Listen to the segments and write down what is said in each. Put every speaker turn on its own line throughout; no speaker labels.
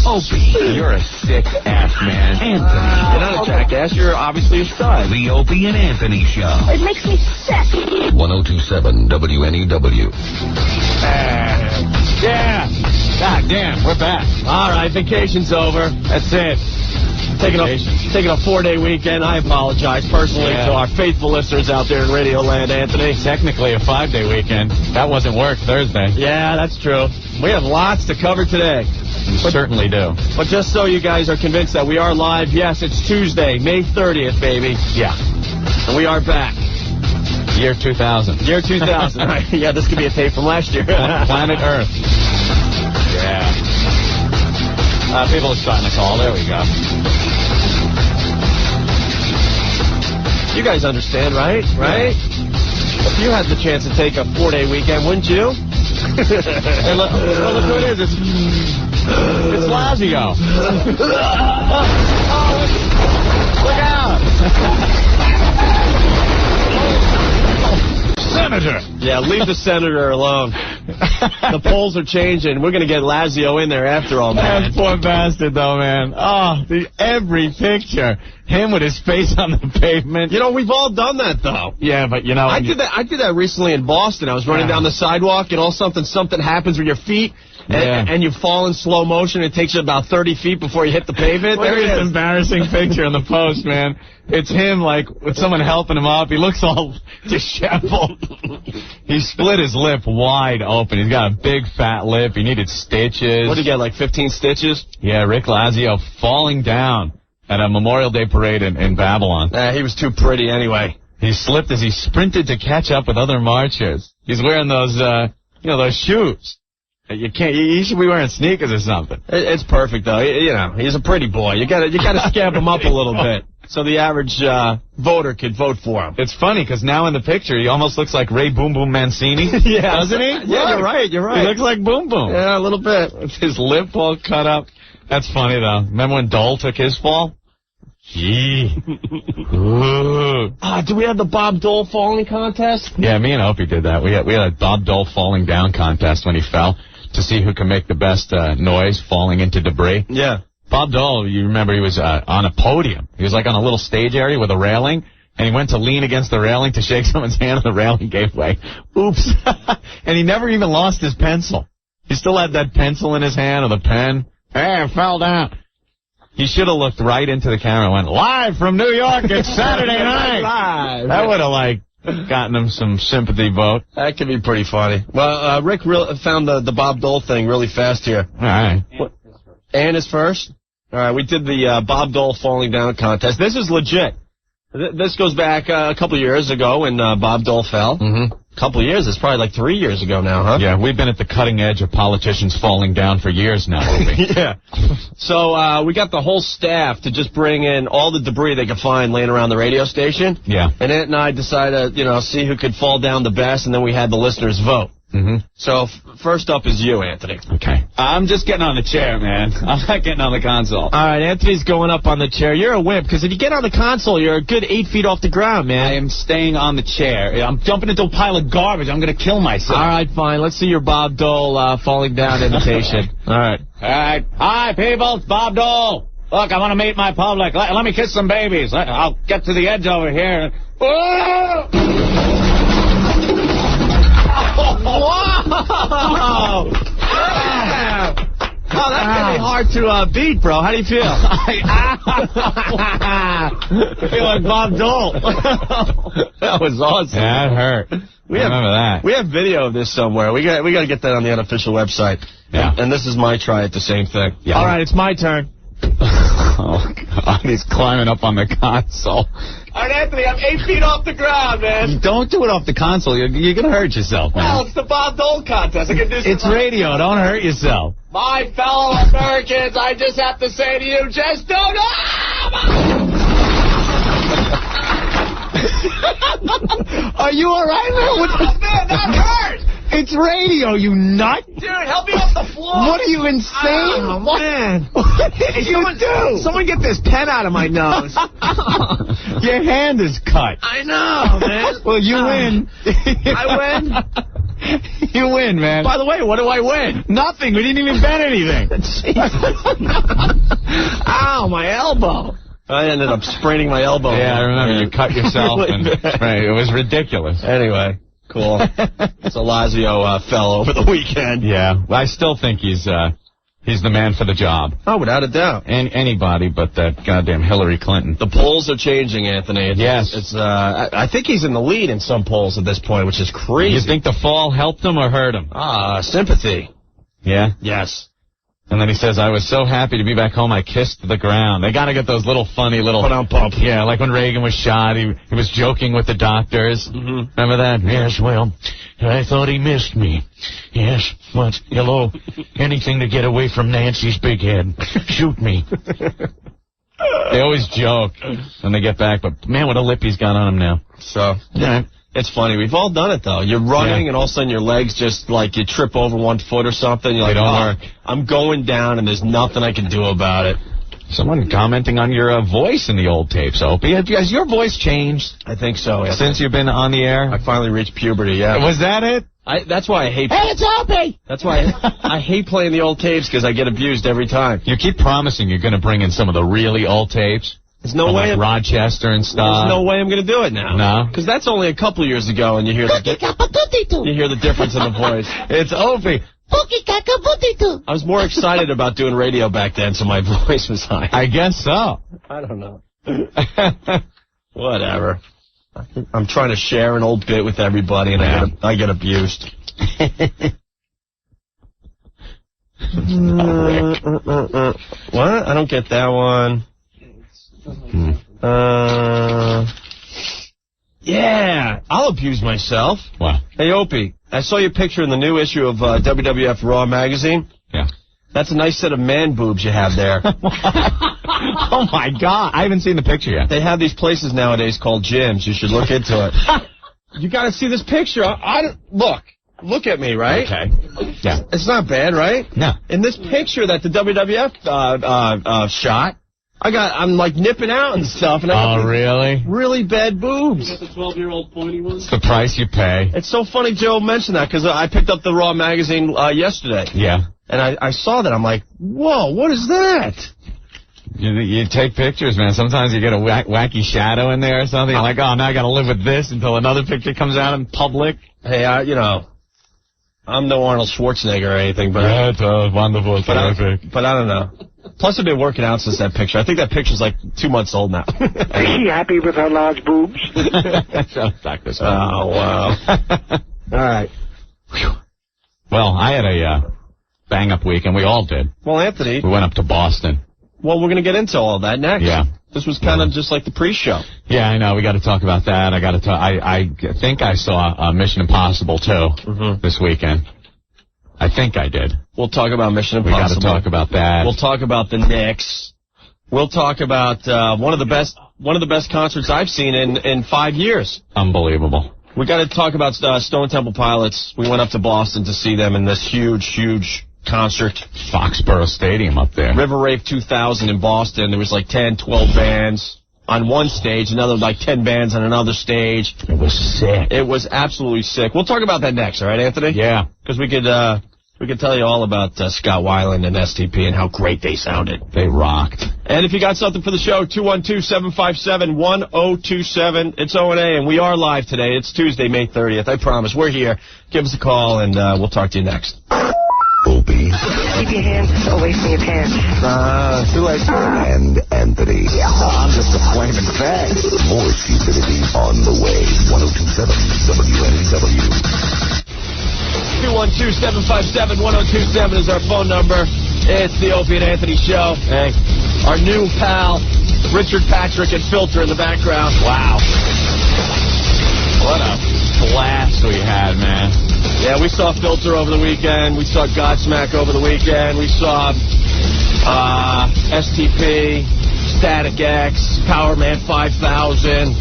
Opie, you're a sick ass man. Anthony, you're not a jackass. You're obviously a stud. The Opie and Anthony Show.
It makes me sick.
102.7 WNEW.
Yeah. God damn, we're back.
All right, vacation's over. That's it. Taking a 4-day weekend. I apologize personally to our faithful listeners out there in Radioland, Anthony.
Technically a 5-day weekend. That wasn't work Thursday.
Yeah, that's true. We have lots to cover today.
We certainly do.
But just so you guys are convinced that we are live, yes, it's Tuesday, May 30th, baby.
Yeah.
And we are back.
Year 2000.
Year 2000. Right. Yeah, this could be a tape from last year.
Planet Earth. Yeah. People are starting to call. There we go.
You guys understand, right? Right? Yeah. If you had the chance to take a 4-day weekend, wouldn't you?
Hey, look who it is. It's Lazio. Look out. Senator.
Yeah, leave the senator alone. The polls are changing. We're going to get Lazio in there after all, man.
That poor bastard, though, man. Oh, every picture. Him with his face on the pavement.
You know, we've all done that, though.
Yeah, but, you know...
I did that recently in Boston. I was running down the sidewalk, and all something happens with your feet, and you fall in slow motion. It takes you about 30 feet before you hit the pavement.
Look at this embarrassing picture in the post, man. It's him, like, with someone helping him up. He looks all disheveled. He split his lip wide open. He's got a big, fat lip. He needed stitches.
What did he get, like 15 stitches?
Yeah, Rick Lazio falling down at a Memorial Day parade in Babylon.
He was too pretty anyway.
He slipped as he sprinted to catch up with other marchers. He's wearing those, those shoes. You should be wearing sneakers or something.
It's perfect, though. You know, he's a pretty boy. You gotta scamp him up a little bit so the average voter could vote for him.
It's funny, because now in the picture, he almost looks like Ray Boom Boom Mancini.
Yeah.
Doesn't he?
Yeah, you're right.
He looks like Boom Boom.
Yeah, a little bit.
With his lip all cut up. That's funny, though. Remember when Dole took his fall? Gee.
Do we have the Bob Dole falling contest?
Yeah, me and Opie did that. We had a Bob Dole falling down contest when he fell to see who can make the best noise falling into debris.
Yeah.
Bob Dole, you remember, he was on a podium. He was like on a little stage area with a railing, and he went to lean against the railing to shake someone's hand, and the railing gave way. Oops. And he never even lost his pencil. He still had that pencil in his hand or the pen. Hey, it fell down. He should have looked right into the camera and went, live from New York, it's Saturday night.
Live.
That would have, gotten him some sympathy vote.
That could be pretty funny. Well, Rick found the Bob Dole thing really fast here.
All right.
Ann is first. All right, we did the Bob Dole falling down contest. This is legit. This goes back a couple of years ago when Bob Dole fell. Mm-hmm. A couple of years. It's probably like 3 years ago now, huh?
Yeah, we've been at the cutting edge of politicians falling down for years now, Opie.
Yeah. So we got the whole staff to just bring in all the debris they could find laying around the radio station.
Yeah.
And Ant and I decided, see who could fall down the best, and then we had the listeners vote.
Mm-hmm.
So first up is you, Anthony.
Okay. I'm just getting on the chair, man. I'm not getting on the console.
All right, Anthony's going up on the chair. You're a wimp, because if you get on the console, you're a good 8 feet off the ground, man.
I am staying on the chair. I'm jumping into a pile of garbage. I'm going to kill myself.
All right, fine. Let's see your Bob Dole falling down imitation. All right.
All right. Hi, people. It's Bob Dole. Look, I want to meet my public. Let me kiss some babies. I'll get to the edge over here.
Wow! Yeah. Oh, that's going to be hard to beat, bro. How do you feel?
I feel like Bob Dole.
That was awesome.
Yeah, that hurt. Remember that.
We have video of this somewhere. We got to get that on the unofficial website.
Yeah.
And this is my try at the same thing.
Yeah.
All right, it's my turn.
Oh, God, he's climbing up on the console.
All right, Anthony, I'm 8 feet off the ground, man.
Don't do it off the console. You're going to hurt yourself, man.
Well, it's the Bob Dole contest. I can do
it's radio. Don't hurt yourself.
My fellow Americans, I just have to say to you, just don't...
Are you all right, man?
Man, that hurt!
It's radio, you nut.
Dude, help me off the floor.
What are you, insane?
Oh, man.
What did you do?
Someone get this pen out of my nose.
Your hand is cut.
I know, man.
Well, you win.
I win?
You win, man.
By the way, what do I win?
Nothing. We didn't even bet anything.
Ow, my elbow. I ended up spraining my elbow.
Yeah, I remember. You cut yourself. Right, it was ridiculous.
Anyway, cool. So Lazio fell over the weekend.
Yeah, I still think he's the man for the job.
Oh, without a doubt.
And anybody but that goddamn Hillary Clinton.
The polls are changing, Anthony.
Yes.
I think he's in the lead in some polls at this point, which is crazy.
You think the fall helped him or hurt him?
Sympathy.
Yeah?
Yes.
And then he says, I was so happy to be back home, I kissed the ground. They got to get those little funny little...
Pump.
Yeah, like when Reagan was shot, he was joking with the doctors. Mm-hmm. Remember that? Yes, well, I thought he missed me. Yes, but, hello, anything to get away from Nancy's big head. Shoot me. They always joke when they get back, but man, what a lip he's got on him now.
So,
yeah.
It's funny. We've all done it, though. You're running, and all of a sudden your legs just, like, you trip over 1 foot or something. You're like, I'm going down, and there's nothing I can do about it.
Someone commenting on your voice in the old tapes, Opie. Has your voice changed?
I think so.
Since you've been on the air?
I finally reached puberty, yeah.
Was that it?
That's why I hate...
Hey, it's Opie!
That's why I hate playing the old tapes, because I get abused every time.
You keep promising you're going to bring in some of the really old tapes.
There's no way.
Like Rochester and stuff.
There's no way I'm going to do it now.
No?
Because that's only a couple years ago, and you hear the difference in the voice.
It's Opie.
I was more excited about doing radio back then, so my voice was high.
I guess so.
I don't know. Whatever. I'm trying to share an old bit with everybody, and I get abused. What? I don't get that one. Yeah, I'll abuse myself.
Wow.
Hey, Opie, I saw your picture in the new issue of WWF Raw magazine.
Yeah.
That's a nice set of man boobs you have there.
Oh, my God. I haven't seen the picture yet.
They have these places nowadays called gyms. You should look into it. You got to see this picture. Look at me, right?
Okay. Yeah.
It's not bad, right?
No.
In this picture that the WWF shot, I'm like nipping out and stuff. And I got
really?
Really bad boobs.
Is that the 12-year-old pointy one?
It's the price you pay.
It's so funny Joe mentioned that because I picked up the Raw magazine yesterday.
Yeah.
And I saw that. I'm like, whoa, what is that?
You take pictures, man. Sometimes you get a wacky shadow in there or something. You're like, oh, now I got to live with this until another picture comes out in public.
Hey, I'm no Arnold Schwarzenegger or anything, but
yeah, it's wonderful.
But I don't know. Plus, I've been working out since that picture. I think that picture's like 2 months old now.
Is she happy with her large boobs?
Oh, wow. All right.
Well, I had a bang-up weekend. We all did.
Well, Anthony.
We went up to Boston.
Well, we're going to get into all that next.
Yeah.
This was kind of just like the pre-show.
Yeah, I know. We got to talk about that. I think I saw Mission Impossible 2 this weekend. I think I did.
We'll talk about Mission Impossible.
We got to talk about that.
We'll talk about the Knicks. We'll talk about one of the best concerts I've seen in 5 years.
Unbelievable.
We got to talk about Stone Temple Pilots. We went up to Boston to see them in this huge concert.
Foxborough Stadium up there.
River Rave 2000 in Boston. There was like 10, 12 bands on one stage, another like 10 bands on another stage.
It was sick.
It was absolutely sick. We'll talk about that next, all right, Anthony?
Yeah.
Because we could tell you all about Scott Weiland and STP and how great they sounded.
They rocked.
And if you got something for the show, 212-757-1027. It's O&A, and we are live today. It's Tuesday, May 30th. I promise. We're here. Give us a call, and we'll talk to you next.
Opie.
Keep your hands away from your pants.
Too late.
And Anthony.
I'm just a flaming fag.
More stupidity on the way. 1027 WNEW.
212-757-1027 is our phone number. It's the Opie and Anthony Show. Hey, our new pal, Richard Patrick and Filter in the background. Wow.
What a blast we had, man.
Yeah, we saw Filter over the weekend. We saw Godsmack over the weekend. We saw STP, Static X, Power Man 5000.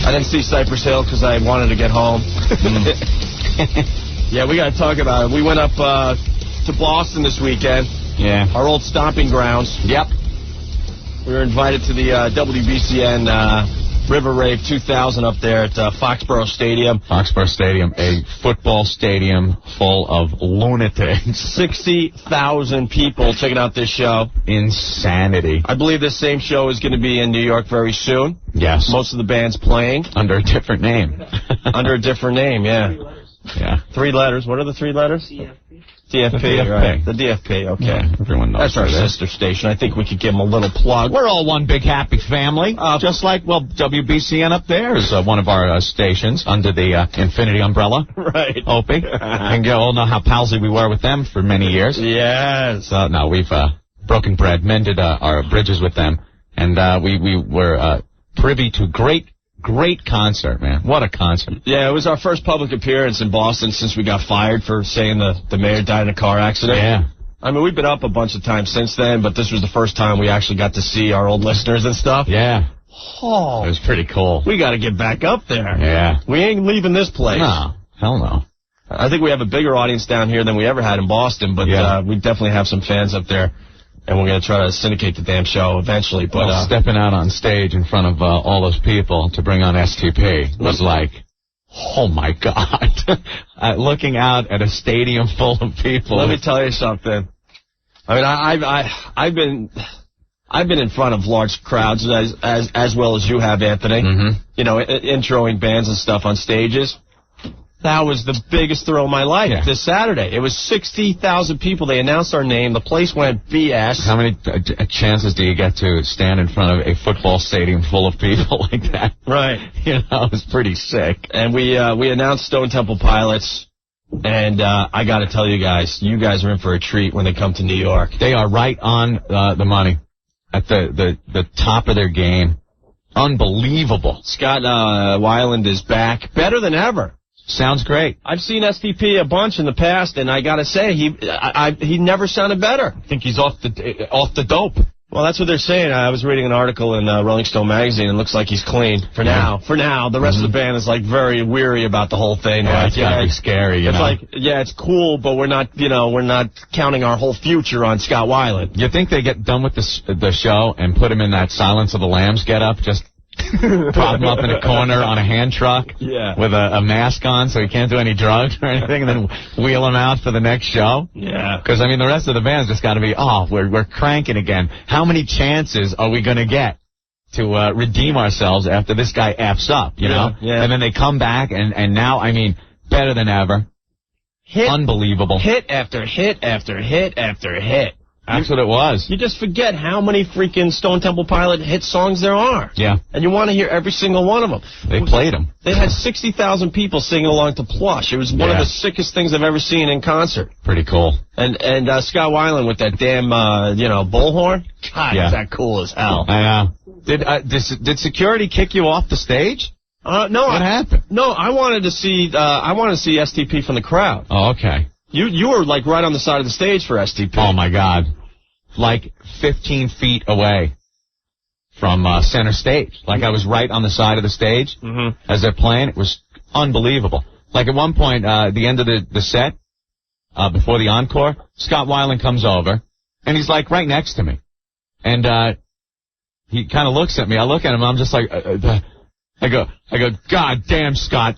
I didn't see Cypress Hill because I wanted to get home. Yeah, we got to talk about it. We went up to Boston this weekend.
Yeah.
Our old stomping grounds.
Yep.
We were invited to the WBCN River Rave 2000 up there at Foxborough Stadium.
Foxborough Stadium, a football stadium full of lunatics.
60,000 people checking out this show.
Insanity.
I believe this same show is going to be in New York very soon.
Yes.
Most of the band's playing.
Under a different name.
Under a different name, yeah.
Yeah.
3 letters. What are the 3 letters? DFP,
DFP.
right. The DFP, okay.
Yeah, everyone knows
That's our sister station. I think we could give them a little plug.
We're all one big happy family. Just like, well, WBCN up there is one of our stations under the Infinity umbrella.
Right.
Opie. And you all know how palsy we were with them for many years.
Yes.
So, no, we've broken bread, mended our bridges with them. And we were privy to great concert, man. What a concert.
Yeah, it was our first public appearance in Boston since we got fired for saying the mayor died in a car accident.
Yeah.
I mean, we've been up a bunch of times since then, but this was the first time we actually got to see our old listeners and stuff.
Yeah.
Oh.
It was pretty cool.
We got to get back up there.
Yeah.
We ain't leaving this place.
No. Hell no.
I think we have a bigger audience down here than we ever had in Boston, but we definitely have some fans up there. And we're going to try to syndicate the damn show eventually. But
stepping out on stage in front of all those people to bring on STP was like, oh, my God. Looking out at a stadium full of people.
Let me tell you something. I mean, I've been in front of large crowds as well as you have, Anthony.
Mm-hmm.
You know, introing bands and stuff on stages. That was the biggest thrill of my life this Saturday. It was 60,000 people. They announced our name. The place went BS.
How many chances do you get to stand in front of a football stadium full of people like that?
Right.
You know, it's pretty sick.
And we announced Stone Temple Pilots. And I got to tell you guys are in for a treat when they come to New York.
They are right on the money at the top of their game. Unbelievable.
Scott Weiland is back. Better than ever.
Sounds great.
I've seen STP a bunch in the past, and I gotta say, he never sounded better.
I think he's off the dope.
Well, that's what they're saying. I was reading an article in Rolling Stone magazine, and it looks like he's clean for now. For now, the rest of the band is like very weary about the whole thing.
Yeah, it's gotta be scary.
It's like, it's cool, but we're not counting our whole future on Scott Weiland.
You think they get done with the show and put him in that Silence of the Lambs get-up, just prop him up in a corner on a hand truck with a mask on so he can't do any drugs or anything, and then wheel him out for the next show?
Yeah.
Because, I mean, the rest of the band's just got to be, we're cranking again. How many chances are we going to get to redeem ourselves after this guy F's up, you know?
Yeah.
And then they come back, and now, I mean, better than ever. Unbelievable.
Hit after hit after hit after hit.
That's what it was.
You just forget how many freaking Stone Temple Pilot hit songs there are.
Yeah.
And you want to hear every single one of them.
They played them.
They had 60,000 people singing along to Plush. It was one of the sickest things I've ever seen in concert.
Pretty cool.
And Scott Weiland with that damn, bullhorn. God, is that cool as hell.
I know. Did security kick you off the stage?
No.
What happened?
No, I wanted to see STP from the crowd.
Oh, okay.
You were, like, right on the side of the stage for STP.
Oh, my God. Like 15 feet away from center stage. Like I was right on the side of the stage as they're playing. It was unbelievable. Like at one point, the end of the set, before the encore, Scott Weiland comes over, and he's, like, right next to me. And he kind of looks at me. I look at him, I'm just like, I go, God damn, Scott.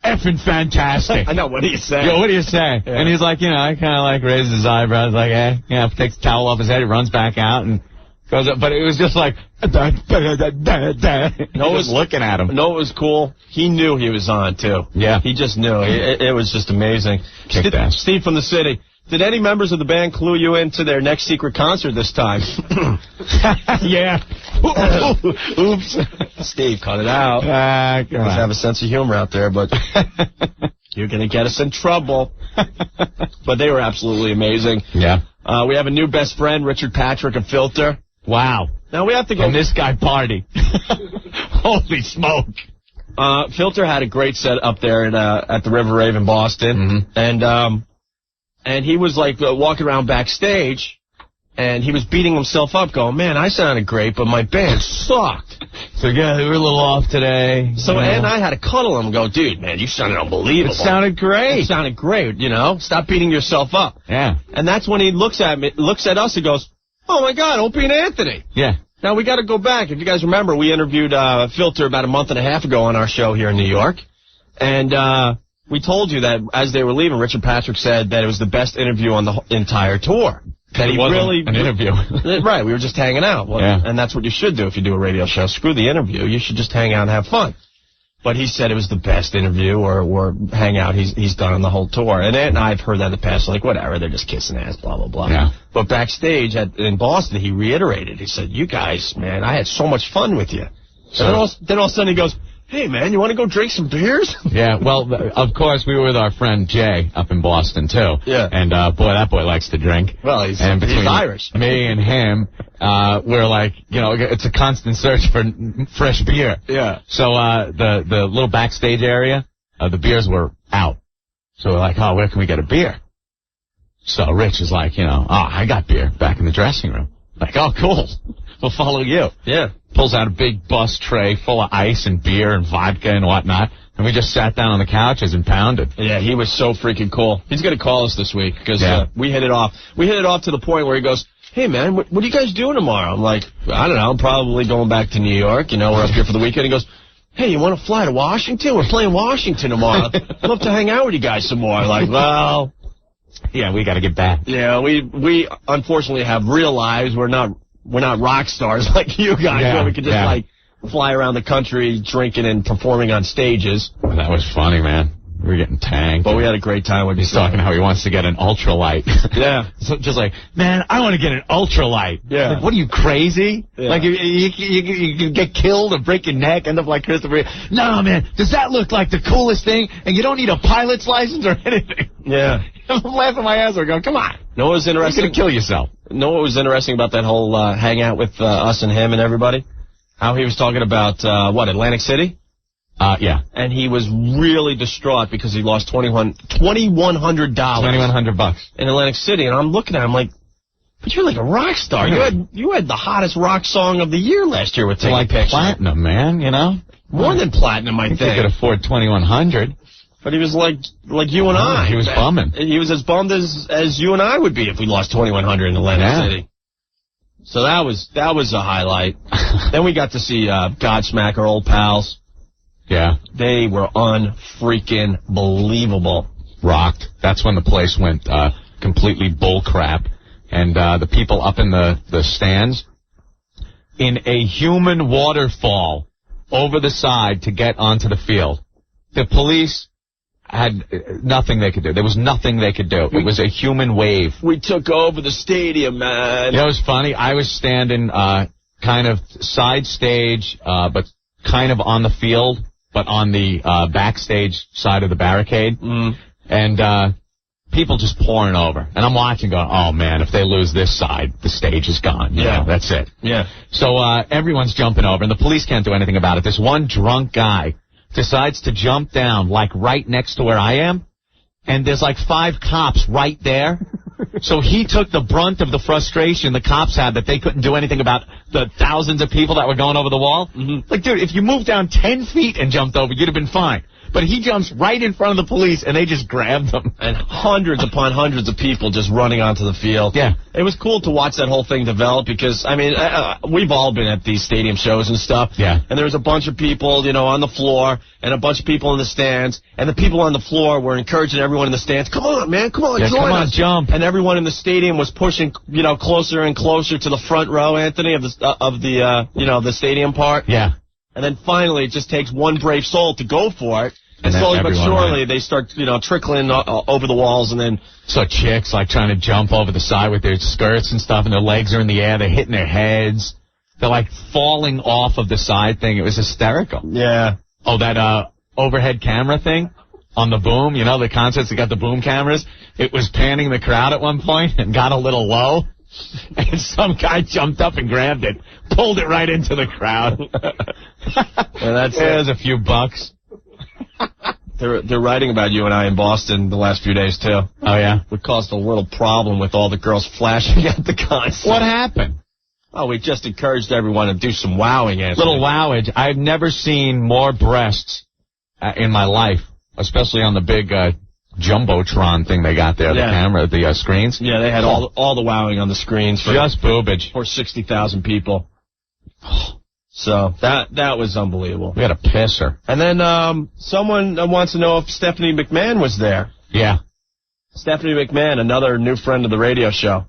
Effing fantastic.
I know, what do you say?
Yeah, what do you say? Yeah. And he's like, I kind of like raises his eyebrows, like, takes the towel off his head, he runs back out and goes up. But it was just like, no, was looking at him.
No, it was cool. He knew he was on, too.
Yeah.
He just knew. It was just amazing. Steve from the city. Did any members of the band clue you into their next secret concert this time?
Yeah. Oops.
Steve, cut it out.
Come on.
Have a sense of humor out there, but you're going to get us in trouble. But they were absolutely amazing.
Yeah.
We have a new best friend, Richard Patrick of Filter.
Wow.
Now we have to go.
And this guy party. Holy smoke.
Filter had a great set up there at the River Rave in Boston. And he was, like, walking around backstage, and he was beating himself up, going, man, I sounded great, but my band sucked.
So, yeah, they were a little off today.
So, and I had to cuddle him and go, dude, man, you sounded unbelievable.
It sounded great.
It sounded great, Stop beating yourself up.
Yeah.
And that's when he looks at us and goes, oh, my God, Opie and Anthony.
Yeah.
Now, we got to go back. If you guys remember, we interviewed Filter about a month and a half ago on our show here in New York. And we told you that as they were leaving, Richard Patrick said that it was the best interview on the entire tour. That he really
an interview.
Right, we were just hanging out. Well,
yeah.
And that's what you should do if you do a radio show. Screw the interview. You should just hang out and have fun. But he said it was the best interview or hangout he's done on the whole tour. And I've heard that in the past, like, whatever, they're just kissing ass, blah, blah, blah.
Yeah.
But backstage in Boston, he reiterated. He said, you guys, man, I had so much fun with you.
So,
and then all of a sudden he goes, hey, man, you want to go drink some beers?
Yeah, well, of course, we were with our friend Jay up in Boston, too.
Yeah.
And, boy, that boy likes to drink.
Well, he's
between
Irish.
Me and him, we're like, it's a constant search for fresh beer.
Yeah.
So, the little backstage area, the beers were out. So we're like, where can we get a beer? So Rich is like, I got beer back in the dressing room. Like, oh, cool. We'll follow you.
Yeah.
Pulls out a big bus tray full of ice and beer and vodka and whatnot. And we just sat down on the couches and pounded.
Yeah, he was so freaking cool. He's going to call us this week because we hit it off. We hit it off to the point where he goes, hey, man, what are you guys doing tomorrow? I'm like, I don't know. I'm probably going back to New York. We're up here for the weekend. He goes, hey, you want to fly to Washington? We're playing Washington tomorrow. I'd love to hang out with you guys some more. I'm like, well,
yeah, we got to get back.
Yeah, we unfortunately have real lives. We're not rock stars like you guys, where we could just fly around the country drinking and performing on stages.
That was funny, man. We were getting tanked.
But we had a great time with
He's talking how he wants to get an ultralight.
Yeah.
So just like, man, I want to get an ultralight.
Yeah.
Like, what are you, crazy?
Yeah.
Like, you can get killed or break your neck, end up like Christopher. No, man, does that look like the coolest thing? And you don't need a pilot's license or anything.
Yeah.
I'm laughing my ass off going, come on.
Know what was interesting?
You're going to kill yourself.
Know what was interesting about that whole hangout with us and him and everybody? How he was talking about, Atlantic City?
Yeah.
And he was really distraught because he lost $2,100.
$2,100
in Atlantic City. And I'm looking at him like, but you're like a rock star. You had the hottest rock song of the year last year with Taking
like
Pictures.
platinum, man,
More than platinum, I think.
He could afford $2,100.
But he was like you and I.
He was bumming.
He was as bummed as you and I would be if we lost $2,100 in Atlantic City. So that was a highlight. Then we got to see Godsmack, our old pals.
Yeah.
They were unfreaking believable.
Rocked. That's when the place went completely bullcrap. And the people up in the stands, in a human waterfall over the side to get onto the field. The police had nothing they could do. There was nothing they could do. It was a human wave.
We took over the stadium, man.
It was funny. I was standing kind of side stage, but kind of on the field, but on the backstage side of the barricade.
Mm.
And people just pouring over. And I'm watching going, oh, man, if they lose this side, the stage is gone. That's it.
Yeah.
So everyone's jumping over, and the police can't do anything about it. This one drunk guy decides to jump down, like, right next to where I am, and there's, like, 5 cops right there. So he took the brunt of the frustration the cops had that they couldn't do anything about the thousands of people that were going over the wall.
Mm-hmm.
Like, dude, if you moved down 10 feet and jumped over, you'd have been fine. But he jumps right in front of the police, and they just grabbed him.
And hundreds upon hundreds of people just running onto the field.
Yeah.
It was cool to watch that whole thing develop because, I mean, we've all been at these stadium shows and stuff.
Yeah.
And there was a bunch of people, on the floor and a bunch of people in the stands. And the people on the floor were encouraging everyone in the stands, come on, man, come on, join us.
Jump.
And everyone in the stadium was pushing, closer and closer to the front row, Anthony, of the stadium part.
Yeah.
And then finally, it just takes one brave soul to go for it. And slowly but surely, they start, trickling over the walls, and then...
So chicks, like, trying to jump over the side with their skirts and stuff, and their legs are in the air, they're hitting their heads. They're, like, falling off of the side thing. It was hysterical.
Yeah.
Oh, that overhead camera thing on the boom, the concerts that got the boom cameras? It was panning the crowd at one point and got a little low. And some guy jumped up and grabbed it, pulled it right into the crowd. There's a few bucks.
They're writing about you and I in Boston the last few days, too.
Oh, yeah?
We caused a little problem with all the girls flashing at the concert.
What happened?
Oh, we just encouraged everyone to do some wowing, Anthony.
Little wowage. I've never seen more breasts in my life, especially on the big Jumbotron thing they got there, the camera, the screens.
Yeah, they had all the wowing on the screens.
Just boobage.
For 60,000 people. So that was unbelievable.
We had a pisser.
And then someone wants to know if Stephanie McMahon was there.
Yeah.
Stephanie McMahon, another new friend of the radio show.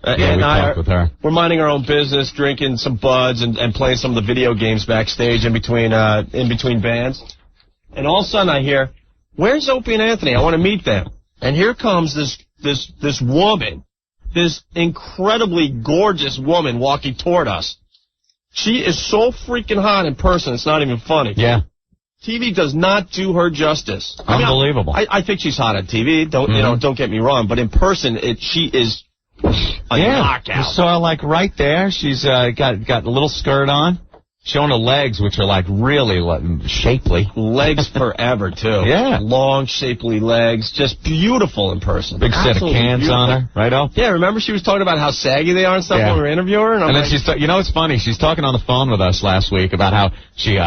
Yeah, we talked with her.
We're minding our own business, drinking some buds and playing some of the video games backstage in between bands. And all of a sudden I hear, "Where's Opie and Anthony? I want to meet them." And here comes this woman, this incredibly gorgeous woman walking toward us. She is so freaking hot in person, it's not even funny.
Yeah.
TV does not do her justice.
Unbelievable.
I think she's hot on TV. Don't get me wrong, but in person, she is a knockout.
You saw her like right there. She's got a little skirt on, showing her legs, which are like really shapely.
Legs forever too.
Yeah,
long, shapely legs, just beautiful in person.
Big set of cans beautiful. On her, right? Oh,
yeah. Remember she was talking about how saggy they are and stuff when we were interviewing her,
and then she's it's funny. She's talking on the phone with us last week about how she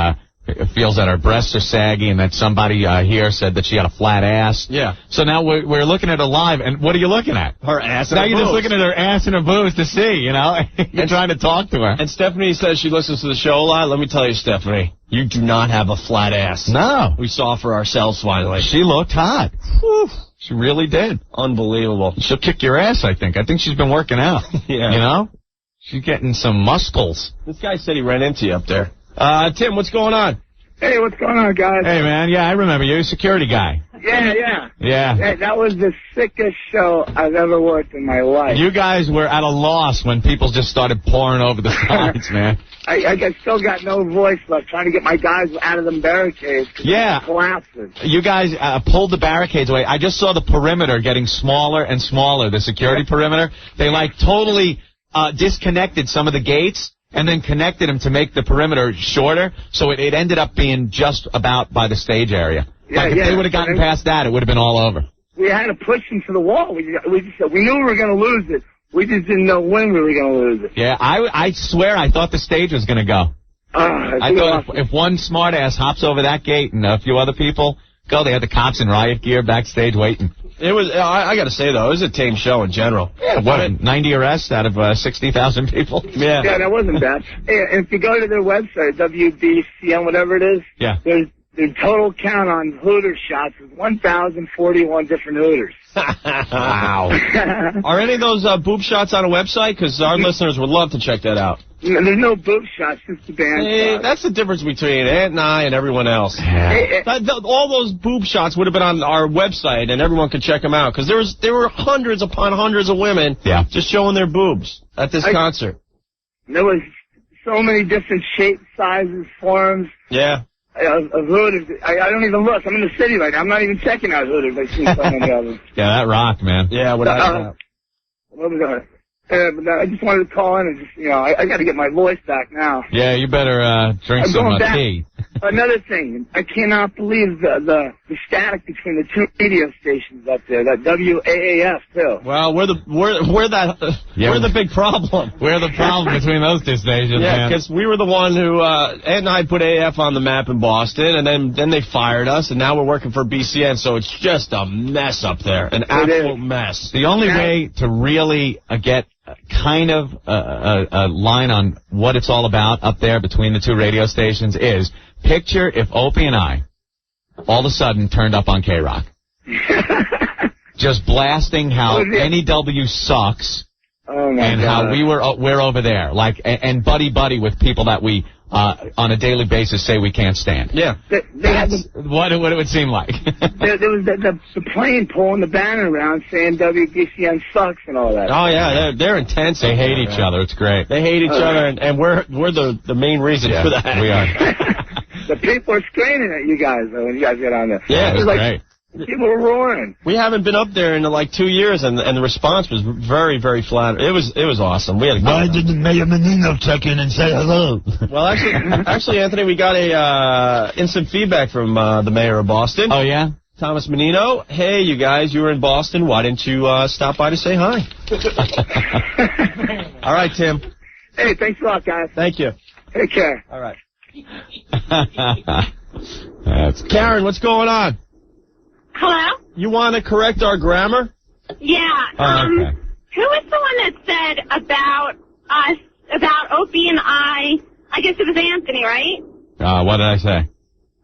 feels that her breasts are saggy and that somebody here said that she had a flat ass.
Yeah.
So now we're looking at her live, and what are you looking at?
Her ass and
now
her
you're
boobs.
just looking at her ass and her boobs to see, You're trying to talk to her.
And Stephanie says she listens to the show a lot. Let me tell you, Stephanie, you do not have a flat ass.
No.
We saw for ourselves finally.
She looked hot. Whew. She really did.
Unbelievable.
She'll kick your ass, I think. I think she's been working out.
Yeah.
She's getting some muscles.
This guy said he ran into you up there. Tim, what's going on?
Hey, what's going on, guys?
Hey, man. Yeah, I remember you. Security guy.
Yeah. That was the sickest show I've ever worked in my life.
You guys were at a loss when people just started pouring over the sides, man.
I still got no voice left trying to get my guys out of them barricades.
Yeah.
Collapses.
You guys pulled the barricades away. I just saw the perimeter getting smaller and smaller, the security perimeter. They, totally disconnected some of the gates and then connected them to make the perimeter shorter, so it ended up being just about by the stage area. If they would have gotten past that, it would have been all over.
We had to push them to the wall. We knew we were going to lose it. We just didn't know when we were going to lose it.
Yeah, I swear I thought the stage was going to go. I thought if one smartass hops over that gate and a few other people go, they had the cops in riot gear backstage waiting.
It was. I got to say though, it was a tame show in general.
Yeah, what? 90 arrests out of 60,000 people.
Yeah,
that wasn't bad. And if you go to their website, WBCM, whatever it is, their total count on Hooter shots is 1,041 different Hooters.
Wow. Are any of those boob shots on a website? Because our listeners would love to check that out.
There's no boob shots, just the band.
That's the difference between Ant and I and everyone else.
Yeah.
All those boob shots would have been on our website, and everyone could check them out. Because there were hundreds upon hundreds of women just showing their boobs at this concert.
There was so many different shapes, sizes, forms.
Yeah.
Of Hooters. I don't even look. I'm in the city right now. I'm not even checking out Hooters. I've seen so many of them.
Yeah, that rocked, man.
Yeah, without doubt.
What was that? I just wanted to call in and just, I got to get my voice back now.
Yeah, you better drink some tea.
Another thing, I cannot believe the static between the two radio stations up there, that WAAF too.
Well, we're the big problem.
We're the problem between those two stations,
man. Yeah, because we were the one who Ed and I put AF on the map in Boston, and then they fired us, and now we're working for BCN, so it's just a mess up there, an absolute mess.
The only way to really get kind of a line on what it's all about up there between the two radio stations is picture if Opie and I all of a sudden turned up on K-Rock. Just blasting how NEW sucks and how we're over there, and buddy with people that we on a daily basis say we can't stand.
Yeah.
That's what it would seem like.
there was the plane pulling the banner around saying WBCN sucks and all that.
Oh, yeah, they're intense.
They hate each other. It's great.
They hate each other, and we're the main reason for that.
We are.
The people are screaming at you guys, though, when you guys get on there.
Yeah,
it was great.
People were roaring.
We haven't been up there in 2 years, and the response was very, very flat. It was awesome. We had a
Why didn't Mayor Menino check in and say hello?
Well, actually, Anthony, we got a instant feedback from the mayor of Boston.
Oh, yeah?
Thomas Menino. Hey, you guys, you were in Boston. Why didn't you stop by to say hi? All right, Tim.
Hey, thanks a lot, guys.
Thank you.
Take care.
All right.
Karen, what's going on?
Hello?
You want to correct our grammar?
Yeah.
Okay.
Who was the one that said about us about Opie and I guess it was Anthony, right?
What did I say?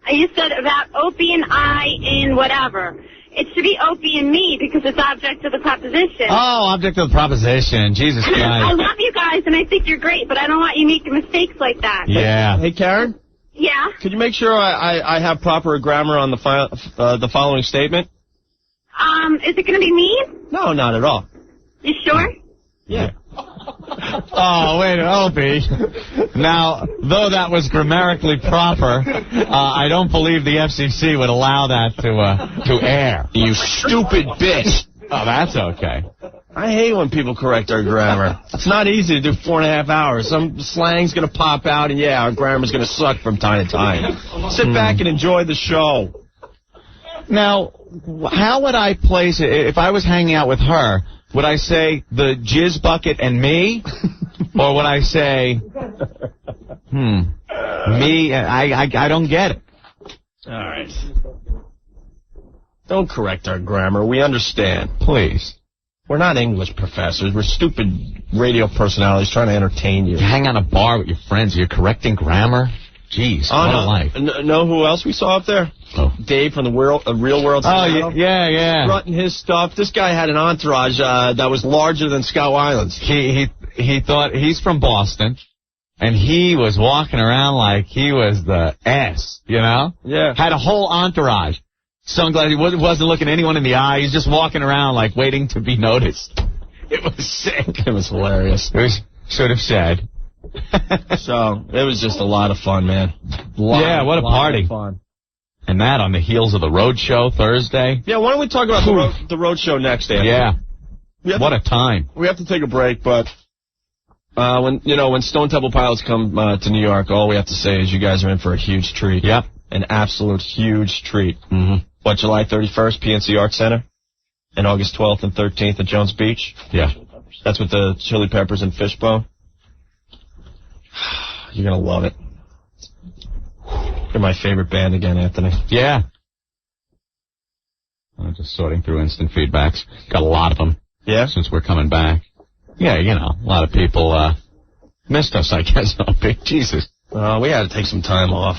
You said about Opie and I in whatever. It should be Opie and me because it's object of the proposition.
Oh, object of the proposition. Jesus Christ.
I love you guys, and I think you're great, but I don't want you making mistakes like that.
Yeah.
Hey, Karen?
Yeah?
Could you make sure I have proper grammar on the following statement?
Is it going to be me?
No, not at all.
You sure?
Yeah.
Oh, wait, Opie. Now, though that was grammatically proper, I don't believe the FCC would allow that to air.
You stupid bitch.
Oh, that's okay.
I hate when people correct our grammar. It's not easy to do 4.5 hours. Some slang's going to pop out, and yeah, our grammar's going to suck from time to time. Sit back and enjoy the show.
Now, how would I place it? If I was hanging out with her, would I say the jizz bucket and me? Or would I say, me? I don't get it.
All right. Don't correct our grammar. We understand.
Please.
We're not English professors. We're stupid radio personalities trying to entertain you.
You hang on a bar with your friends. You're correcting grammar? Jeez, what a life.
Know who else we saw up there?
Oh.
Dave from the Real World.
Oh, yeah.
Strutting his stuff. This guy had an entourage that was larger than Scout Islands.
He thought he's from Boston, and he was walking around like he was the ass, you know?
Yeah.
Had a whole entourage. So glad he wasn't looking anyone in the eye. He's just walking around like waiting to be noticed. It was sick.
It was hilarious.
It was sort of sad.
So, it was just a lot of fun, man.
Yeah, what a party.
Fun.
And that on the heels of the road show Thursday.
Yeah, why don't we talk about the road show next, Anthony?
Yeah. What a time.
We have to take a break, but when Stone Temple Pilots come to New York, all we have to say is you guys are in for a huge treat.
Yep.
An absolute huge treat.
Mm-hmm.
What, July 31st, PNC Arts Center? And August 12th and 13th at Jones Beach?
Yeah.
That's with the Chili Peppers and Fishbone. You're going to love it. You're my favorite band again, Anthony.
Yeah. I'm just sorting through instant feedbacks. Got a lot of them.
Yeah?
Since we're coming back. Yeah, a lot of people missed us, I guess. Jesus.
We had to take some time off.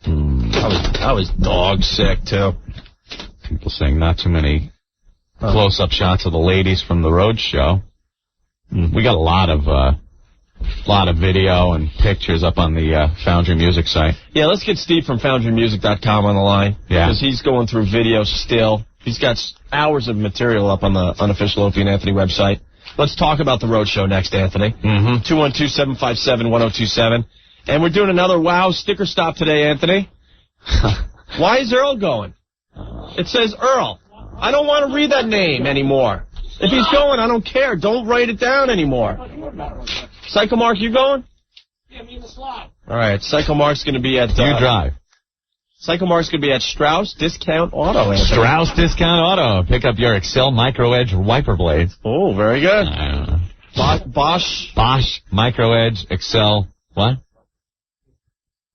I was dog sick, too.
People saying not too many close-up shots of the ladies from the road show. We got a lot of video and pictures up on the Foundry Music site.
Yeah, let's get Steve from FoundryMusic.com on the line.
Yeah.
Because he's going through video still. He's got hours of material up on the unofficial Opie and Anthony website. Let's talk about the road show next, Anthony. 212-757-1027. And we're doing another WOW sticker stop today, Anthony. Why is Earl going? It says Earl. I don't want to read that name anymore. If he's going, I don't care. Don't write it down anymore. Psycho Mark, you going?
Yeah, me in the slot.
All right, Psycho Mark's going to be at...
You drive.
Psycho Mark's going to be at Strauss Discount Auto. Anthony.
Strauss Discount Auto. Pick up your Excel Micro Edge wiper blades.
Oh, very good. Bosch
Micro Edge Excel... What?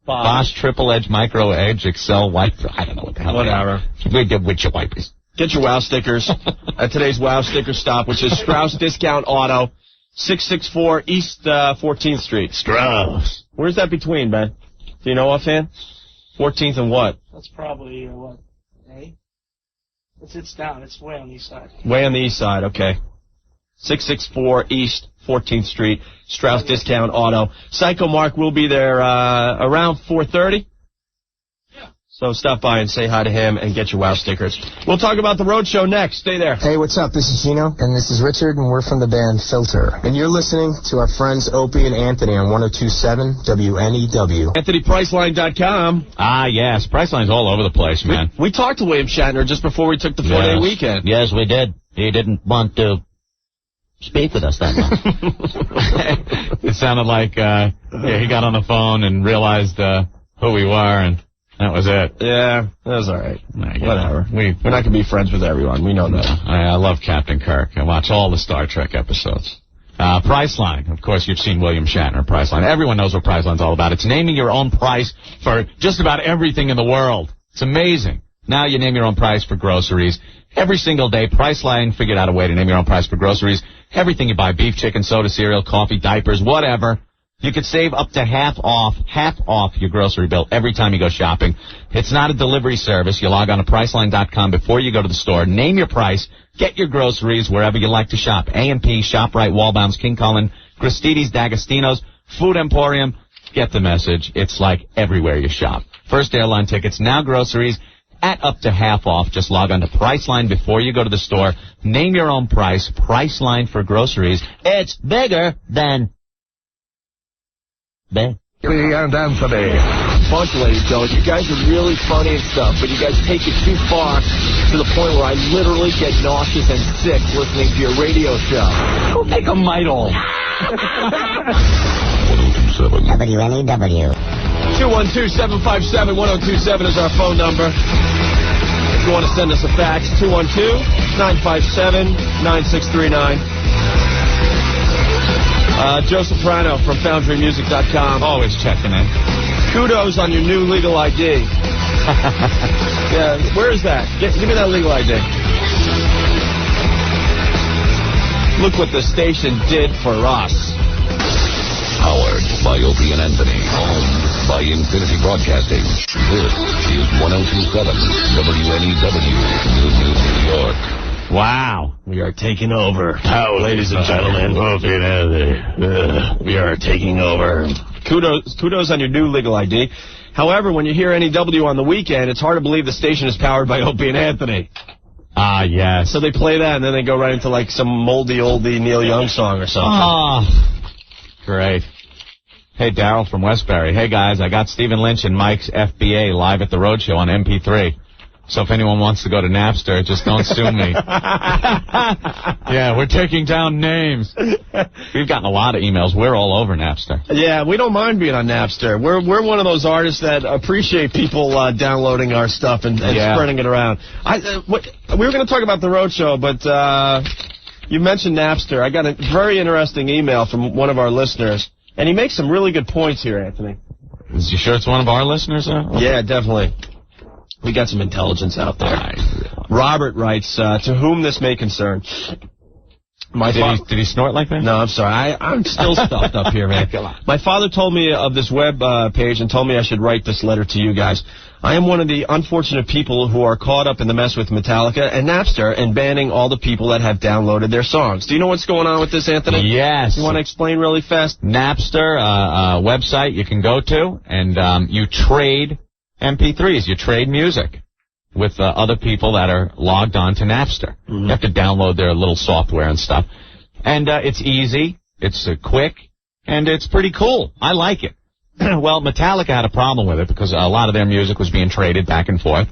Bosch Triple Edge Micro Edge Excel wiper. I don't know what the hell.
Whatever.
We get with your wipers.
Get your WOW stickers at today's WOW sticker stop, which is Strauss Discount Auto, 664 East 14th Street.
Strauss.
Where's that between, Ben? Do you know offhand? 14th and what?
That's probably, A? It's down. It's way on the east side.
Way on the east side, okay. 664 East 14th Street, Strauss Discount Auto. Psycho Mark will be there around 4:30.
Yeah.
So stop by and say hi to him and get your WOW stickers. We'll talk about the road show next. Stay there.
Hey, what's up? This is Gino, and this is Richard, and we're from the band Filter. And you're listening to our friends Opie and Anthony on 102.7 WNEW.
AnthonyPriceline.com.
Ah, yes. Priceline's all over the place, man.
We talked to William Shatner just before we took the 4-day weekend.
Yes, we did. He didn't want to speak with us that much.
It sounded like he got on the phone and realized who we were, and that was it.
Yeah, that was all right. Whatever. We're not going to be friends with everyone. We know that.
I love Captain Kirk. I watch all the Star Trek episodes. Priceline. Of course, you've seen William Shatner, Priceline. Everyone knows what Priceline's all about. It's naming your own price for just about everything in the world. It's amazing. Now you name your own price for groceries. Every single day, Priceline figured out a way to name your own price for groceries. Everything you buy, beef, chicken, soda, cereal, coffee, diapers, whatever. You could save up to half off your grocery bill every time you go shopping. It's not a delivery service. You log on to Priceline.com before you go to the store. Name your price. Get your groceries wherever you like to shop. A&P, ShopRite, Wallbounds, King Cullen, Gristedes, D'Agostino's, Food Emporium. Get the message. It's like everywhere you shop. First airline tickets, now groceries at up to half off. Just log on to Priceline before you go to the store. Name your own price. Priceline for groceries. It's bigger than...
And Anthony.
Bunch, ladies and gentlemen. You guys are really funny and stuff, but you guys take it too far to the point where I literally get nauseous and sick listening to your radio show. Go take a Midol.
1027
WNEW.
212-757-1027 is our phone number. If you want to send us a fax, 212-957-9639. Joe Soprano from FoundryMusic.com.
Always checking in.
Kudos on your new legal ID. Yeah, where is that? Give me that legal ID. Look what the station did for us.
Powered by Opie and Anthony. Owned by Infinity Broadcasting. This is 1027 WNEW, New York.
Wow. We are taking over. Oh, ladies and gentlemen. Opie and Anthony. We are taking over. Kudos on your new legal ID. However, when you hear NEW on the weekend, it's hard to believe the station is powered by Opie and Anthony.
Ah, yes.
So they play that, and then they go right into, like, some moldy, oldie Neil Young song or something.
Ah, great. Hey, Daryl from Westbury. Hey, guys, I got Stephen Lynch and Mike's FBA live at the Roadshow on MP3. So if anyone wants to go to Napster, just don't sue me. Yeah, we're taking down names. We've gotten a lot of emails. We're all over Napster.
Yeah, we don't mind being on Napster. We're one of those artists that appreciate people downloading our stuff and spreading it around. We were going to talk about the Roadshow, but you mentioned Napster. I got a very interesting email from one of our listeners, and he makes some really good points here, Anthony.
Is you sure it's one of our listeners?
Yeah, definitely. We got some intelligence out there. Robert writes, to whom this may concern.
Did he snort like that?
No, I'm sorry. I'm still stuffed up here, man. My father told me of this web page and told me I should write this letter to you guys. I am one of the unfortunate people who are caught up in the mess with Metallica and Napster and banning all the people that have downloaded their songs. Do you know what's going on with this, Anthony?
Yes.
You want to explain really fast?
Napster, website you can go to, and you trade MP3s. You trade music with other people that are logged on to Napster. Mm-hmm. You have to download their little software and stuff. And it's easy, it's quick, and it's pretty cool. I like it. Well, Metallica had a problem with it because a lot of their music was being traded back and forth.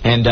And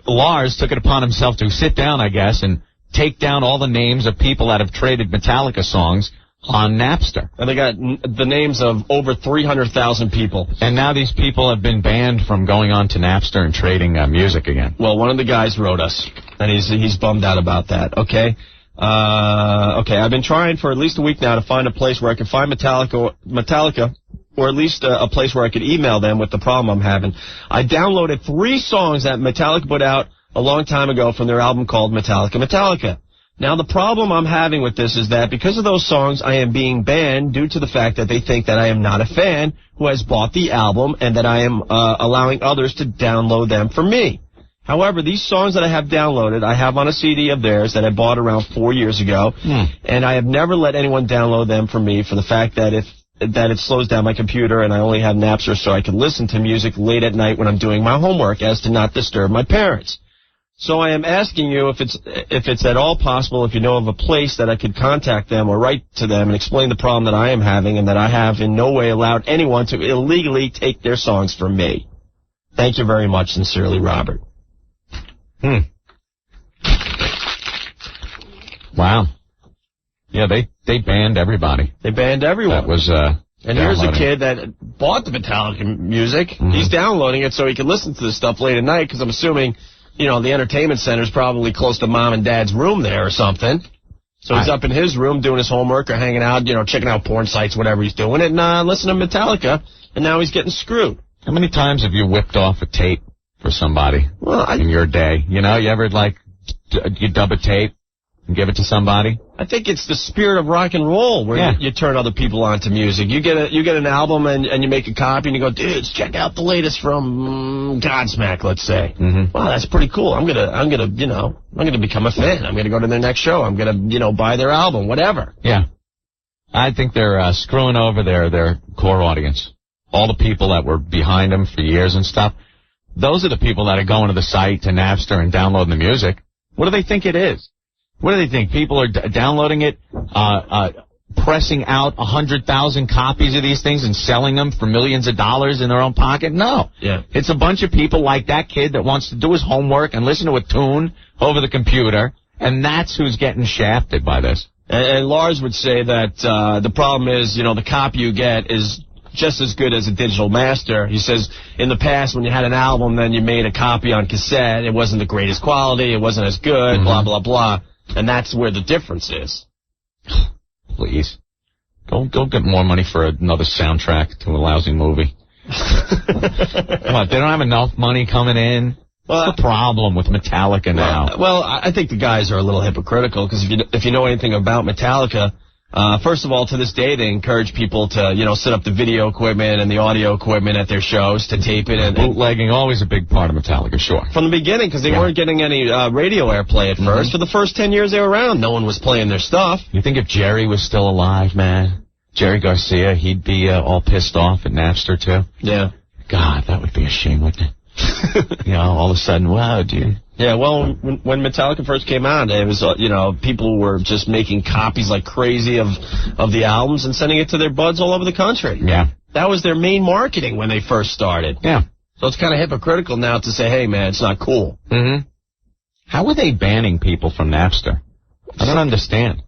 Lars took it upon himself to sit down, I guess, and take down all the names of people that have traded Metallica songs on Napster.
And they got the names of over 300,000 people.
And now these people have been banned from going on to Napster and trading music again.
Well, one of the guys wrote us, and he's bummed out about that, okay? I've been trying for at least a week now to find a place where I can find Metallica, or at least a place where I could email them with the problem I'm having. I downloaded 3 songs that Metallica put out a long time ago from their album called Metallica. Now, the problem I'm having with this is that because of those songs, I am being banned due to the fact that they think that I am not a fan who has bought the album and that I am allowing others to download them for me. However, these songs that I have downloaded, I have on a CD of theirs that I bought around 4 years ago, and I have never let anyone download them for me for the fact that it slows down my computer and I only have Napster so I can listen to music late at night when I'm doing my homework as to not disturb my parents. So I am asking you if it's at all possible, if you know of a place that I could contact them or write to them and explain the problem that I am having and that I have in no way allowed anyone to illegally take their songs from me. Thank you very much. Sincerely, Robert.
Wow. Yeah, they banned everybody.
They banned everyone.
That was
and here's a kid that bought the Metallica music. Mm-hmm. He's downloading it so he can listen to this stuff late at night because I'm assuming, the entertainment center's probably close to mom and dad's room there or something. So he's up in his room doing his homework or hanging out, checking out porn sites, whatever he's doing, and listening to Metallica, and now he's getting screwed.
How many times have you whipped off a tape for somebody in your day? You know, you ever, like, you dub a tape and give it to somebody?
I think it's the spirit of rock and roll where you turn other people onto music. You get an album and you make a copy and you go, dudes, check out the latest from Godsmack, let's say.
Mm-hmm.
Wow, that's pretty cool. I'm gonna become a fan. I'm gonna go to their next show. I'm gonna, buy their album, whatever.
Yeah. I think they're screwing over their core audience. All the people that were behind them for years and stuff. Those are the people that are going to the site, to Napster, and downloading the music. What do they think it is? What do they think? People are downloading it, pressing out 100,000 copies of these things and selling them for millions of dollars in their own pocket? No.
Yeah.
It's a bunch of people like that kid that wants to do his homework and listen to a tune over the computer, and that's who's getting shafted by this.
And Lars would say that the problem is, the copy you get is just as good as a digital master. He says, in the past, when you had an album, then you made a copy on cassette. It wasn't the greatest quality. It wasn't as good, blah, blah, blah. And that's where the difference is.
Please. Go get more money for another soundtrack to a lousy movie. What, they don't have enough money coming in? What's the problem with Metallica now?
Well, I think the guys are a little hypocritical, because if you know anything about Metallica, first of all, to this day, they encourage people to, set up the video equipment and the audio equipment at their shows to tape it. And
bootlegging, always a big part of Metallica, sure.
From the beginning, because they weren't getting any radio airplay at first. For the first 10 years they were around, no one was playing their stuff.
You think if Jerry was still alive, man, Jerry Garcia, he'd be all pissed off at Napster, too?
Yeah.
God, that would be a shame, wouldn't it? All of a sudden, wow, dude.
Yeah, well, when Metallica first came out, it was, people were just making copies like crazy of the albums and sending it to their buds all over the country.
Yeah.
That was their main marketing when they first started.
Yeah.
So it's kind of hypocritical now to say, hey, man, it's not cool.
Mm-hmm. How are they banning people from Napster? I don't understand.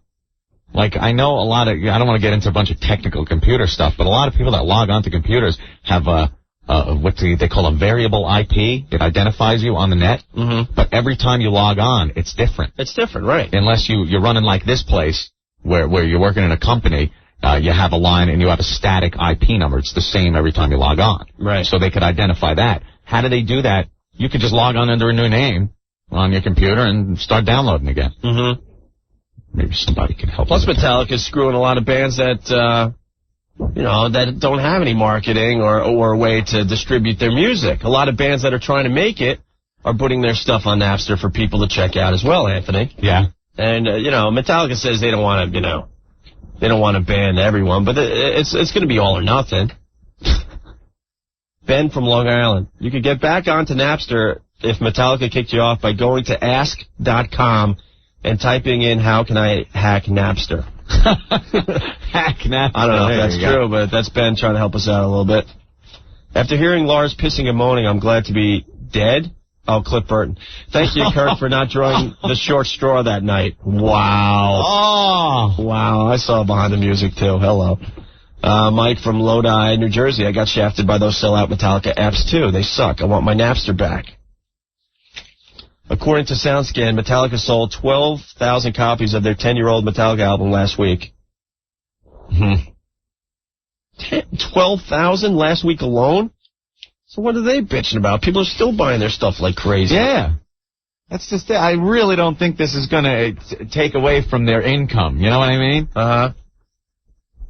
Like, I know a lot of, I don't want to get into a bunch of technical computer stuff, but a lot of people that log onto computers have what they call a variable IP. It identifies you on the net.
Mm-hmm.
But every time you log on, it's different.
It's different, right.
Unless you're running like this place where you're working in a company, you have a line and you have a static IP number. It's the same every time you log on.
Right.
So they could identify that. How do they do that? You could just log on under a new name on your computer and start downloading again.
Mm-hmm.
Maybe somebody can help.
Plus, Metallica's screwing a lot of bands that that don't have any marketing or a way to distribute their music. A lot of bands that are trying to make it are putting their stuff on Napster for people to check out as well, Anthony.
Yeah.
And, Metallica says they don't want to, they don't want to ban everyone, but it's going to be all or nothing. Ben from Long Island. You could get back onto Napster if Metallica kicked you off by going to ask.com and typing in, how can I hack Napster?
Hack Napster.
I don't know if that's true, but that's Ben trying to help us out a little bit. After hearing Lars pissing and moaning, I'm glad to be dead. Oh, Cliff Burton. Thank you, Kirk, for not drawing the short straw that night. Wow.
Oh.
Wow, I saw behind the music, too. Hello. Mike from Lodi, New Jersey. I got shafted by those sellout Metallica apps, too. They suck. I want my Napster back. According to SoundScan, Metallica sold 12,000 copies of their 10-year-old Metallica album last week. 12,000 last week alone? So what are they bitching about? People are still buying their stuff like crazy.
Yeah. That's just it. I really don't think this is going to take away from their income. You know what I mean?
Uh-huh.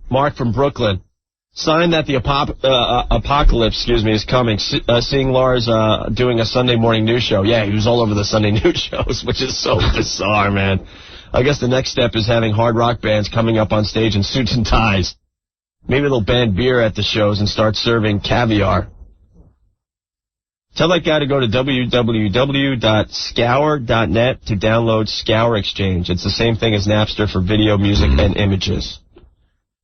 Mark from Brooklyn. Sign that the apocalypse, is coming. Seeing Lars doing a Sunday morning news show. Yeah, he was all over the Sunday news shows, which is so bizarre, man. I guess the next step is having hard rock bands coming up on stage in suits and ties. Maybe they'll ban beer at the shows and start serving caviar. Tell that guy to go to www.scour.net to download Scour Exchange. It's the same thing as Napster for video, music, and images.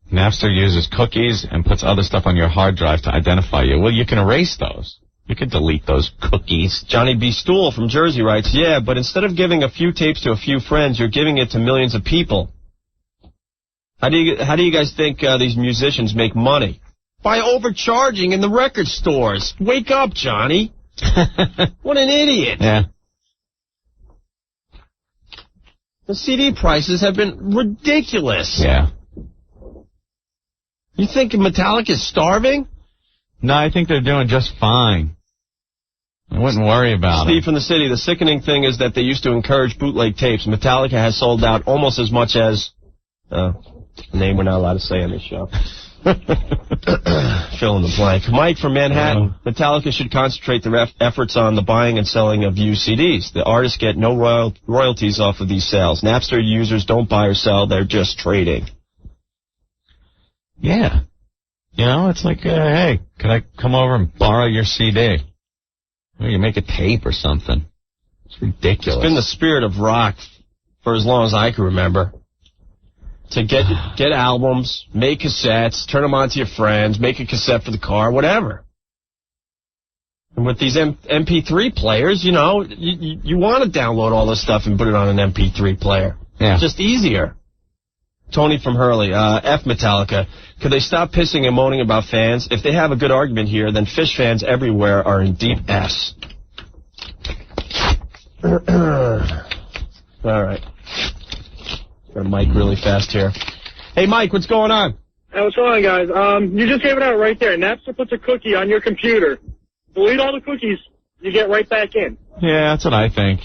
Napster uses cookies and puts other stuff on your hard drive to identify you. Well, you can erase those. You can delete those cookies.
Johnny B. Stool from Jersey writes, yeah, but instead of giving a few tapes to a few friends, you're giving it to millions of people. How do you guys think these musicians make money? By overcharging in the record stores. Wake up, Johnny. What an idiot.
Yeah.
The CD prices have been ridiculous.
Yeah.
You think Metallica is starving?
No, I think they're doing just fine. I wouldn't worry about
Steve
it.
from the city, the sickening thing is that they used to encourage bootleg tapes. Metallica has sold out almost as much as... a name we're not allowed to say on this show. Fill in the blank. Mike from Manhattan. Metallica should concentrate their efforts on the buying and selling of used CDs. The artists get no royalties off of these sales. Napster users don't buy or sell. They're just trading.
Yeah. You know, it's like, hey, could I come over and borrow your CD? Well, you make a tape or something. It's ridiculous.
It's been the spirit of rock for as long as I can remember. To get albums, make cassettes, turn them on to your friends, make a cassette for the car, whatever. And with these MP3 players, you know, you want to download all this stuff and put it on an MP3 player.
Yeah.
It's just easier. Tony from Hurley, F Metallica. Could they stop pissing and moaning about fans? If they have a good argument here, then Fish fans everywhere are in deep S. All right. Got a mic really fast here. Hey, Mike, what's going on?
Hey, what's going on, guys? You just gave it out right there. Napster puts a cookie on your computer. Delete all the cookies, you get right back in.
Yeah, that's what I think.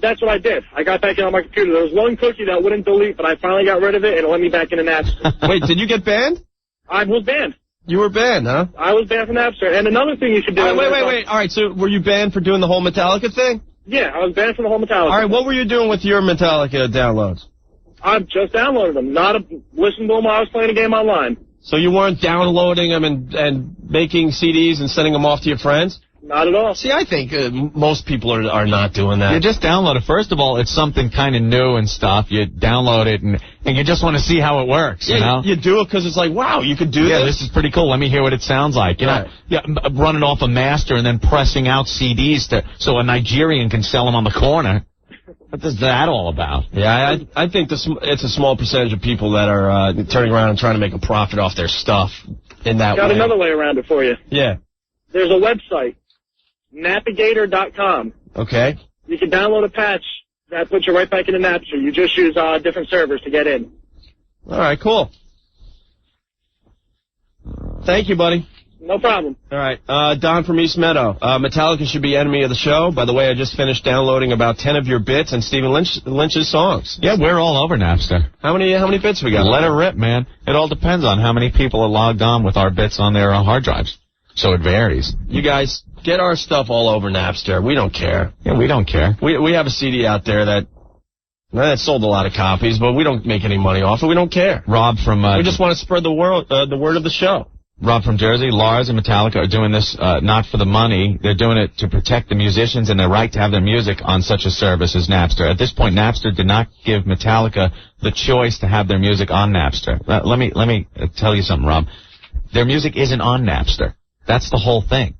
That's what I did. I got back in on my computer. There was one cookie that wouldn't delete, but I finally got rid of it, and it let me back into Napster.
Wait, did you get banned?
I was banned.
You were banned, huh?
I was banned from Napster. And another thing you should do...
Wait. All right, so were you banned for doing the whole Metallica thing?
Yeah, I was banned from the whole Metallica.
All right, what were you doing with your Metallica downloads?
I just downloaded them, listened to them while I was playing a game online.
So you weren't downloading them and making CDs and sending them off to your friends?
Not at all.
See, I think most people are not doing that.
You just download it. First of all, it's something kind of new and stuff. You download it, and you just want to see how it works, you know?
You do it because it's like, wow, you could do this?
Yeah, this is pretty cool. Let me hear what it sounds like. You know, running off a master and then pressing out CDs so a Nigerian can sell them on the corner. What is that all about?
Yeah, I think it's a small percentage of people that are turning around and trying to make a profit off their stuff in that way.
Got another way around it for you.
Yeah.
There's a website, Navigator.com.
Okay.
You can download a patch that puts you right back into Napster. You just use different servers to get in.
All right, cool. Thank you, buddy.
No problem.
All right. Don from East Meadow. Metallica should be enemy of the show. By the way, I just finished downloading about 10 of your bits and Stephen Lynch's songs.
Yeah, we're all over Napster.
How many bits we got?
Let it rip, man. It all depends on how many people are logged on with our bits on their hard drives. So it varies.
You guys, get our stuff all over Napster. We don't care.
Yeah, we don't care.
We have a CD out there that sold a lot of copies, but we don't make any money off it. We don't care.
Rob from...
we just want to spread the word of the show.
Rob from Jersey, Lars and Metallica are doing this not for the money. They're doing it to protect the musicians and their right to have their music on such a service as Napster. At this point, Napster did not give Metallica the choice to have their music on Napster. Let me tell you something, Rob. Their music isn't on Napster. That's the whole thing.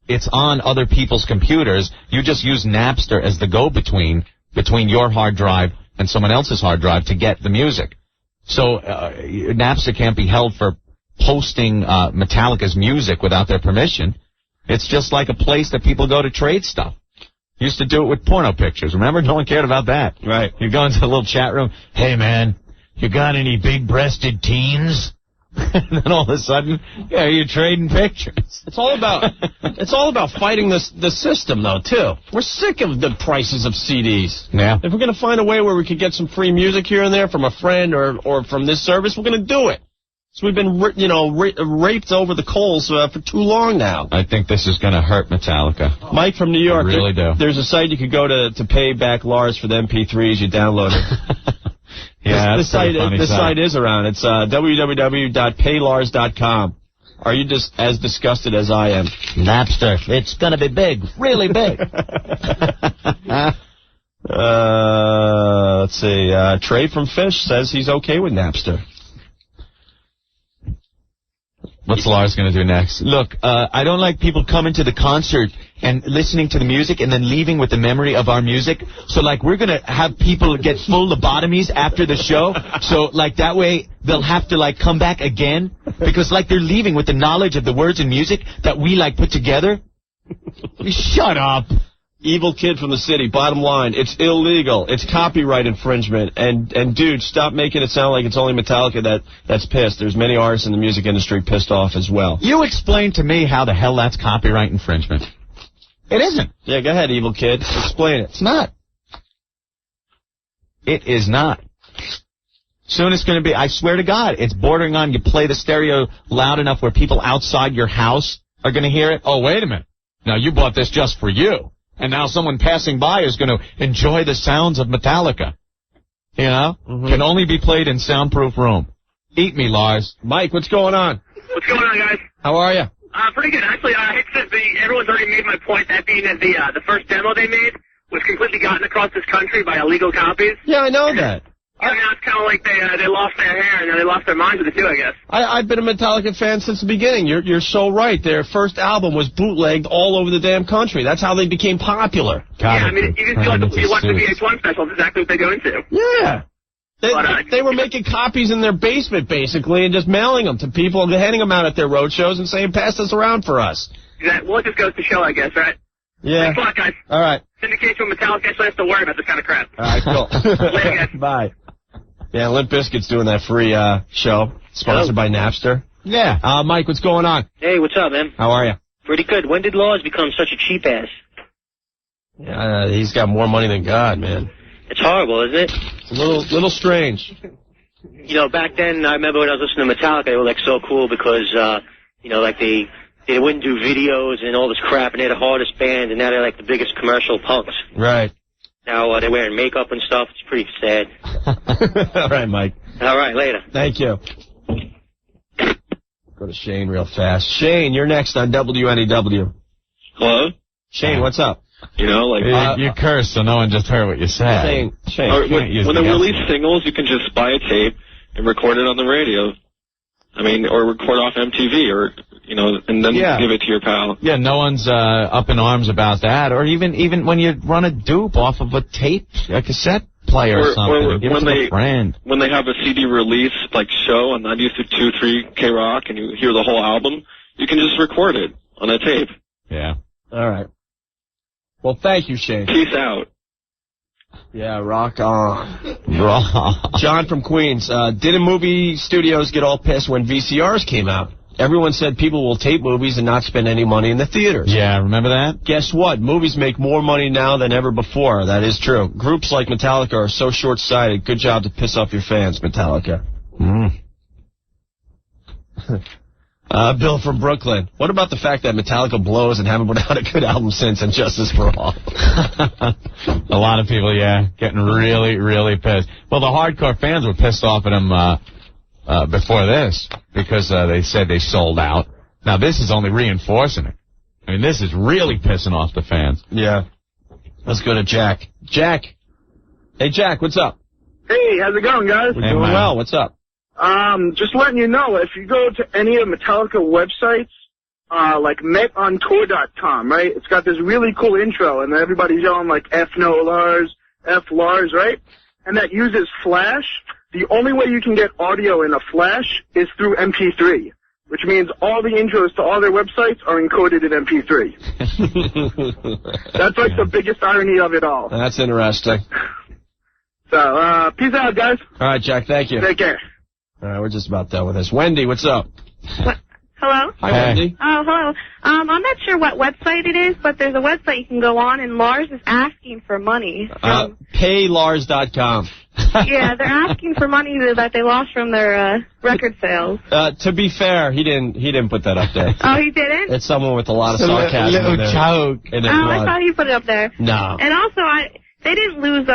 It's on other people's computers. You just use Napster as the go-between between your hard drive and someone else's hard drive to get the music. So Napster can't be held for posting Metallica's music without their permission. It's just like a place that people go to trade stuff. Used to do it with porno pictures. Remember? No one cared about that.
Right.
You go into a little chat room. Hey, man, you got any big-breasted teens? And then all of a sudden, yeah, you're trading pictures.
It's all about fighting the system, though, too. We're sick of the prices of CDs.
Yeah.
If we're going to find a way where we could get some free music here and there from a friend or from this service, we're going to do it. So we've been, raped over the coals for too long now.
I think this is going to hurt Metallica.
Mike from New York.
I really do.
There's a site you could go to pay back Lars for the MP3s you downloaded.
Yeah,
this site is around. It's www.paylars.com. Are you just as disgusted as I am?
Napster. It's going to be big. Really big.
Let's see. Trey from Fish says he's okay with Napster.
What's Lars going to do next? Look, I don't like people coming to the concert and listening to the music and then leaving with the memory of our music. So, we're going to have people get full lobotomies after the show. So, that way they'll have to, come back again. Because, they're leaving with the knowledge of the words and music that we, put together. Shut up.
Evil kid from the city. Bottom line, it's illegal. It's copyright infringement. And dude, stop making it sound like it's only Metallica that's pissed. There's many artists in the music industry pissed off as well.
You explain to me how the hell that's copyright infringement. It isn't.
Yeah, go ahead, evil kid. Explain it.
It's not. It is not. Soon it's going to be, I swear to God, it's bordering on you play the stereo loud enough where people outside your house are going to hear it. Oh, wait a minute. Now, you bought this just for you. And now someone passing by is going to enjoy the sounds of Metallica. You know? Can only be played in soundproof room. Eat me, Lars.
Mike, what's going on?
What's going on, guys?
How are you?
Pretty good. Actually, I hate to say everyone's already made my point, that being that the first demo they made was completely gotten across this country by illegal copies.
Yeah, I know that.
Yeah, now it's kind of like they lost their hair and then they lost their minds with it too, I guess.
I've been a Metallica fan since the beginning. You're so right. Their first album was bootlegged all over the damn country. That's how they became popular.
I mean, you just feel like you watch the VH1 special. That's exactly what they go into.
Yeah. They were making copies in their basement, basically, and just mailing them to people and handing them out at their road shows and saying, pass this around for us.
Exactly. Well, it just goes to show, I guess, right?
Yeah.
Thanks a lot, guys.
All right.
Syndication with Metallica, actually have to worry about this kind of crap.
All right, cool.
Later, guys.
Bye. Yeah, Limp Bizkit's doing that free show, sponsored by Napster.
Yeah.
Mike, what's going on?
Hey, what's up, man?
How are you?
Pretty good. When did Laws become such a cheap ass?
Yeah, he's got more money than God, man.
It's horrible, isn't it?
It's a little strange.
You know, back then, I remember when I was listening to Metallica, they were, like, so cool because, you know, like, they wouldn't do videos and all this crap, and they're the hardest band, and now they're, like, the biggest commercial punks.
Right.
Now they're wearing makeup and stuff. It's pretty sad.
All right, Mike.
All right, later.
Thank you. Go to Shane real fast. Shane, you're next on WNEW.
Hello?
Shane, what's up?
You know, like...
you cursed, so no one just heard what you said.
Shane.
When they release singles, you can just buy a tape and record it on the radio. I mean, or record off MTV, or, you know, and then give it to your pal.
Yeah, no one's up in arms about that. Or even when you run a dupe off of a tape, a cassette player or something,
or
give it to a friend.
When they have a CD release, like, show on 92.3 K-Rock, and you hear the whole album, you can just record it on a tape.
Yeah.
All right. Well, thank you, Shane.
Peace out.
Yeah, rock on.
Rock.
John from Queens. Didn't movie studios get all pissed when VCRs came out? Everyone said people will tape movies and not spend any money in the theaters.
Yeah, remember that?
Guess what? Movies make more money now than ever before. That is true. Groups like Metallica are so short-sighted. Good job to piss off your fans, Metallica. Bill from Brooklyn. What about the fact that Metallica blows and haven't put out a good album since, and Justice for All?
A lot of people, getting really, really pissed. Well, the hardcore fans were pissed off at him before this because they said they sold out. Now, this is only reinforcing it. I mean, this is really pissing off the fans.
Yeah. Let's go to Jack. Jack. Hey, Jack, what's up?
Hey, how's it going, guys?
We're doing well. What's up?
Just letting you know, if you go to any of Metallica websites, like metontour.com, right? It's got this really cool intro, and everybody's yelling like F no Lars, F Lars, right? And that uses Flash. The only way you can get audio in a Flash is through MP3, which means all the intros to all their websites are encoded in MP3. That's like the biggest irony of it all.
That's interesting.
So, peace out, guys.
All right, Jack, thank you.
Take care.
All right, we're just about done with this. Wendy, what's up?
Hello?
Hi, Wendy.
Oh, hello. I'm not sure what website it is, but there's a website you can go on, and Lars is asking for money.
Paylars.com.
Yeah, they're asking for money that they lost from their record sales.
To be fair, he didn't put that up there.
Oh, he didn't?
It's someone with a lot of sarcasm
little
in there.
joke.
I thought he put it up there.
No.
And also, they didn't lose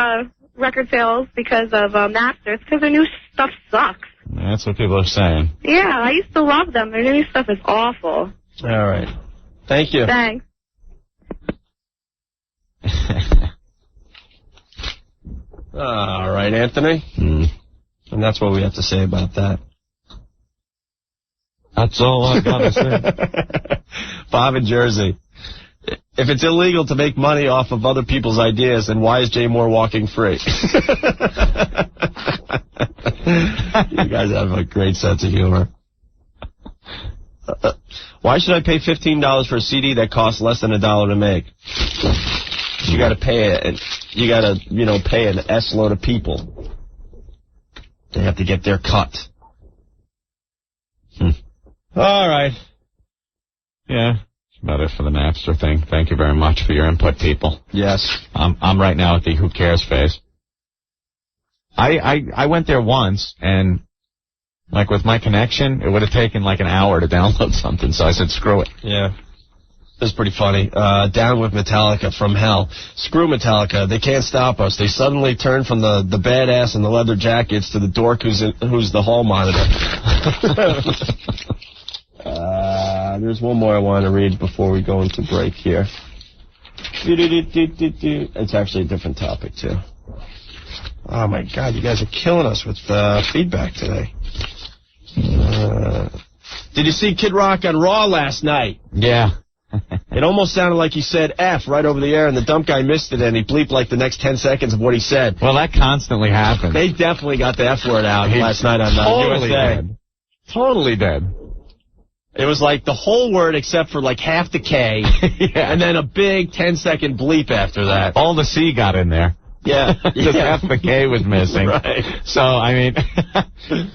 record sales because of Napster. It's because their new stuff sucks.
That's what people are saying.
Yeah, I used to love them. Their new stuff is awful.
All right. Thank you.
Thanks.
All right, Anthony. And that's what we have to say about that.
That's all I got to say.
Bob in Jersey. If it's illegal to make money off of other people's ideas, then why is Jay Moore walking free? You guys have a great sense of humor. Why should I pay $15 for a CD that costs less than $1 to make? You got to pay it. You got to, pay an S load of people. They have to get their cut. All right.
Yeah. About it for the Napster thing. Thank you very much for your input, people.
Yes.
I'm right now at the who cares phase. I went there once, and like with my connection, it would have taken like an hour to download something, so I said screw it.
Yeah. This is pretty funny. Down with Metallica from hell. Screw Metallica. They can't stop us. They suddenly turn from the badass in the leather jackets to the dork who's the hall monitor. There's one more I want to read before we go into break here. It's actually a different topic, too. Oh, my God. You guys are killing us with feedback today. Did you see Kid Rock on Raw last night?
Yeah.
It almost sounded like he said F right over the air, and the dump guy missed it, and he bleeped like the next 10 seconds of what he said.
Well, that constantly happens.
They definitely got the F word out last night on
totally
USA.
Dead. Totally dead.
It was like the whole word except for like half the K,
yeah.
And then a big 10-second bleep after that.
All the C got in there.
Yeah.
Just half the K was missing.
Right.
So, I mean,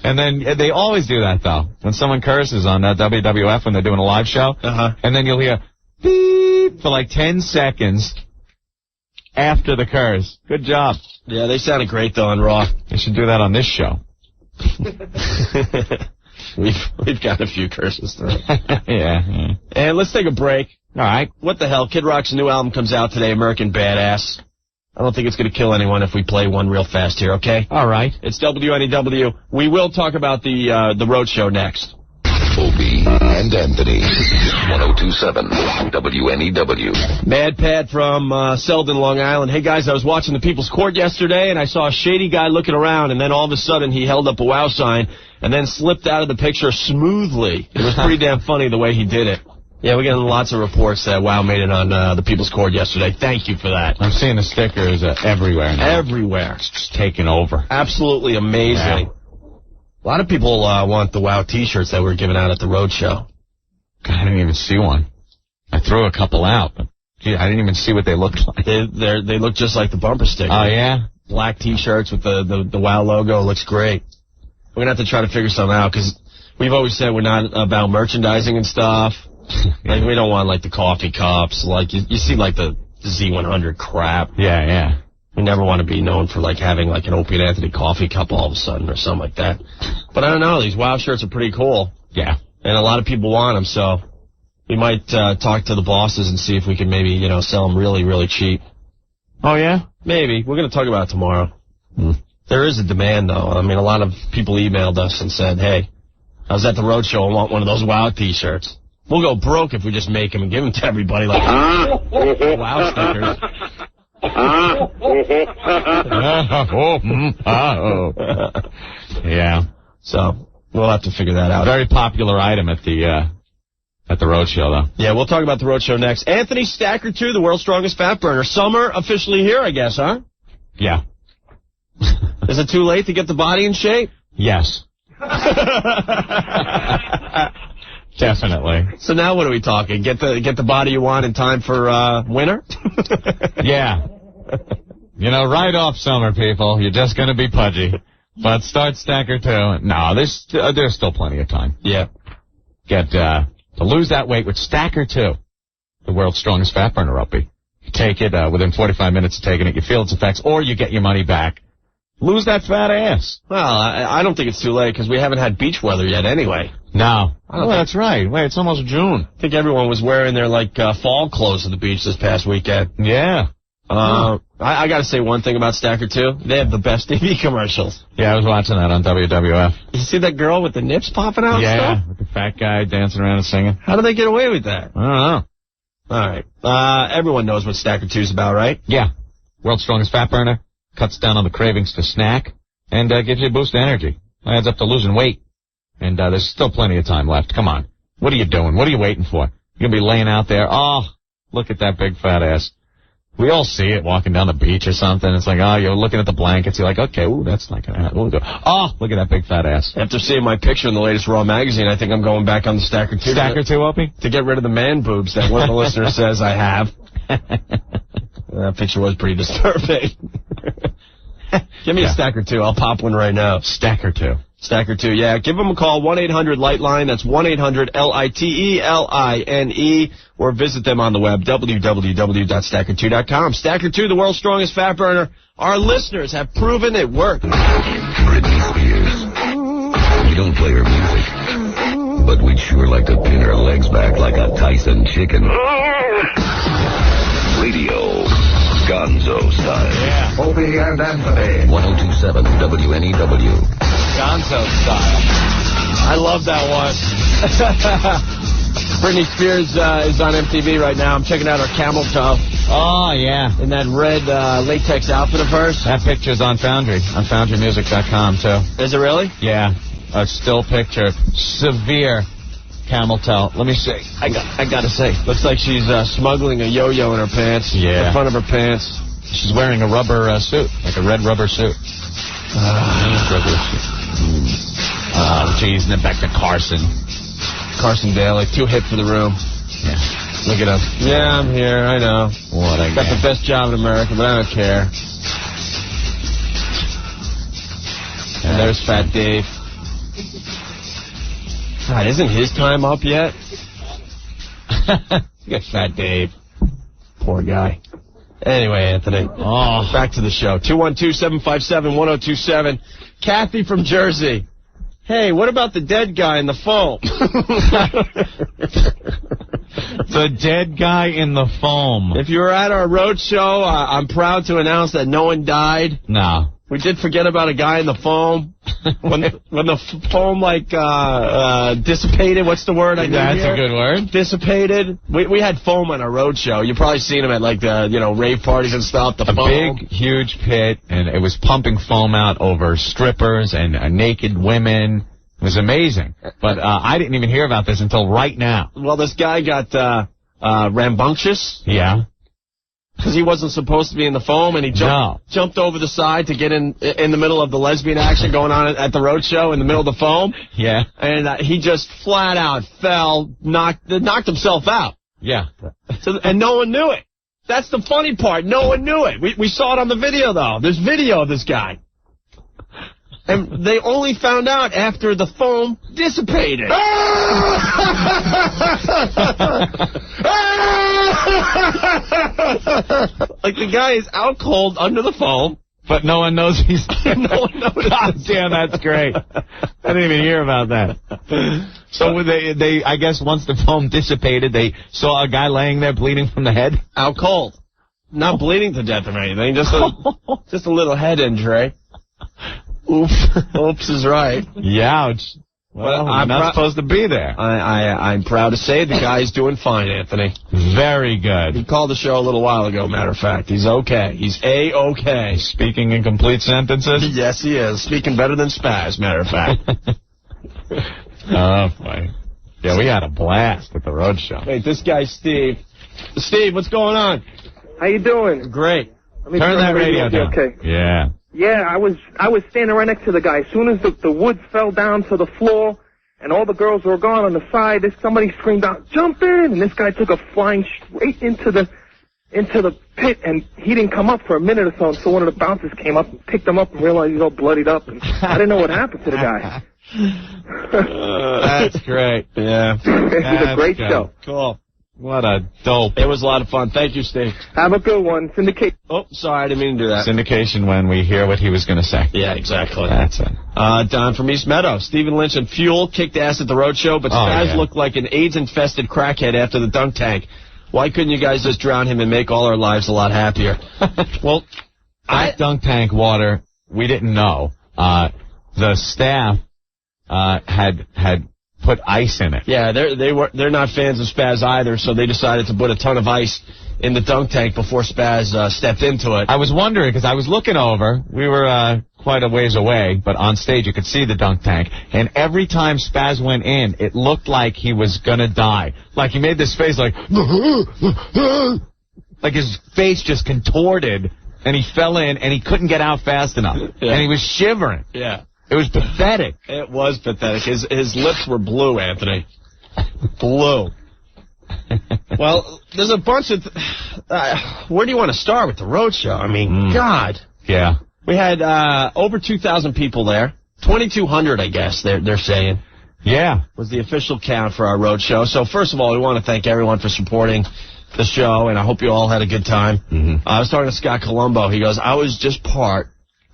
and then they always do that, though. When someone curses on WWF when they're doing a live show, and then you'll hear beep for like 10 seconds after the curse. Good job.
Yeah, they sounded great, though, on Raw.
They should do that on this show.
We've got a few curses through.
Yeah.
And let's take a break.
All right.
What the hell? Kid Rock's new album comes out today, American Badass. I don't think it's going to kill anyone if we play one real fast here, okay?
All right.
It's WNEW. We will talk about the road show next.
Opie and Anthony, 102.7 WNEW.
Mad Pat from Selden, Long Island. Hey, guys, I was watching the People's Court yesterday, and I saw a shady guy looking around, and then all of a sudden he held up a WOW sign and then slipped out of the picture smoothly. It was pretty damn funny the way he did it. Yeah, we're getting lots of reports that WOW made it on the People's Court yesterday. Thank you for that.
I'm seeing the stickers everywhere now.
Everywhere.
It's just taking over.
Absolutely amazing.
Yeah.
A lot of people want the WOW T-shirts that were given out at the road show.
God, I didn't even see one. I threw a couple out, but gee, I didn't even see what they looked like.
They look just like the bumper sticker.
Oh, yeah?
Black T-shirts with the WOW logo. Looks great. We're going to have to try to figure something out, because we've always said we're not about merchandising and stuff. Like, we don't want, like, the coffee cups. Like, you see, like, the Z100 crap.
Yeah.
We never want to be known for, like, having, like, an Opie and Anthony coffee cup all of a sudden or something like that. But I don't know. These WOW shirts are pretty cool.
Yeah.
And a lot of people want them, so we might talk to the bosses and see if we can maybe, sell them really, really cheap.
Oh, yeah?
Maybe. We're going to talk about it tomorrow. There is a demand, though. I mean, a lot of people emailed us and said, hey, I was at the road show and want one of those WOW T-shirts. We'll go broke if we just make them and give them to everybody like WOW stickers.
Yeah.
So we'll have to figure that out.
Very popular item at the road show, though.
Yeah, we'll talk about the road show next. Anthony Stacker 2, the world's strongest fat burner. Summer officially here, I guess, huh?
Yeah.
Is it too late to get the body in shape?
Yes. Definitely.
So now what are we talking? Get the body you want in time for winter?
Yeah. Right off summer, people. You're just going to be pudgy. But start Stacker 2. No, there's still plenty of time.
Yeah.
Get to lose that weight with Stacker 2, the world's strongest fat burner, Opie. You take it within 45 minutes of taking it, you feel its effects, or you get your money back. Lose that fat ass.
Well, I don't think it's too late, because we haven't had beach weather yet anyway.
No. Oh, that's right. Wait, it's almost June.
I think everyone was wearing their, fall clothes at the beach this past weekend.
Yeah.
I got to say one thing about Stacker 2. They have the best TV commercials.
Yeah, I was watching that on WWF.
You see that girl with the nips popping out?
Yeah, with the fat guy dancing around and singing.
How do they get away with that?
I don't know.
All right. Everyone knows what Stacker 2 is about, right?
Yeah. World's strongest fat burner. Cuts down on the cravings to snack. And gives you a boost of energy. Adds up to losing weight. And there's still plenty of time left. Come on. What are you doing? What are you waiting for? You're going to be laying out there. Oh, look at that big fat ass. We all see it walking down the beach or something. It's like, oh, you're looking at the blankets. You're like, okay, ooh, that's not going to happen. We'll go. Oh, look at that big fat ass.
After seeing my picture in the latest Raw magazine, I think I'm going back on the Stacker 2.
Stacker 2, Opie?
To get rid of the man boobs that one of the listeners says I have. That picture was pretty disturbing. Give me a Stacker 2. I'll pop one right now.
Stacker 2.
Stacker 2, yeah. Give them a call, 1-800-LIGHTLINE. That's 1-800-LITELINE. Or visit them on the web, www.stacker2.com. Stacker 2, the world's strongest fat burner. Our listeners have proven it works.
Britney Spears. We don't play her music, but we'd sure like to pin her legs back like a Tyson chicken. Radio. Gonzo style.
Yeah.
Opie and Anthony. 102.7 WNEW.
Gonzo style.
I love that one. Britney Spears is on MTV right now. I'm checking out her camel toe.
Oh, yeah.
In that red latex outfit of hers.
That picture's on Foundry, on FoundryMusic.com, too.
Is it really?
Yeah. A still picture. Severe camel toe. Let me see. I gotta say.
Looks like she's smuggling a yo-yo in her pants.
Yeah.
The front of her pants.
She's wearing a rubber suit, like a red rubber suit. Rubber suit. Oh, geez. And then back to Carson
Daly, too hip for the room.
Yeah.
Look at him. Yeah, I'm here. I know.
What I
got the best job in America, but I don't care. And there's Fat Dave. God, isn't his time up yet? You got Fat Dave. Poor guy. Anyway, Anthony. Oh, back to the show. 212-757-1027. Kathy from Jersey. Hey, what about the dead guy in the foam?
The dead guy in the foam.
If you were at our road show, I'm proud to announce that no one died.
No.
We did forget about a guy in the foam. When the foam, dissipated, what's the word I need
That's
here?
a good word.
Dissipated. We had foam on our road show. You've probably seen them at, rave parties and stuff. The foam.
Big, huge pit, and it was pumping foam out over strippers and naked women. It was amazing. But I didn't even hear about this until right now.
Well, this guy got rambunctious.
Yeah.
Because he wasn't supposed to be in the foam, and he jumped over the side to get in the middle of the lesbian action going on at the road show in the middle of the foam.
Yeah.
And he just flat out fell, knocked himself out.
Yeah.
And no one knew it. That's the funny part. No one knew it. We saw it on the video, though. There's video of this guy. And they only found out after the foam dissipated. Like the guy is out cold under the foam.
But no one knows he's there.
No one knows.
God damn, that's great. I didn't even hear about that. So they, I guess once the foam dissipated, they saw a guy laying there bleeding from the head?
Out cold. Not bleeding to death or anything, just a little head injury. Oops. Oops is right.
Youch. Well, I'm not supposed to be there.
I'm proud to say the guy's doing fine, Anthony.
Very good.
He called the show a little while ago, matter of fact. He's okay. He's A-okay.
Speaking in complete sentences?
Yes, he is. Speaking better than Spaz, matter of fact.
Oh, boy. Yeah, we had a blast at the road show.
Wait, this guy's Steve. Steve, what's going on?
How you doing?
Great.
Turn that radio down.
Okay.
Yeah.
Yeah, I was standing right next to the guy. As soon as the wood fell down to the floor and all the girls were gone on the side, somebody screamed out, "Jump in!" And this guy took a flying straight into the pit, and he didn't come up for a minute or so. So one of the bouncers came up and picked him up and realized he's all bloodied up. And I didn't know what happened to the guy.
That's great. Yeah.
It was a great show.
Cool.
What a dope.
It was a lot of fun. Thank you, Steve.
Have a good one. Syndicate.
Oh, sorry, I didn't mean to do that.
Syndication when we hear what he was going to say.
Yeah, exactly.
That's it.
Don from East Meadow. Stephen Lynch and Fuel kicked ass at the road show, but Spaz looked like an AIDS-infested crackhead after the dunk tank. Why couldn't you guys just drown him and make all our lives a lot happier? Well,
that dunk tank water, we didn't know. The staff had put ice in it.
Yeah, they're not fans of Spaz either, so they decided to put a ton of ice in the dunk tank before Spaz stepped into it.
I was wondering, because I was looking over. We were quite a ways away, but on stage you could see the dunk tank. And every time Spaz went in, it looked like he was going to die. Like he made this face like his face just contorted, and he fell in, and he couldn't get out fast enough. Yeah. And he was shivering.
Yeah.
It was pathetic.
It was pathetic. His lips were blue, Anthony. Blue. Well, there's a bunch of... where do you want to start with the road show? I mean, God.
Yeah.
We had over 2,000 people there. 2,200, I guess, they're saying.
Yeah.
Was the official count for our road show. So, first of all, we want to thank everyone for supporting the show, and I hope you all had a good time. I was talking to Scott Colombo. He goes, I was just part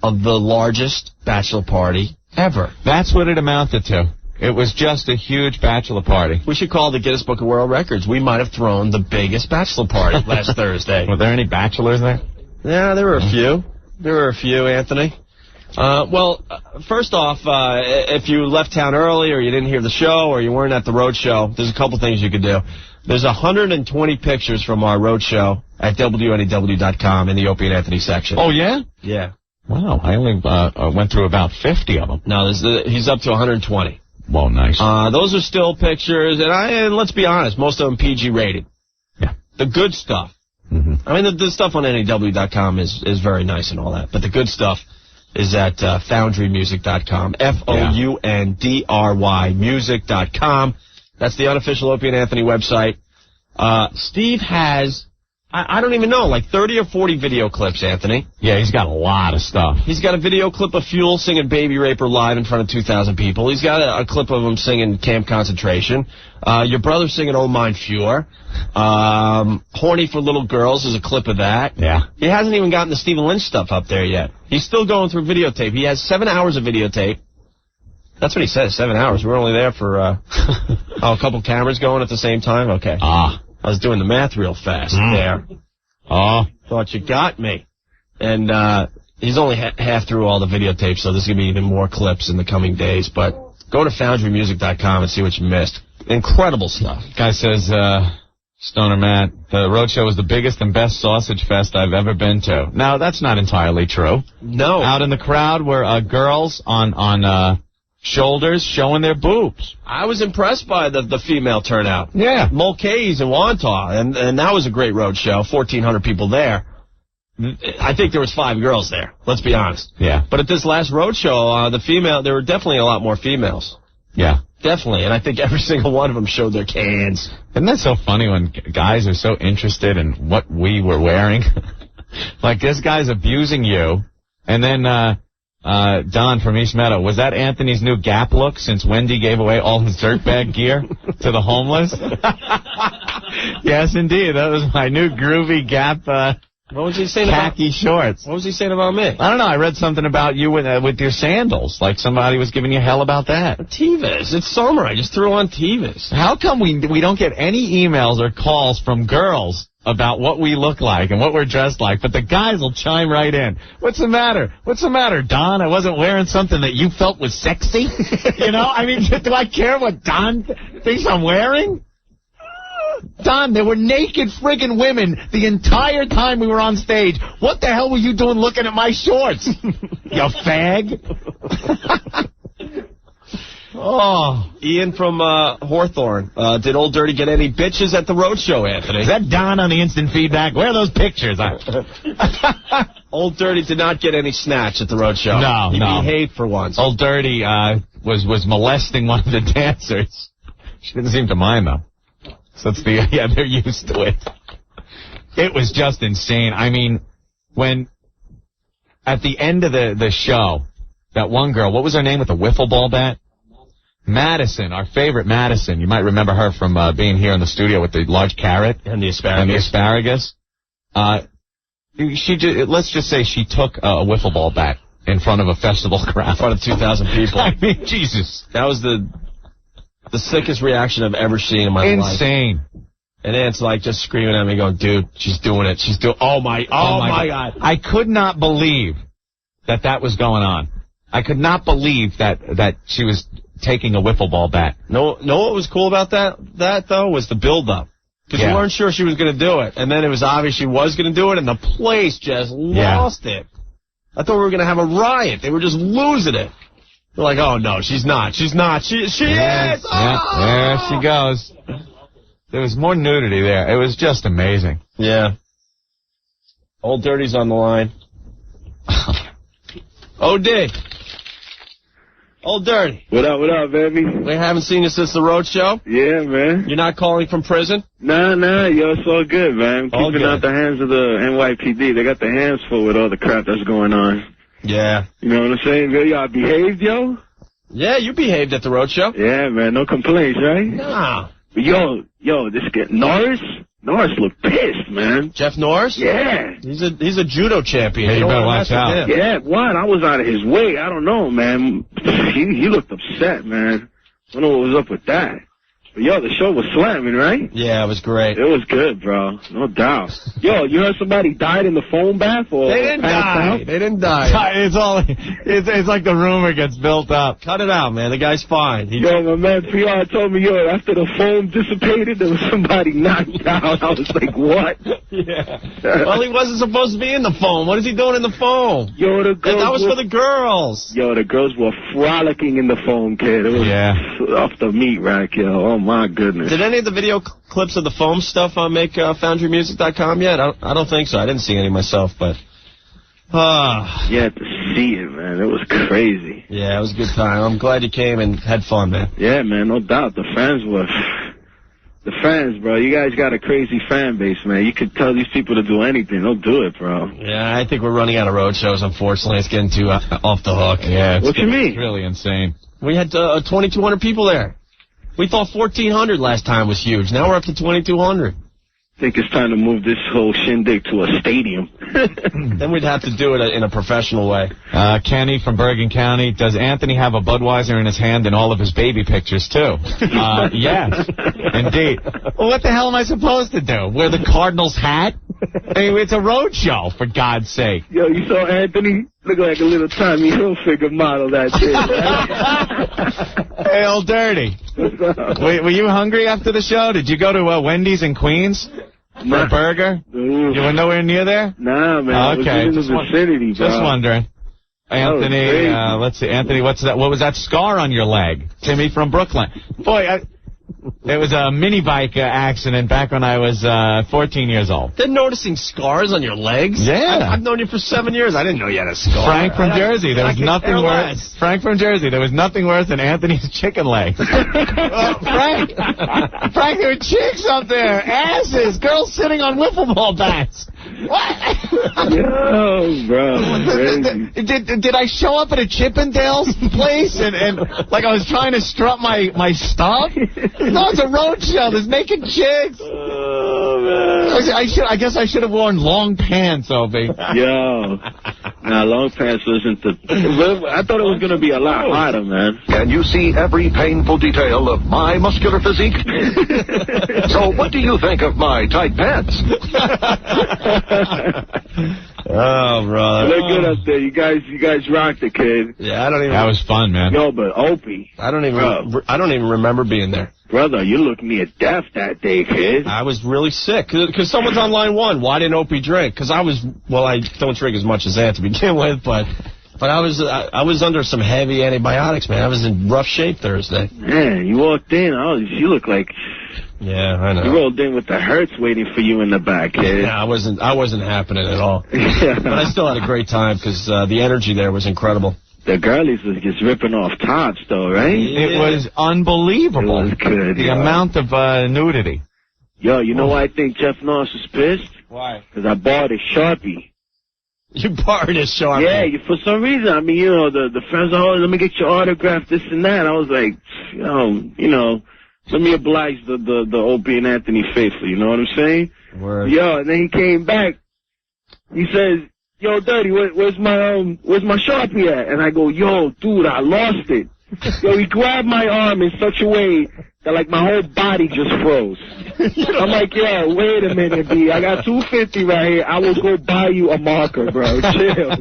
of the largest bachelor party ever.
That's what it amounted to. It was just a huge bachelor party.
We should call the Guinness Book of World Records. We might have thrown the biggest bachelor party last Thursday.
Were there any bachelors there?
Yeah, there were a few. There were a few, Anthony. First off, if you left town early or you didn't hear the show or you weren't at the road show, there's a couple things you could do. There's 120 pictures from our road show at WNEW.com in the Opie and Anthony section.
Oh, yeah?
Yeah.
Wow, I only went through about 50 of them.
No, he's up to 120.
Well, nice.
Those are still pictures, and let's be honest, most of them PG rated.
Yeah.
The good stuff. I mean, the stuff on NEW.com is very nice and all that, but the good stuff is at FoundryMusic.com, FOUNDRY music.com. That's the unofficial Opie and Anthony website. Steve has, I don't even know, like 30 or 40 video clips, Anthony.
Yeah, he's got a lot of stuff.
He's got a video clip of Fuel singing Baby Raper live in front of 2,000 people. He's got a clip of him singing Camp Concentration. Your brother singing Oh Mine Fuhr. Horny for Little Girls is a clip of that.
Yeah.
He hasn't even gotten the Stephen Lynch stuff up there yet. He's still going through videotape. He has 7 hours of videotape. That's what he says, 7 hours. We were only there for a couple cameras going at the same time? Okay. I was doing the math real fast there. Thought you got me. And he's only half through all the videotapes, so there's going to be even more clips in the coming days. But go to FoundryMusic.com and see what you missed. Incredible stuff.
Guy says, Stoner Matt, the roadshow was the biggest and best sausage fest I've ever been to. Now, that's not entirely true.
No.
Out in the crowd were girls on shoulders showing their boobs.
I was impressed by the female turnout.
Yeah.
Mulcahy's and Wantagh, and that was a great road show. 1,400 people there. I think there was 5 girls there. Let's be honest.
Yeah.
But at this last road show, there were definitely a lot more females.
Yeah.
Definitely, and I think every single one of them showed their cans.
Isn't that so funny when guys are so interested in what we were wearing? Like, this guy's abusing you, and then Don from East Meadow, was that Anthony's new Gap look since Wendy gave away all his dirtbag gear to the homeless? Yes, indeed. That was my new groovy Gap
what was he saying
khaki shorts.
What was he saying about me?
I don't know. I read something about you with your sandals. Like somebody was giving you hell about that.
Tevas. It's summer. I just threw on Tevas.
How come we don't get any emails or calls from girls about what we look like and what we're dressed like, but the guys will chime right in. What's the matter? What's the matter, Don? I wasn't wearing something that you felt was sexy? You know? I mean, do I care what Don thinks I'm wearing? Don, there were naked friggin' women the entire time we were on stage. What the hell were you doing looking at my shorts? You fag?
Ian from Hawthorne. Did Old Dirty get any bitches at the road show, Anthony?
Is that Don on the instant feedback? Where are those pictures?
Old Dirty did not get any snatch at the road show.
No,
he behaved for once.
Old Dirty was molesting one of the dancers. She didn't seem to mind, though. So they're used to it. It was just insane. I mean, when at the end of the show, that one girl, what was her name with the wiffle ball bat? Madison, our favorite Madison. You might remember her from being here in the studio with the large carrot
and the asparagus.
Let's just say she took a wiffle ball bat in front of a festival crowd,
in front of 2,000 people.
I mean, Jesus,
that was the sickest reaction I've ever seen in my life.
Insane.
And Ant's like just screaming at me, going, "Dude, she's doing it. She's doing. Oh my God!"
I could not believe that was going on. I could not believe that she was taking a wiffle ball bat.
No, what was cool about that though was the build up, because we weren't sure she was going to do it, and then it was obvious she was going to do it, and the place just lost it. I thought we were going to have a riot. They were just losing it. They're like, "Oh no, she's not. She is.
Yeah, there she goes." There was more nudity there. It was just amazing.
Yeah. Old Dirty's on the line. O.D. Old Dirty.
What up, baby?
We haven't seen you since the road show?
Yeah, man.
You're not calling from prison?
Nah, yo, it's all good, man. Keeping out the hands of the NYPD. They got their hands full with all the crap that's going on.
Yeah.
You know what I'm saying? Yo, I behaved, yo.
Yeah, you behaved at the road show.
Yeah, man, no complaints, right?
Nah.
But yo, this guy, Norris looked pissed, man.
Jeff Norris?
Yeah.
He's a judo champion.
Yeah, you better watch out.
Yeah, what? I was out of his way. I don't know, man. He looked upset, man. I don't know what was up with that. But yo, the show was slamming, right?
Yeah, it was great.
It was good, bro. No doubt. Yo, you heard somebody died in the foam bath? Or
They didn't die. They didn't die.
It's like the rumor gets built up.
Cut it out, man. The guy's fine.
Yo, my man PR told me, yo, after the foam dissipated, there was somebody knocked out. I was like, what?
Yeah. Well, he wasn't supposed to be in the foam. What is he doing in the foam?
Yo, the girls
that was for the girls.
Yo, the girls were frolicking in the foam, kid. It was off the meat rack, yo. Oh, my goodness.
Did any of the video clips of the foam stuff make FoundryMusic.com yet? I don't think so. I didn't see any myself, but...
You had to see it, man. It was crazy.
Yeah, it was a good time. I'm glad you came and had fun, man.
Yeah, man, no doubt. The fans, bro. You guys got a crazy fan base, man. You could tell these people to do anything. They'll do it, bro.
Yeah, I think we're running out of road shows, unfortunately. It's getting too off the hook.
Yeah.
What you mean?
It's really insane.
We had 2,200 people there. We thought 1,400 last time was huge. Now we're up to 2,200.
I think it's time to move this whole shindig to a stadium.
Then we'd have to do it in a professional way.
Kenny from Bergen County, does Anthony have a Budweiser in his hand in all of his baby pictures, too? Yes, indeed. Well, what the hell am I supposed to do? Wear the Cardinals hat? I mean, it's a road show, for God's sake.
Yo, you saw Anthony? Look like a little Tommy Hilfiger model, that shit.
Hey, old dirty. Were you hungry after the show? Did you go to Wendy's in Queens for a burger? You were nowhere near there?
Nah, man.
Okay.
I was in the vicinity, bro.
Just wondering. Anthony, let's see. Anthony, what's that? What was that scar on your leg? Timmy from Brooklyn. Boy, there was a mini bike accident back when I was 14 years old.
They're noticing scars on your legs?
Yeah.
I've known you for 7 years. I didn't know you had a scar.
Frank from Jersey. There was nothing worse. Frank from Jersey. There was nothing worse than Anthony's chicken legs. Frank, there were chicks up there. Asses. Girls sitting on wiffle ball bats. What?
Yo, bro.
Did I show up at a Chippendales place and like I was trying to strut my stuff? No, it's a road show. There's naked chicks. Oh, man. I guess I should have worn long pants, Opie.
Yo. Nah, long pants wasn't the... I thought it was going to be a lot hotter, man.
Can you see every painful detail of my muscular physique? So what do you think of my tight pants?
Oh, brother.
They're good up there. You guys rocked it, kid.
Yeah, I don't even...
That was fun, man.
Yo, but Opie.
I don't even remember being there.
Brother, you looked near death that day, kid.
I was really sick. Because someone's on line one. Why didn't Opie drink? Because I don't drink as much as that to begin with, but I was under some heavy antibiotics, man. I was in rough shape Thursday.
Man, you walked in. You look like...
Yeah, I know.
You rolled in with the hurts waiting for you in the back, kid.
Yeah, I wasn't happening at all. But I still had a great time because the energy there was incredible.
The girlies was just ripping off tops, though, right?
It was unbelievable.
It was good,
The amount of nudity.
Yo, you know why I think Jeff Norris was pissed?
Why?
Because I borrowed a Sharpie.
You borrowed a Sharpie?
Yeah, for some reason. I mean, you know, the friends are, let me get your autograph, this and that. I was like, you know, let me oblige the Opie and Anthony faithful, you know what I'm saying?
Word.
Yo, and then he came back. He says, yo, Dirty, where's my Sharpie at? And I go, yo, dude, I lost it. Yo, he grabbed my arm in such a way that, like, my whole body just froze. I'm like, yeah, wait a minute, B. I got $250 right here. I will go buy you a marker, bro. Chill.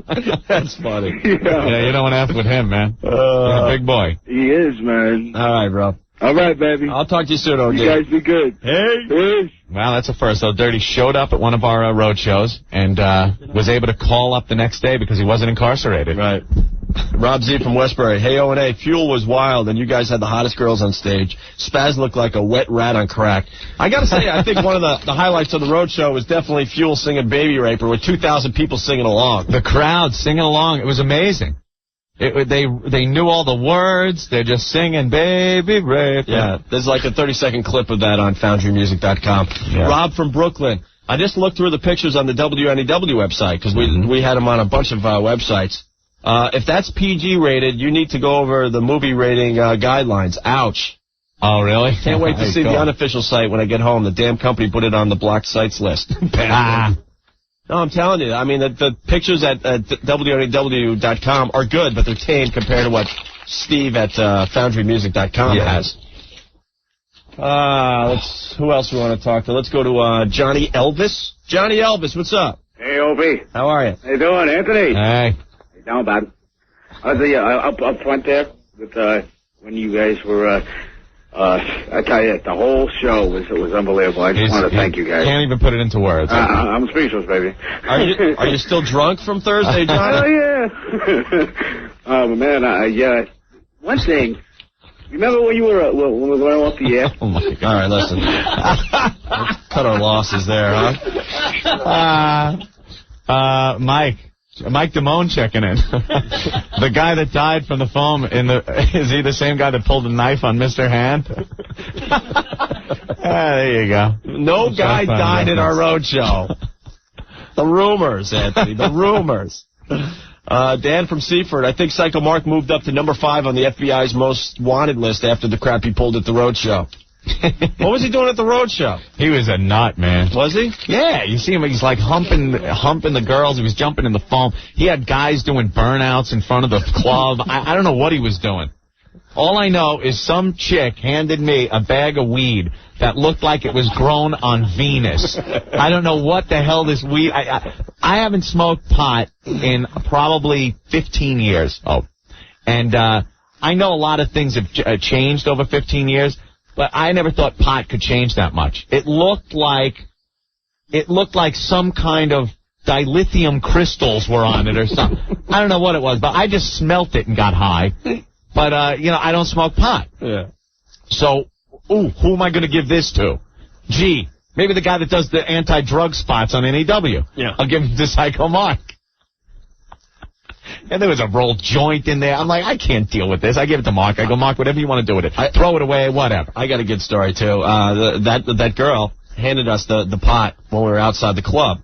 That's funny.
Yeah, you don't want to F with him, man. He's a big boy.
He is, man.
All right, bro.
All right, baby.
I'll talk to you soon, OD.
You guys be good.
Hey.
Peace.
Well, that's a first. So Dirty showed up at one of our road shows and was able to call up the next day because he wasn't incarcerated.
Right. Rob Z from Westbury. Hey, O&A, Fuel was wild, and you guys had the hottest girls on stage. Spaz looked like a wet rat on crack. I got to say, I think one of the highlights of the road show was definitely Fuel singing Baby Raper with 2,000 people singing along.
The crowd singing along. It was amazing. They knew all the words. They're just singing Baby Raper.
Yeah, there's like a 30-second clip of that on FoundryMusic.com. Yeah. Rob from Brooklyn. I just looked through the pictures on the WNEW website because we had them on a bunch of websites. If that's PG rated, you need to go over the movie rating guidelines. Ouch.
Oh, really?
Can't wait to see the unofficial site when I get home. The damn company put it on the blocked sites list. No, I'm telling you. I mean, the pictures at WNEW.com are good, but they're tame compared to what Steve at FoundryMusic.com has. Who else we want to talk to? Let's go to Johnny Elvis. Johnny Elvis, what's up?
Hey, Opie.
How are you?
How you doing, Anthony?
Hey.
How you doing, bud? I was up front there with when you guys were. I tell you, the whole show was unbelievable. I just want to thank you guys.
Can't even put it into words.
I'm speechless, baby.
Are you still drunk from Thursday, John?
Oh yeah. Oh man, yeah. One thing. Remember when you were when we were going off the air?
Oh my God! All right, listen. Let's cut our losses there, huh?
Mike Damone checking in. The guy that died from the foam is he the same guy that pulled a knife on Mr. Hand? There you go.
No guy died in our road show. The rumors, Anthony. The rumors. Dan from Seaford, I think Psycho Mark moved up to number 5 on the FBI's most wanted list after the crap he pulled at the road show. What was he doing at the road show?
He was a nut, man.
Was he?
Yeah, you see him, he's like humping the girls. He was jumping in the foam. He had guys doing burnouts in front of the club. I don't know what he was doing. All I know is some chick handed me a bag of weed that looked like it was grown on Venus. I don't know what the hell this weed... I haven't smoked pot in probably 15 years. Oh. And I know a lot of things have changed over 15 years, but I never thought pot could change that much. It looked like some kind of dilithium crystals were on it or something. I don't know what it was, but I just smelt it and got high. But, I don't smoke pot.
Yeah.
So, who am I going to give this to? Gee, maybe the guy that does the anti-drug spots on NEW.
Yeah.
I'll give him to Psycho Mark. And there was a rolled joint in there. I'm like, I can't deal with this. I give it to Mark. I go, Mark, whatever you want to do with it. Throw it away, whatever.
I got a good story, too. That girl handed us the pot when we were outside the club.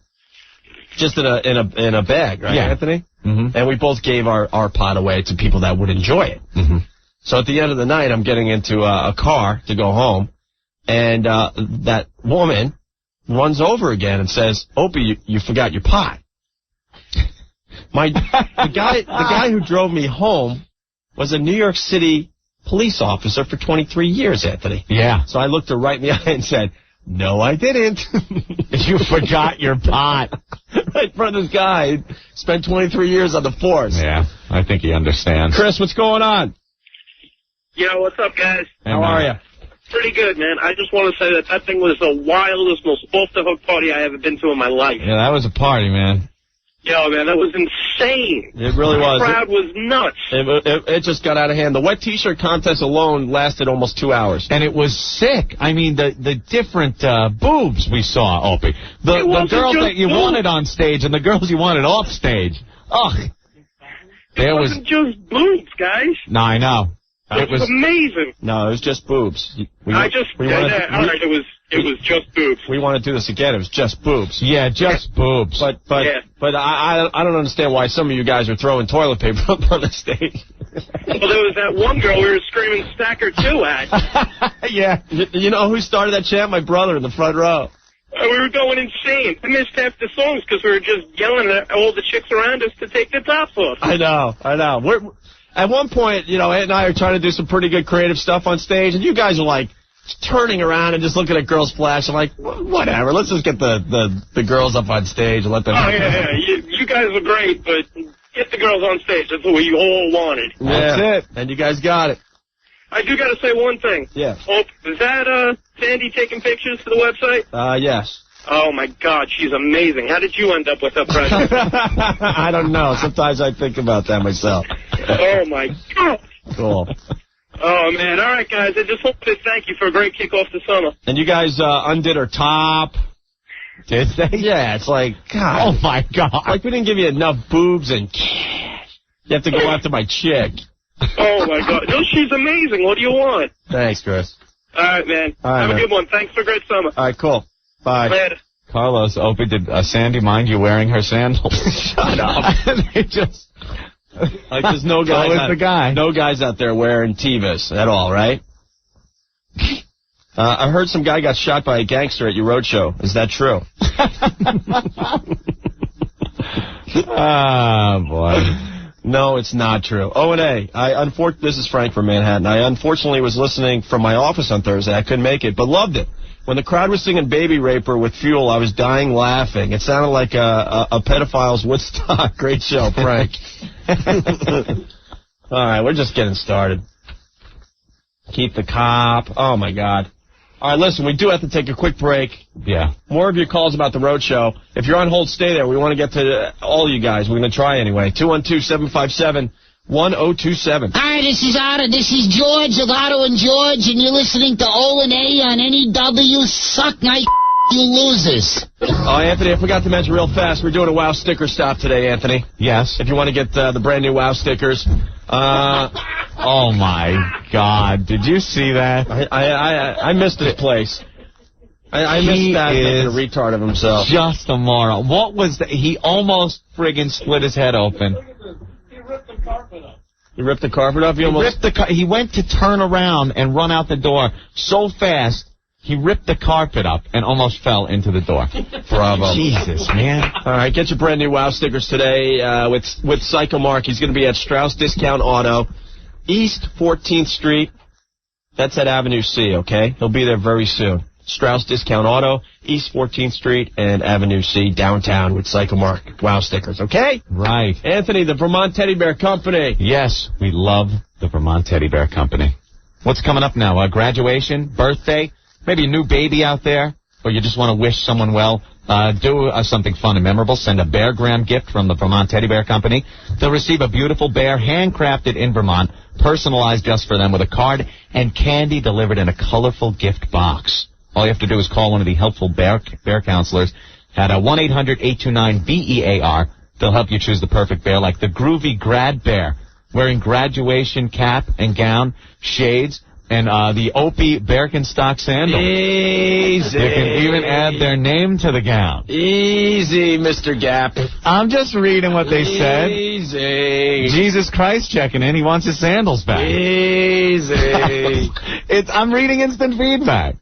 Just in a bag, right, Anthony?
Mm-hmm.
And we both gave our pot away to people that would enjoy it.
Mm-hmm.
So at the end of the night, I'm getting into a car to go home, and that woman runs over again and says, Opie, you forgot your pot. The guy who drove me home was a New York City police officer for 23 years, Anthony.
Yeah.
So I looked her right in the eye and said, no, I didn't.
You forgot your pot.
Right in front of this guy. Spent 23 years on the force.
Yeah, I think he understands.
Chris, what's going on?
Yo, what's up, guys?
How are you?
Pretty good, man. I just want to say that thing was the wildest, most off-the-hook party I ever been to in my life.
Yeah, that was a party, man.
Yo, man, that was insane.
It really was.
The crowd was nuts.
It just got out of hand. The wet T-shirt contest alone lasted almost 2 hours.
And it was sick. I mean, the different boobs we saw, Opie. The girls that you wanted on stage and the girls you wanted off stage. Ugh.
It wasn't just boobs, guys.
No, I know.
It was amazing.
No, it was just boobs.
It was just boobs.
We want to do this again. It was just boobs.
Yeah, just boobs.
But I don't understand why some of you guys are throwing toilet paper up on the stage.
Well, there was that one girl we were screaming Stacker 2 at.
Yeah.
You know who started that chant? My brother in the front row.
We were going insane. I missed half the songs because we were just yelling at all the chicks around us to take their tops off.
I know. At one point, Ed and I are trying to do some pretty good creative stuff on stage, and you guys are like turning around and just looking at girls flash. I'm like, whatever. Let's just get the girls up on stage and let them.
Oh yeah. You guys were great, but get the girls on stage. That's what we all wanted.
That's it. And you guys got it.
I do got to say one thing.
Yeah.
Is that Sandy taking pictures for the website?
Yes.
Oh, my God, she's amazing. How did you end up with her present?
I don't know. Sometimes I think about that myself.
Oh, my God.
Cool.
Oh, man. All right, guys. I just want to thank you for a great kickoff to summer.
And you guys undid her top.
Did they?
Yeah, it's like, God.
Oh, my God.
Like, we didn't give you enough boobs and cash. You have to go after my chick.
Oh, my God. No, she's amazing. What do you want?
Thanks, Chris.
All right, man. Have a good one. Thanks for a great summer.
All right, cool. Bye.
Later.
Carlos, Opie, did Sandy mind you wearing her sandals?
Shut up.
They just...
Like there's no guys.
So is the guy.
No guys out there wearing Tevas at all, right? I heard some guy got shot by a gangster at your roadshow. Is that true?
Ah, boy.
No, it's not true. O&A, this is Frank from Manhattan. I unfortunately was listening from my office on Thursday. I couldn't make it, but loved it. When the crowd was singing Baby Raper with Fuel, I was dying laughing. It sounded like a pedophile's Woodstock. Great show, Frank. All right, we're just getting started. Keep the cop. Oh, my God. All right, listen, we do have to take a quick break.
Yeah.
More of your calls about the road show. If you're on hold, stay there. We want to get to all you guys. We're going to try anyway. 212-757-1027.
Hi, this is Otto. This is George of Otto and George, and you're listening to O&A on NEW. Suck my you losers.
Oh, Anthony, I forgot to mention real fast, we're doing a WOW sticker stop today, Anthony.
Yes.
If you want to get the brand new WOW stickers.
Oh, my God. Did you see that?
I missed this place. I missed that making a retard of himself.
Just a moron. What was that? He almost friggin' split his head open.
He ripped the carpet off? He went
to turn around and run out the door so fast, he ripped the carpet up and almost fell into the door.
Bravo.
Jesus, man.
All right, get your brand new WOW stickers today with Psycho Mark. He's going to be at Strauss Discount Auto, East 14th Street. That's at Avenue C, okay? He'll be there very soon. Strauss Discount Auto, East 14th Street, and Avenue C, downtown with Psycho Mark WOW stickers, okay?
Right.
Anthony, the Vermont Teddy Bear Company.
Yes, we love the Vermont Teddy Bear Company. What's coming up now? Graduation, birthday, maybe a new baby out there, or you just want to wish someone well. Do something fun and memorable. Send a Bear Graham gift from the Vermont Teddy Bear Company. They'll receive a beautiful bear handcrafted in Vermont, personalized just for them with a card and candy delivered in a colorful gift box. All you have to do is call one of the helpful bear counselors at 1-800-829-BEAR. They'll help you choose the perfect bear, like the groovy grad bear, wearing graduation cap and gown, shades, and the Opie Birkenstock sandals.
Easy.
You can even add their name to the gown.
Easy, Mr. Gap.
I'm just reading what they said.
Easy.
Jesus Christ checking in. He wants his sandals back.
Easy.
I'm reading instant feedback.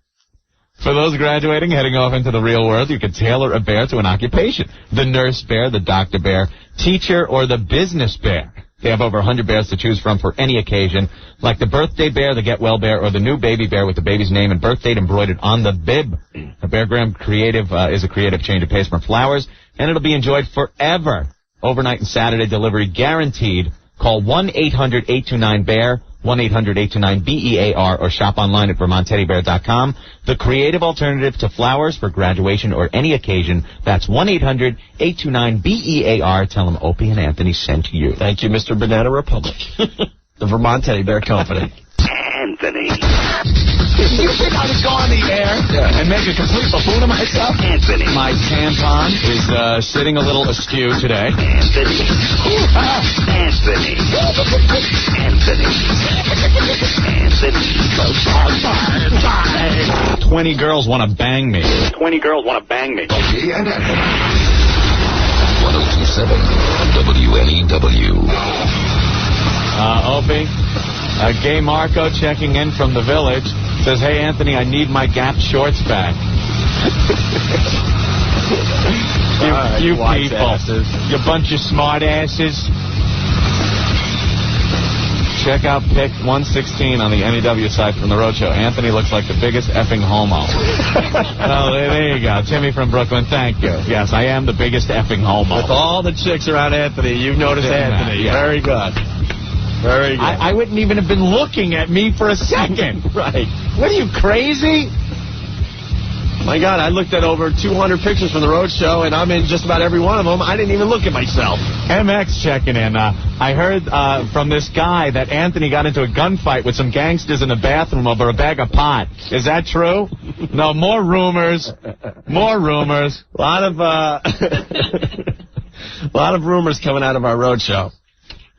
For those graduating, heading off into the real world, you can tailor a bear to an occupation. The nurse bear, the doctor bear, teacher, or the business bear. They have over 100 bears to choose from for any occasion, like the birthday bear, the get well bear, or the new baby bear with the baby's name and birth date embroidered on the bib. A Bear Graham Creative is a creative change of pace from flowers, and it'll be enjoyed forever. Overnight and Saturday delivery guaranteed. Call 1-800-829-BEAR, 1-800-829-BEAR, or shop online at VermontTeddyBear.com. The creative alternative to flowers for graduation or any occasion. That's 1-800-829-BEAR. Tell them Opie and Anthony sent you.
Thank you, Mr. Banana Republic. The Vermont Teddy Bear Company.
Anthony.
You think I would go on the air and make a complete buffoon of myself?
Anthony.
My tampon is sitting a little askew today.
Anthony. Anthony. Anthony. Anthony.
20 girls want to bang me.
20 girls want to bang me. Opie and Anthony. 1027 WNEW.
Opie, Gay Marco checking in from the village says, "Hey, Anthony, I need my Gap shorts back." you people, you bunch of smart asses. Check out pic 116 on the NEW site from the Roadshow. Anthony looks like the biggest effing homo. Oh, there you go. Timmy from Brooklyn, thank you. Yes, I am the biggest effing homo.
With all the chicks around Anthony, you've noticed Anthony.
Yeah.
Very good. Very good.
I wouldn't even have been looking at me for a second.
Right.
What are you, crazy?
My God, I looked at over 200 pictures from the Roadshow, and I'm in just about every one of them. I didn't even look at myself.
MX checking in. I heard from this guy that Anthony got into a gunfight with some gangsters in the bathroom over a bag of pot. Is that true? No, more rumors. More rumors.
A lot of rumors coming out of our Roadshow.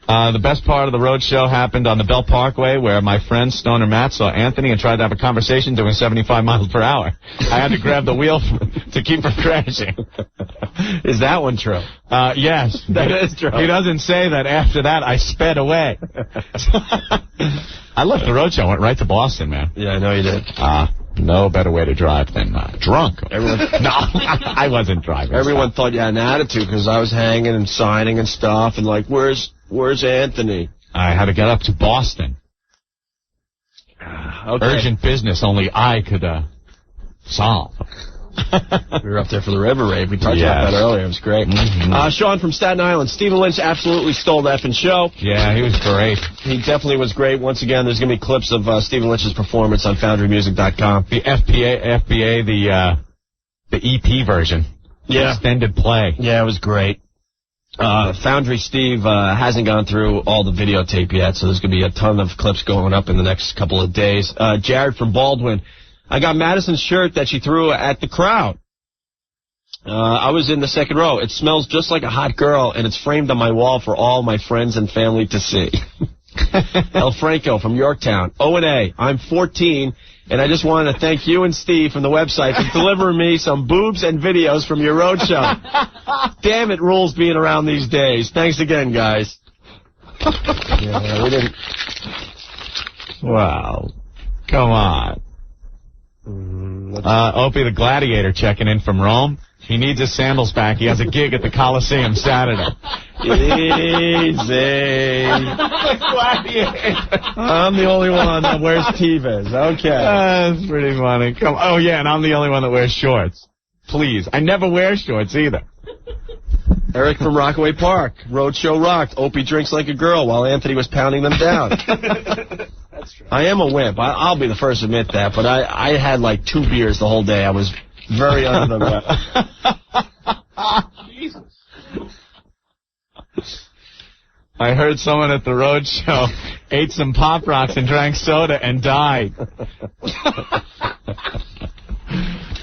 The best part of the road show happened on the Bell Parkway, where my friend Stoner Matt saw Anthony and tried to have a conversation doing 75 miles per hour. I had to grab the wheel to keep from crashing.
Is that one true?
Yes.
That is true.
He doesn't say that after that I sped away. I left the roadshow, went right to Boston, man.
Yeah, I know you did.
No better way to drive than drunk. No, I wasn't driving.
Everyone thought you had an attitude because I was hanging and signing and stuff and like, where's Anthony?
I had to get up to Boston.
Okay.
Urgent business only I could solve.
We were up there for the River Rave. We talked about that earlier. It was great. Sean from Staten Island. Stephen Lynch absolutely stole the effing show.
Yeah, he was great.
He definitely was great. Once again, there's going to be clips of Stephen Lynch's performance on FoundryMusic.com.
The FBA, the EP version.
Yeah.
Extended play.
Yeah, it was great. Foundry Steve hasn't gone through all the videotape yet, so there's going to be a ton of clips going up in the next couple of days. Jared from Baldwin. I got Madison's shirt that she threw at the crowd. I was in the second row. It smells just like a hot girl, and it's framed on my wall for all my friends and family to see. El Franco from Yorktown. O&A, I'm 14, and I just wanted to thank you and Steve from the website for delivering me some boobs and videos from your road show. Damn, it rules being around these days. Thanks again, guys. Yeah, we didn't.
Wow. Come on. Opie the Gladiator checking in from Rome. He needs his sandals back. He has a gig at the Coliseum Saturday.
Easy. I'm the only one that wears Tevas. Okay.
That's pretty funny. Oh, yeah, and I'm the only one that wears shorts. Please. I never wear shorts either.
Eric from Rockaway Park. Roadshow rocked. Opie drinks like a girl while Anthony was pounding them down. That's true. I am a wimp. I'll be the first to admit that, but I had like 2 beers the whole day. I was very under the weather.
Jesus. I heard someone at the road show ate some Pop Rocks and drank soda and died.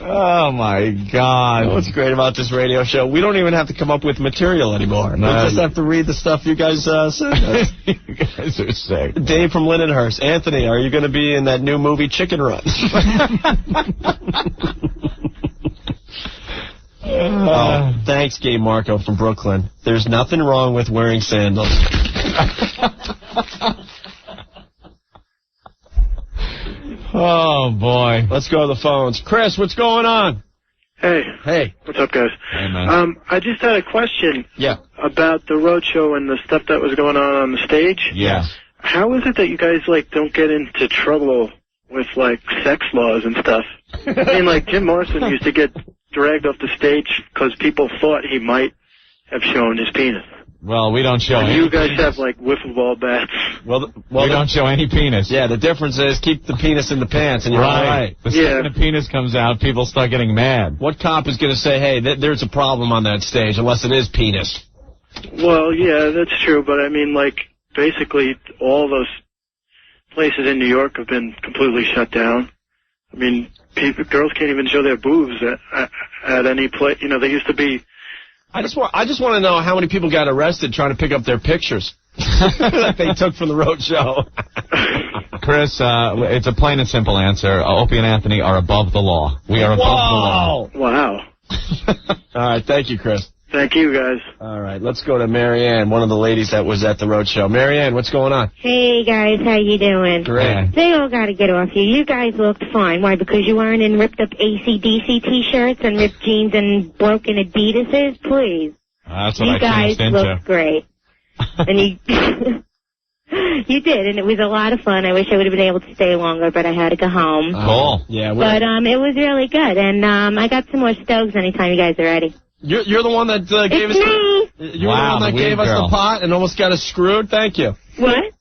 Oh, my God.
You know what's great about this radio show? We don't even have to come up with material anymore. We just have to read the stuff you guys send us.
You guys are sick.
Dave from Lindenhurst. Anthony, are you going to be in that new movie Chicken Run? Oh, thanks, Gay Marco from Brooklyn. There's nothing wrong with wearing sandals.
Oh, boy.
Let's go to the phones. Chris, what's going on?
Hey.
Hey.
What's up, guys?
Hey, man.
I just had a question.
Yeah.
About the roadshow and the stuff that was going on the stage.
Yeah.
How is it that you guys, like, don't get into trouble with, like, sex laws and stuff? I mean, like, Jim Morrison used to get dragged off the stage because people thought he might have shown his penis.
Well, we don't show any.
You guys have, like, wiffle ball bats.
Well,
we don't show any penis.
Yeah, the difference is keep the penis in the pants and you're all right.
The second the penis comes out, people start getting mad.
What cop is going to say, hey, there's a problem on that stage, unless it is penis?
Well, yeah, that's true, but I mean, like, basically all those places in New York have been completely shut down. I mean, girls can't even show their boobs at any place. You know, they used to be...
I just want to know how many people got arrested trying to pick up their pictures that they took from the road show.
Chris, it's a plain and simple answer. Opie and Anthony are above the law. We are above the law.
Wow.
All right, thank you, Chris.
Thank you, guys.
All right, let's go to Marianne, one of the ladies that was at the road show. Marianne, what's going on?
Hey, guys, how you doing?
Great.
They all got to get off you. You guys looked fine. Why, because you weren't in ripped-up AC/DC T-shirts and ripped jeans and broken Adidas's? Please.
That's what
you
I
guys
changed into.
looked great. And you... You did, and it was a lot of fun. I wish I would have been able to stay longer, but I had to go home.
Cool.
Yeah.
But it was really good, and I got some more stoves anytime you guys are ready.
You're the one that gave us the one that gave us the pot and almost got us screwed. Thank you.
What?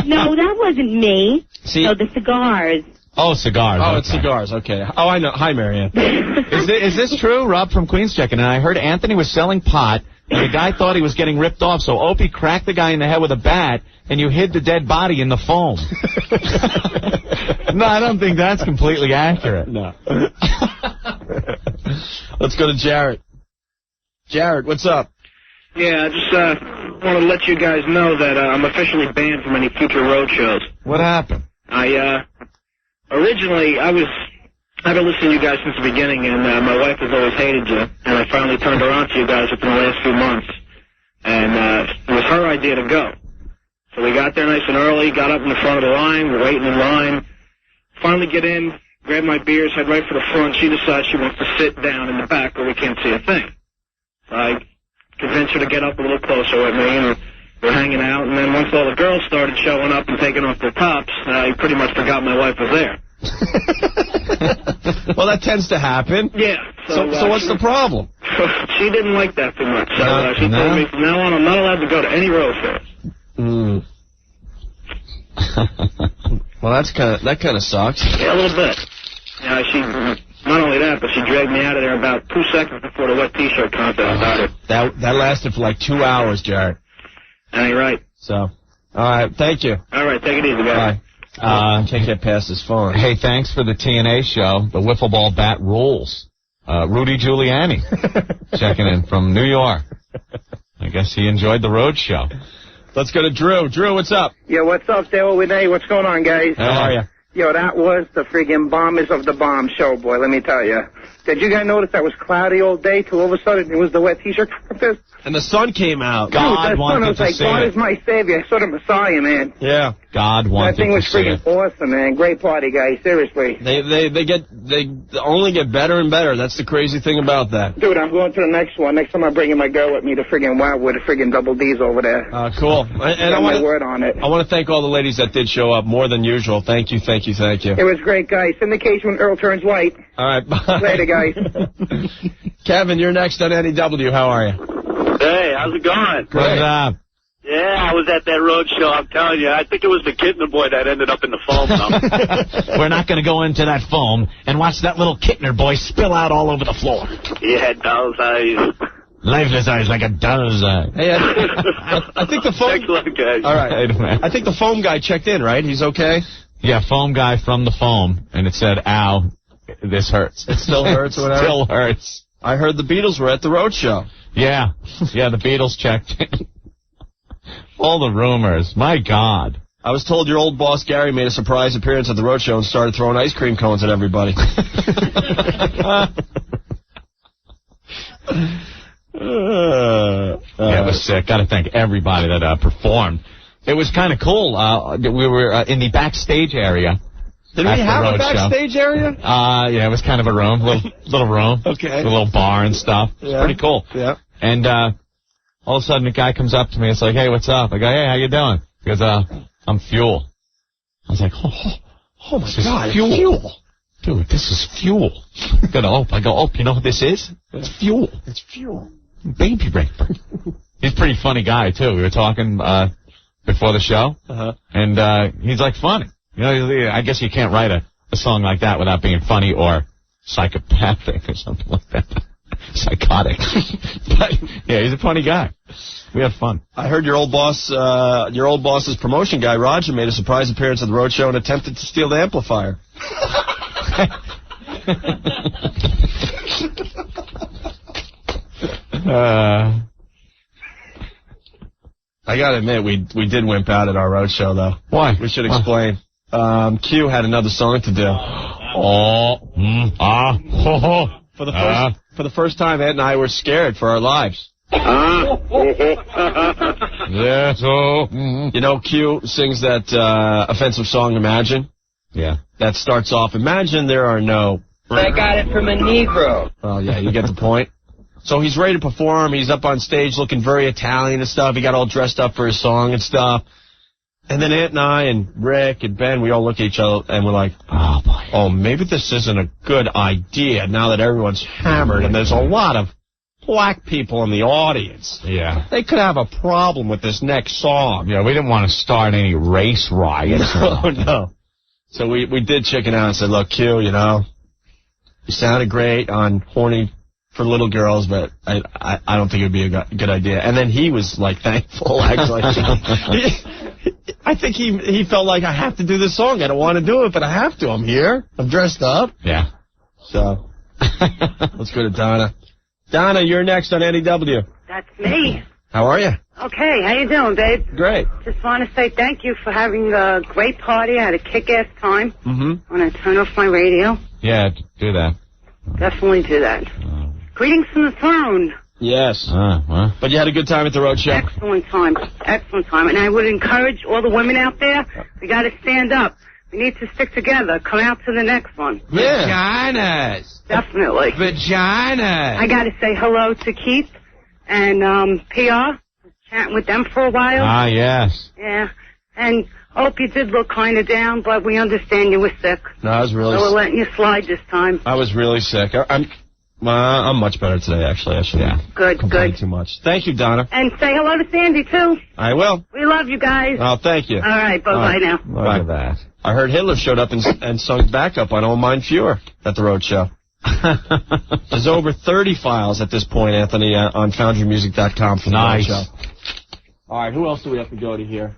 No, that wasn't me.
See?
No, the cigars.
Oh, cigars.
Oh,
okay.
it's cigars. Okay. Oh, I know. Hi, Marianne.
Is this true? Rob from Queens checking in. I heard Anthony was selling pot, and the guy thought he was getting ripped off, so Opie cracked the guy in the head with a bat, and you hid the dead body in the foam. No, I don't think that's completely accurate.
No. Let's go to Jarrett. Jarrett, what's up?
Yeah, I just want to let you guys know that I'm officially banned from any future road shows.
What happened?
Originally, I was I've been listening to you guys since the beginning, and my wife has always hated you, and I finally turned her on to you guys within the last few months. And it was her idea to go. So we got there nice and early, got up in the front of the line, we're waiting in line. Finally get in, grab my beers, head right for the front. She decides she wants to sit down in the back where we can't see a thing. So I convinced her to get up a little closer with me, and we're hanging out. And then once all the girls started showing up and taking off their tops, I pretty much forgot my wife was there.
Well, that tends to happen.
Yeah.
So what's the problem?
She didn't like that too much. So she told me from now on I'm not allowed to go to any road fairs.
Mm. Well, that kind of sucks.
Yeah, a little bit. She not only that, but she dragged me out of there about 2 seconds before the wet T-shirt contest started.
That lasted for like 2 hours, Jared.
That ain't right.
So, all right, thank you.
All right, take it easy, guys.
Bye. Can't get past his phone.
Hey, thanks for the TNA show. The wiffle ball bat rules. Rudy Giuliani checking in from New York. I guess he enjoyed the road show.
Let's go to Drew. Drew, what's up?
Yo, what's up, WNEW? What's going on, guys?
How are you?
Yo, that was the friggin' bombers of the bomb show, boy, let me tell you. Did you guys notice that was cloudy all day till all of a sudden it was the wet T-shirt contest?
And the sun came out.
God wanted to see it.
God is my savior. I saw the Messiah, man.
Yeah.
God wanted to see it.
That thing was friggin' awesome, man. Great party, guys. Seriously.
They only get better and better. That's the crazy thing about that.
Dude, I'm going to the next one. Next time I'm bringing my girl with me to friggin' Wildwood, the friggin' Double D's over there.
Cool. And I
got my word on it.
I want to thank all the ladies that did show up more than usual. Thank you, thank you, thank you.
It was great, guys. Syndication when Earl turns white.
All right, bye.
Later, guys.
Kevin, you're next on NEW. How are you?
Hey, how's it going?
Good job.
Yeah, I was at that road show, I'm telling you. I think it was the Kittner boy that ended up in the foam, though.
We're not going to go into that foam and watch that little Kittner boy spill out all over the floor.
He had doll's eyes.
Lifeless eyes like a doll's eye.
Hey, I think the foam...
Excellent, guys.
All right. I think the foam guy checked in, right? He's okay?
Yeah, foam guy from the foam, and it said, ow, this hurts.
It still hurts or whatever?
Still hurts.
I heard the Beatles were at the road show.
Yeah. Yeah, the Beatles checked in. All the rumors. My God.
I was told your old boss, Gary, made a surprise appearance at the road show and started throwing ice cream cones at everybody.
Yeah, it was sick. Got to thank everybody that performed. It was kind of cool. We were in the backstage area.
Did we have a backstage area?
Yeah, it was kind of a room, little room.
Okay.
A little bar and stuff.
Yeah.
Pretty cool.
Yeah.
And all of a sudden, a guy comes up to me. It's like, hey, what's up? I go, hey, how you doing? He goes, I'm Fuel. I was like, oh my God, fuel. Dude, this is fuel. I go, you know what this is? It's fuel.
It's fuel.
Baby raper. He's a pretty funny guy, too. We were talking before the show.
Uh-huh.
And he's like funny. You know, I guess you can't write a song like that without being funny or psychopathic or something like that. Psychotic. But, yeah, he's a funny guy. We had fun.
I heard your old boss's promotion guy, Roger, made a surprise appearance at the road show and attempted to steal the amplifier. I gotta admit, we did wimp out at our road show, though.
Why?
We should explain. Q had another song to do. For the first time, Ed and I were scared for our lives.
Yeah, so...
You know, Q sings that offensive song, Imagine?
Yeah.
That starts off, imagine there are no...
I got it from a Negro.
Oh, yeah, you get the point. So he's ready to perform. He's up on stage looking very Italian and stuff. He got all dressed up for his song and stuff. And then Aunt and I and Rick and Ben, we all look at each other and we're like, oh, boy. Oh, maybe this isn't a good idea now that everyone's hammered and there's a lot of black people in the audience.
Yeah.
They could have a problem with this next song.
Yeah, we didn't want to start any race riots.
No. So we did chicken out and said, look, Q, you know, you sounded great on Horny for Little Girls, but I don't think it would be a good idea. And then he was, like, thankful, actually. I think he felt like, I have to do this song. I don't want to do it, but I have to. I'm here. I'm dressed up.
Yeah.
So, let's go to Donna. Donna, you're next on NEW.
That's me.
How are you?
Okay, how you doing, babe?
Great.
Just want to say thank you for having a great party. I had a kick-ass time.
Mm-hmm.
When I turn off my radio,
Yeah, do that.
definitely do that. Greetings from the throne.
Yes.
Well.
But you had a good time at the road show?
Excellent time. Excellent time. And I would encourage all the women out there, we got to stand up. We need to stick together. Come out to the next one.
Yeah.
Vaginas.
Definitely.
Vaginas.
I got to say hello to Keith and PR. Chatting with them for a while.
Ah, yes.
Yeah. And Opie did look kind of down, but we understand you were sick.
No, I was really
So we're
sick.
letting you slide this time.
I was really sick. I'm much better today, actually. I shouldn't complain too much. Thank you, Donna.
And say hello to Sandy, too.
I will.
We love you guys.
Oh, thank you.
All right, bye-bye now.
Look at that. I heard Hitler showed up and sung backup on All Mine Fewer at the road show. There's over 30 files at this point, Anthony, on FoundryMusic.com for the road show. All right, who else do we have to go to here?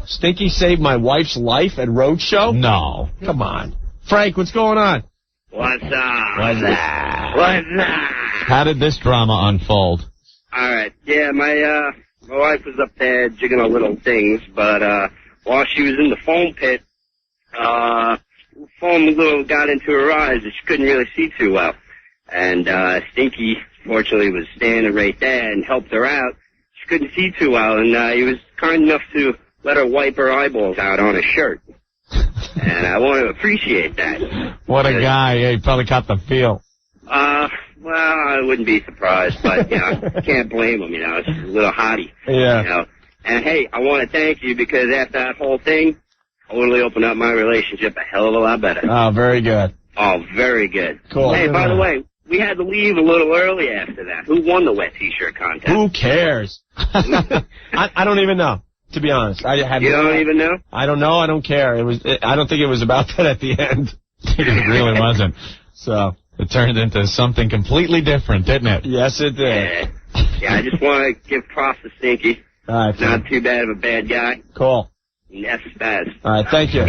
Stinky saved my wife's life at road show?
No.
Come on. Frank, what's going on?
What's up?
What's up?
What's up?
How did this drama unfold?
All right. Yeah, my wife was up there jigging her little things, but while she was in the foam pit, foam little got into her eyes and she couldn't really see too well. And Stinky, fortunately, was standing right there and helped her out. She couldn't see too well, and he was kind enough to let her wipe her eyeballs out on his shirt. And I want to appreciate that.
What a guy. Yeah, he probably caught the feel.
Well, I wouldn't be surprised, but, can't blame him, It's a little hottie.
Yeah.
And, hey, I want to thank you because after that whole thing, totally opened up my relationship a hell of a lot better.
Oh, very good.
Oh, very good.
Cool.
Hey, by the way, we had to leave a little early after that. Who won the wet T-shirt contest?
Who cares? I don't even know, to be honest.
You don't even know?
I don't know. I don't care. I don't think it was about that at the end.
It really wasn't.
So
it turned into something completely different, didn't it?
Yes, it did.
Yeah, I just want to give props to Stinky.
All right.
Not too bad of a bad guy.
Cool.
And that's Spaz.
All right, thank you.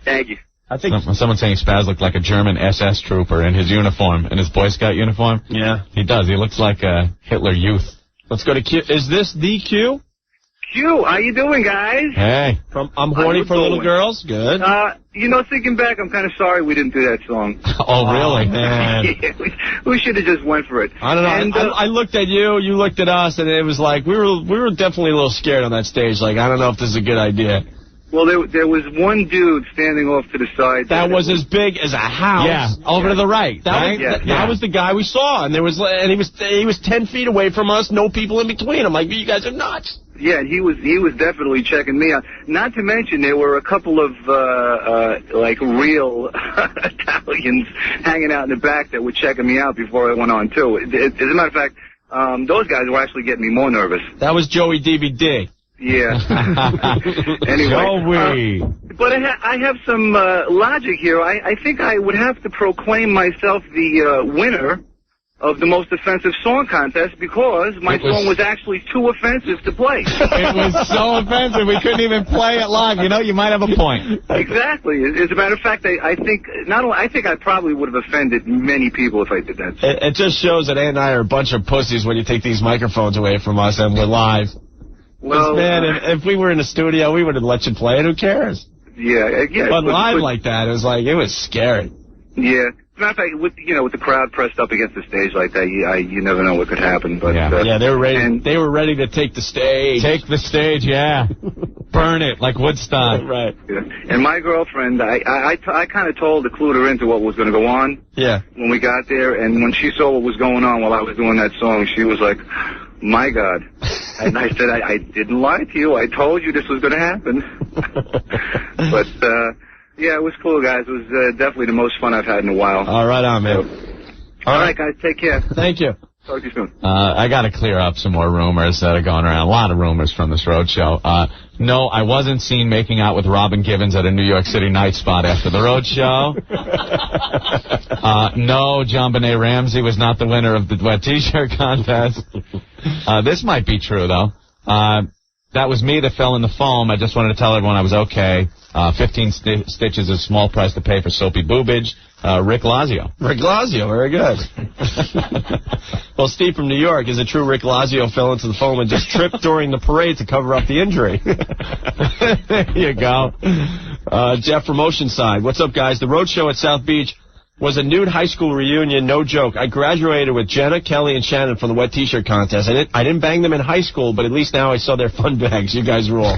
Thank you.
I think
someone's saying Spaz looked like a German SS trooper in his uniform, in his Boy Scout uniform.
Yeah.
He does. He looks like a Hitler Youth.
Let's go to Q. Is this the Q?
Q, how you doing, guys?
Hey.
I'm horny for little girls. Good.
Thinking back, I'm kind of sorry we didn't do that song.
Oh, really? Man.
Yeah, we should have just went for it.
I don't know. And, I looked at you looked at us, and it was like we were definitely a little scared on that stage. Like, I don't know if this is a good idea.
Well, there was one dude standing off to the side.
That was as big as a house.
Yeah, over to the right.
That was the guy we saw, and he was 10 feet away from us, no people in between. I'm like, you guys are nuts.
Yeah, and he was definitely checking me out. Not to mention there were a couple of real Italians hanging out in the back that were checking me out before I went on too. As a matter of fact, those guys were actually getting me more nervous.
That was Joey DVD.
Yeah. Anyway, but I have some logic here. I think I would have to proclaim myself the winner of the most offensive song contest because my song was actually too offensive to play.
It was so offensive we couldn't even play it live. You might have a point.
Exactly. As a matter of fact, I think I probably would have offended many people if I did that.
It just shows that Ann and I are a bunch of pussies when you take these microphones away from us and we're live. Well, man, if we were in a studio, we would have let you play it. Who cares?
Yeah.
But live like that, it was scary.
Yeah. As a matter of fact, with the crowd pressed up against the stage like that, you never know what could happen. But
they were ready. They were ready to take the stage.
Take the stage, yeah. Burn it like Woodstock.
Right.
Yeah. And my girlfriend, I kind of clued her into what was going to go on.
Yeah.
When we got there, and when she saw what was going on while I was doing that song, she was like, "My God." And I said, I didn't lie to you. I told you this was going to happen. But, yeah, it was cool, guys. It was definitely the most fun I've had in a while.
All right on, man.
All right, guys. Take care.
Thank you.
Talk to you soon.
I got to clear up some more rumors that are going around. A lot of rumors from this road show. No, I wasn't seen making out with Robin Givens at a New York City night spot after the road show. No, John Benet Ramsey was not the winner of the wet T-shirt contest. This might be true, though. That was me that fell in the foam. I just wanted to tell everyone I was okay. 15 stitches is a small price to pay for soapy boobage. Rick Lazio.
Rick Lazio, very good. Well, Steve from New York, is it true Rick Lazio fell into the foam and just tripped during the parade to cover up the injury? There you go. Jeff from Oceanside. What's up, guys? The road show at South Beach was a nude high school reunion, no joke. I graduated with Jenna, Kelly, and Shannon from the wet T-shirt contest. I didn't bang them in high school, but at least now I saw their fun bags. You guys rule.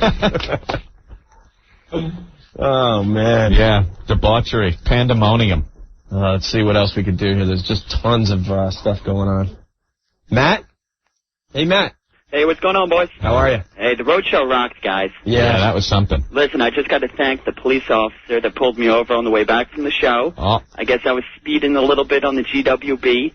Oh, man.
Yeah, debauchery, pandemonium.
Let's see what else we could do here. There's just tons of stuff going on. Matt? Hey, Matt.
Hey, what's going on, boys?
How are you?
Hey, the road show rocks, guys.
Yeah, that was something.
Listen, I just got to thank the police officer that pulled me over on the way back from the show.
Oh.
I guess I was speeding a little bit on the GWB,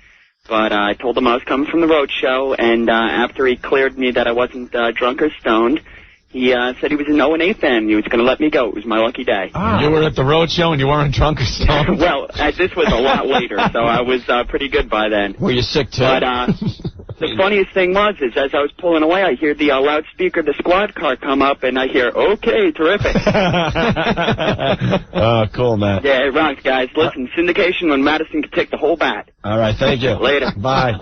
but I told him I was coming from the road show, and after he cleared me that I wasn't drunk or stoned, he said he was an O&A fan. He was going to let me go. It was my lucky day.
You were at the road show and you weren't drunk or stoned?
Well, this was a lot later, so I was pretty good by then.
Were you sick, too?
But the funniest thing was, as I was pulling away, I hear the loudspeaker of the squad car come up, and I hear, okay, terrific.
Oh, cool, Matt.
Yeah, it rocks, guys. Listen, syndication when Madison could take the whole bat.
All right, thank you.
Later.
Bye.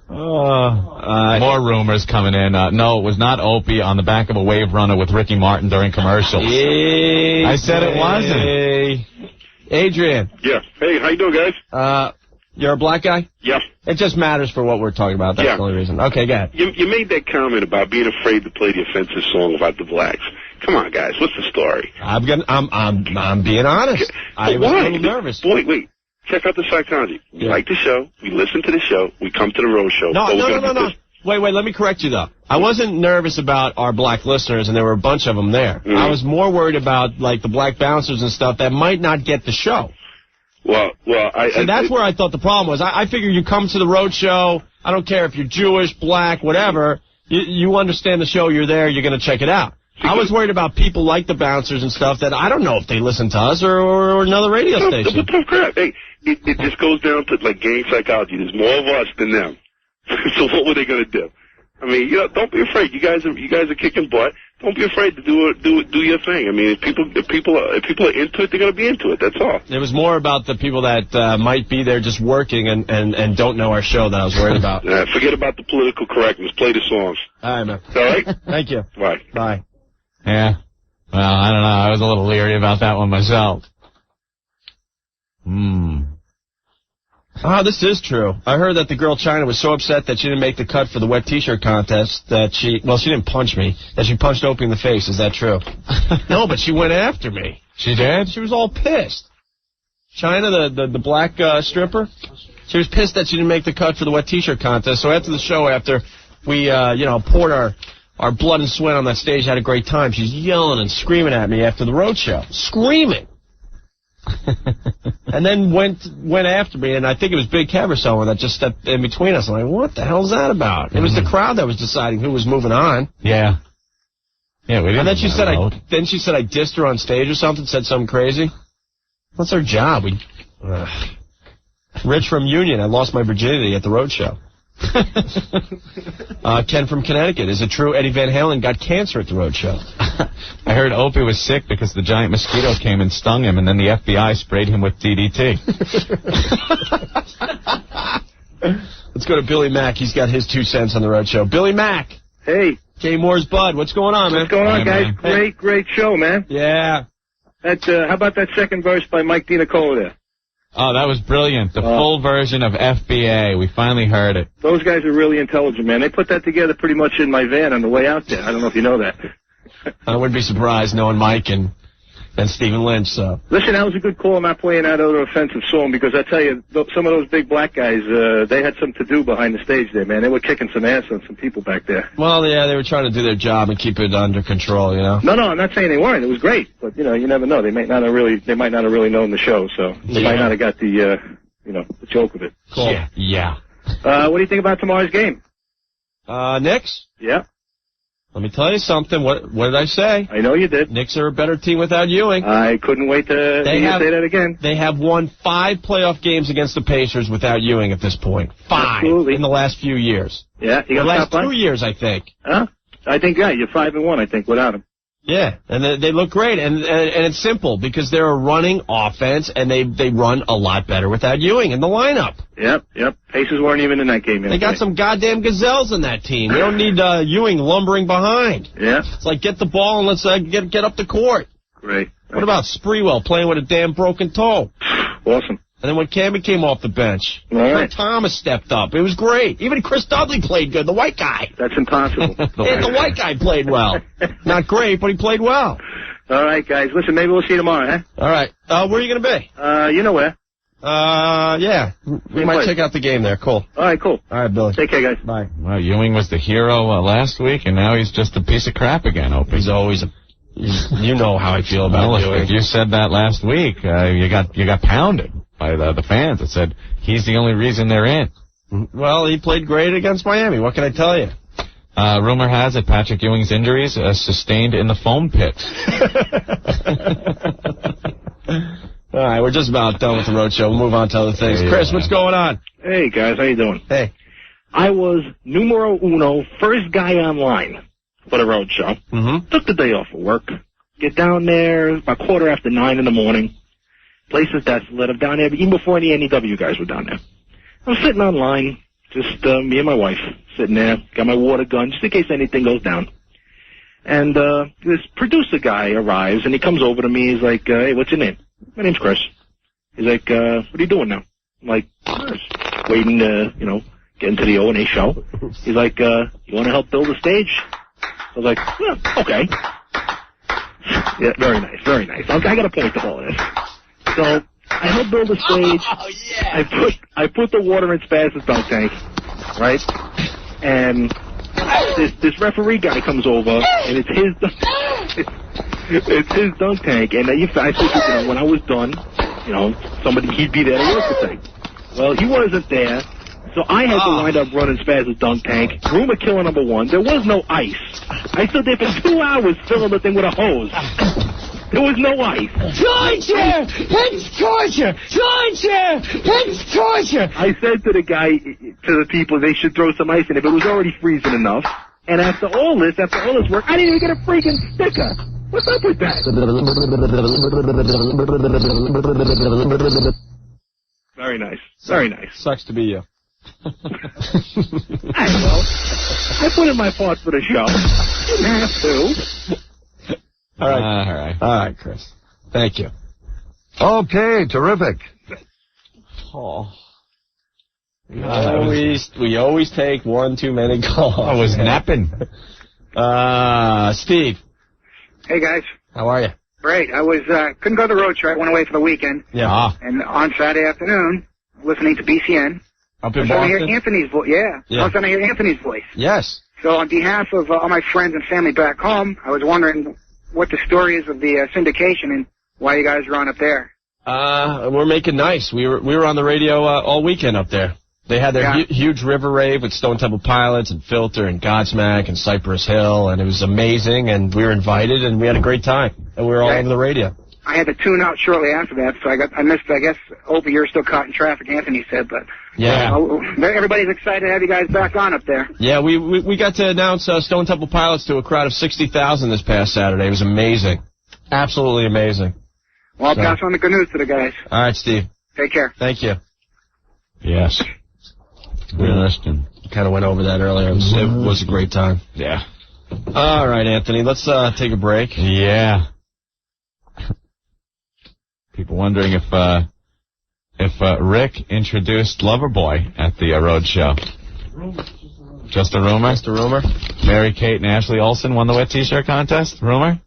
More rumors coming in. No, it was not Opie on the back of a wave runner with Ricky Martin during commercials. I said it wasn't.
Adrian.
Yeah. Hey, how you doing, guys?
You're a black guy?
Yeah.
It just matters for what we're talking about. That's the only reason. Okay, go ahead.
You made that comment about being afraid to play the offensive song about the blacks. Come on, guys. What's the story?
I'm being honest. I was a little nervous.
Wait. Check out the psychology. We like the show. We listen to the show. We come to the road show.
No. Wait, let me correct you, though. I wasn't nervous about our black listeners, and there were a bunch of them there.
Mm-hmm.
I was more worried about, like, the black bouncers and stuff that might not get the show.
Well,
that's where I thought the problem was. I figure you come to the road show. I don't care if you're Jewish, black, whatever. You understand the show. You're there. You're going to check it out. I was worried about people like the bouncers and stuff that I don't know if they listen to us or another radio station.
But crap. Hey, it just goes down to, like, gang psychology. There's more of us than them. So what were they going to do? I mean, don't be afraid. You guys are kicking butt. Don't be afraid to do your thing. I mean, if people are into it, they're going to be into it. That's all.
It was more about the people that might be there just working and don't know our show that I was worried about.
Forget about the political correctness. Play the songs.
All right, man.
All right?
Thank you.
Bye.
Yeah. Well, I don't know. I was a little leery about that one myself.
Oh, this is true. I heard that the girl China was so upset that she didn't make the cut for the wet T-shirt contest that she didn't punch me, that she punched Opie in the face. Is that true? No, but she went after me.
She did?
She was all pissed. China, the black stripper, she was pissed that she didn't make the cut for the wet T-shirt contest. So after the show, after we, poured our blood and sweat on that stage, had a great time, she's yelling and screaming at me after the road show. Screaming! And then went after me, and I think it was Big Kev or someone that just stepped in between us. I'm like, what the hell is that about? It was the crowd that was deciding who was moving on.
Yeah. Yeah, we didn't.
And then she said I dissed her on stage or something, said something crazy. What's our job? Rich from Union, I lost my virginity at the road show. Ken from Connecticut, is it true Eddie Van Halen got cancer at the road show?
I heard Opie was sick because the giant mosquito came and stung him, and then the FBI sprayed him with DDT.
Let's go to Billy Mack. He's got his 2 cents on the road show. Billy Mack.
Hey.
K. Moore's Bud. What's going on, man?
What's going on, guys?
Man.
Great show, man.
Yeah.
How about that second verse by Mike DiNicola there?
Oh, that was brilliant. The full version of FBA. We finally heard it.
Those guys are really intelligent, man. They put that together pretty much in my van on the way out there. I don't know if you know that.
I wouldn't be surprised knowing Mike and Stephen Lynch, so.
Listen, that was a good call not playing that other offensive song, because I tell you, some of those big black guys, they had something to do behind the stage there, man. They were kicking some ass on some people back there.
Well, yeah, they were trying to do their job and keep it under control, you know?
No, I'm not saying they weren't. It was great, but, you never know. They might not have really known the show, so they might not have got the joke of it.
Cool.
Yeah.
What do you think about tomorrow's game?
Knicks?
Yeah.
Let me tell you something. What did I say?
I know you did.
Knicks are a better team without Ewing.
I couldn't wait to say that again.
They have won 5 playoff games against the Pacers without Ewing at this point. 5
Absolutely.
in the last few years.
Yeah,
the last 2 years, I think.
Huh? I think, yeah, you're 5-1, I think, without him.
Yeah, and they look great, and it's simple because they're a running offense, and they run a lot better without Ewing in the lineup.
Yep. Pacers weren't even in that game yesterday.
They got some goddamn gazelles in that team. They don't need Ewing lumbering behind.
Yeah.
It's like, get the ball and let's get up the court.
Great.
What about Sprewell playing with a damn broken toe?
Awesome.
And then when Cammy came off the bench,
All right.
Thomas stepped up. It was great. Even Chris Dudley played good, the white guy.
That's impossible.
The white guy played well. Not great, but he played well.
All right, guys. Listen, maybe we'll see you tomorrow, huh?
All right. Where are you going to be?
You know where.
Yeah. We might check out the game there. Cool.
All right, cool.
All right, Billy.
Take care, guys.
Bye.
Well, Ewing was the hero last week, and now he's just a piece of crap again, Opie.
He's always a... You know how I feel about
Well,
Ewing.
if you said that last week, you got pounded by the fans that said he's the only reason they're in.
Well, he played great against Miami. What can I tell you?
Rumor has it Patrick Ewing's injuries sustained in the foam pit.
All right, we're just about done with the road show. We'll move on to other things.
Yeah.
Chris, what's going on?
Hey, guys. How you doing?
Hey.
I was numero uno, first guy online for the road show.
Mm-hmm.
Took the day off of work. Get down there about 9:15 in the morning. Place is desolate. I'm down there even before any NEW guys were down there. I'm sitting online, just me and my wife sitting there. Got my water gun just in case anything goes down. And this producer guy arrives, and he comes over to me. He's like, hey, what's your name? My name's Chris. He's like, what are you doing now? I'm like, just waiting to, get into the O&A show. He's like, you want to help build a stage? I was like, yeah, okay. Yeah, very nice, very nice. I got a point to all of this. So I helped build a stage.
Oh, yeah.
I put the water in Spaz's dunk tank, right? And this referee guy comes over, and it's his dunk tank. And I figured, when I was done, he'd be there to work the thing. Well, he wasn't there. So I had to wind up running Spaz's dunk tank. Rumor killer number one. There was no ice. I stood there for 2 hours filling the thing with a hose. There was no ice.
Torture! It's torture! Torture! It's torture!
I said to the guy, to the people, they should throw some ice in it, but it was already freezing enough. And after all this work, I didn't even get a freaking sticker. What's up with that? Very nice. Very nice.
Sucks to be you.
I put in my part for the show. Didn't have to.
All right, Chris. Thank you.
Okay, terrific.
Oh. We always take one too many calls.
I was napping.
Steve.
Hey, guys.
How are you?
Great. I was couldn't go to the road show. I went away for the weekend.
Yeah.
And on Saturday afternoon, listening to BCN.
Up in
I was
Boston?
going to hear Anthony's voice. Yeah. I was going to hear Anthony's voice.
Yes.
So on behalf of all my friends and family back home, I was wondering what the story is of the syndication and why you guys are on up there.
We're making nice. We were on the radio all weekend up there. They had their huge river rave with Stone Temple Pilots and Filter and Godsmack and Cypress Hill, and it was amazing, and we were invited, and we had a great time, and we were all over the radio.
I had to tune out shortly after that, so I missed, I guess, Opie, you're still caught in traffic, Anthony said, but everybody's excited to have you guys back on up there.
Yeah, we got to announce Stone Temple Pilots to a crowd of 60,000 this past Saturday. It was amazing. Absolutely amazing.
Well, I'll pass on the good news to the guys.
All right, Steve.
Take care.
Thank you.
Yes. Interesting.
Kind of went over that earlier. It was a great time.
Yeah.
All right, Anthony, let's take a break.
Yeah. People wondering if Rick introduced Loverboy at the road show. Just a rumor?
Just a rumor.
Mary Kate and Ashley Olsen won the wet t-shirt contest. Rumor?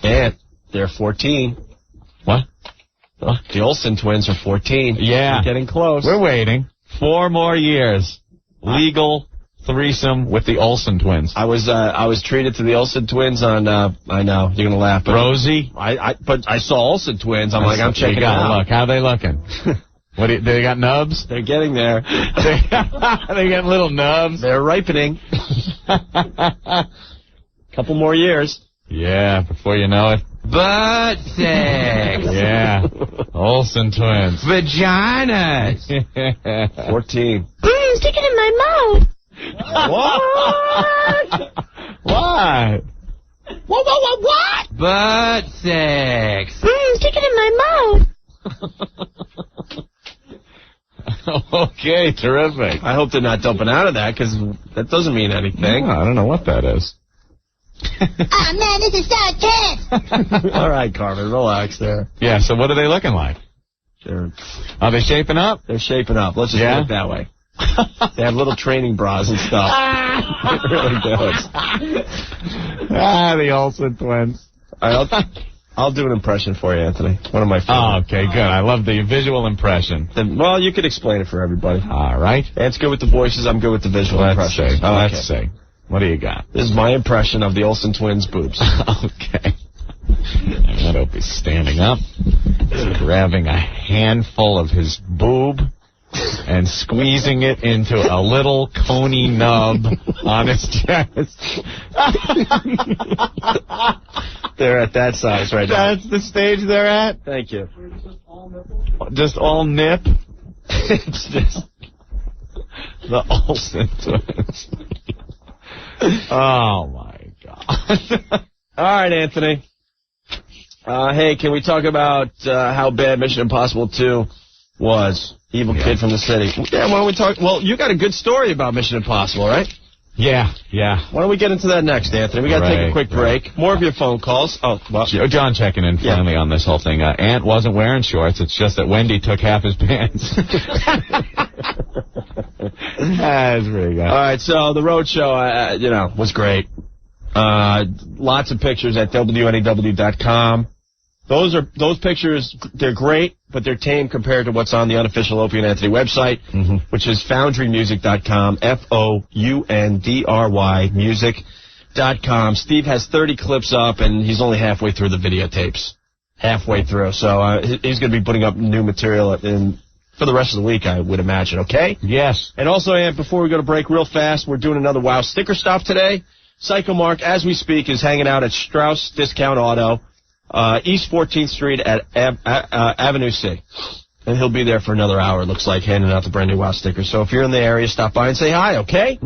Yeah, they're 14.
What?
The Olsen twins are 14.
Yeah.
We're getting close.
We're waiting. 4 more years. Legal threesome with the Olsen twins.
I was treated to the Olsen twins on, I know, you're going to laugh. But
Rosie?
But I saw Olsen twins. I'm checking it out.
Look, how are they looking? They got nubs?
They're getting there.
They got little nubs.
They're ripening. Couple more years.
Yeah, before you know it.
Butt sex.
Yeah. Olsen twins.
Vaginas.
14.
Stick it in my mouth.
What?
What?
What? Butt sex.
Stick it in my mouth.
Okay, terrific.
I hope they're not dumping out of that, because that doesn't mean anything.
I don't know what that is.
Oh, man, this is so tense.
All right, Carmen, relax there.
Yeah, so what are they looking like? Are they shaping up?
They're shaping up. Let's just put it that way. They have little training bras and stuff. It really does.
The Olsen twins.
I'll do an impression for you, Anthony. One of my favorites.
Oh, okay, good. I love the visual impression.
Well, you could explain it for everybody.
All right.
Ant's good with the voices. I'm good with the visual impression.
Let's see. What do you got?
This is my impression of the Olsen twins' boobs.
Okay. That Opie's standing up, grabbing a handful of his boob and squeezing it into a little coney nub on his chest.
They're at that size right now.
That's the stage they're at?
Thank you.
Just all nip? It's just the Olsen twins. Oh, my God.
All right, Anthony. Hey, can we talk about how bad Mission Impossible 2 was? Evil Kid from the City. Yeah, why don't we talk? Well, you got a good story about Mission Impossible, right?
Yeah.
Why don't we get into that next, Anthony? We got to take a quick break. More of your phone calls. Oh, well.
John checking in finally on this whole thing. Ant wasn't wearing shorts. It's just that Wendy took half his pants. That's pretty good.
All right, so the road show, was great. Lots of pictures at WNEW.com. Those pictures, they're great, but they're tame compared to what's on the unofficial Opie and Anthony website, which is foundrymusic.com, FOUNDRY music.com. Steve has 30 clips up, and he's only halfway through the videotapes. Halfway through. So he's going to be putting up new material for the rest of the week, I would imagine, okay?
Yes.
And also, Ant, before we go to break real fast, we're doing another WOW sticker stop today. Psycho Mark, as we speak, is hanging out at Strauss Discount Auto, East 14th Street at Avenue C. And he'll be there for another hour, it looks like, handing out the brand new WOW stickers. So if you're in the area, stop by and say hi, okay?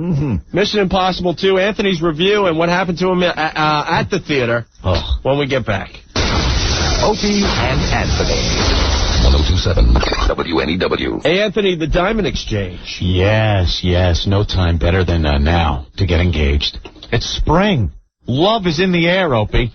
Mission Impossible 2, Anthony's review, and what happened to him at the theater when we get back.
Opie and Anthony. 1027 WNEW.
Hey, Anthony, the Diamond Exchange.
Yes. No time better than now to get engaged. It's spring. Love is in the air, Opie.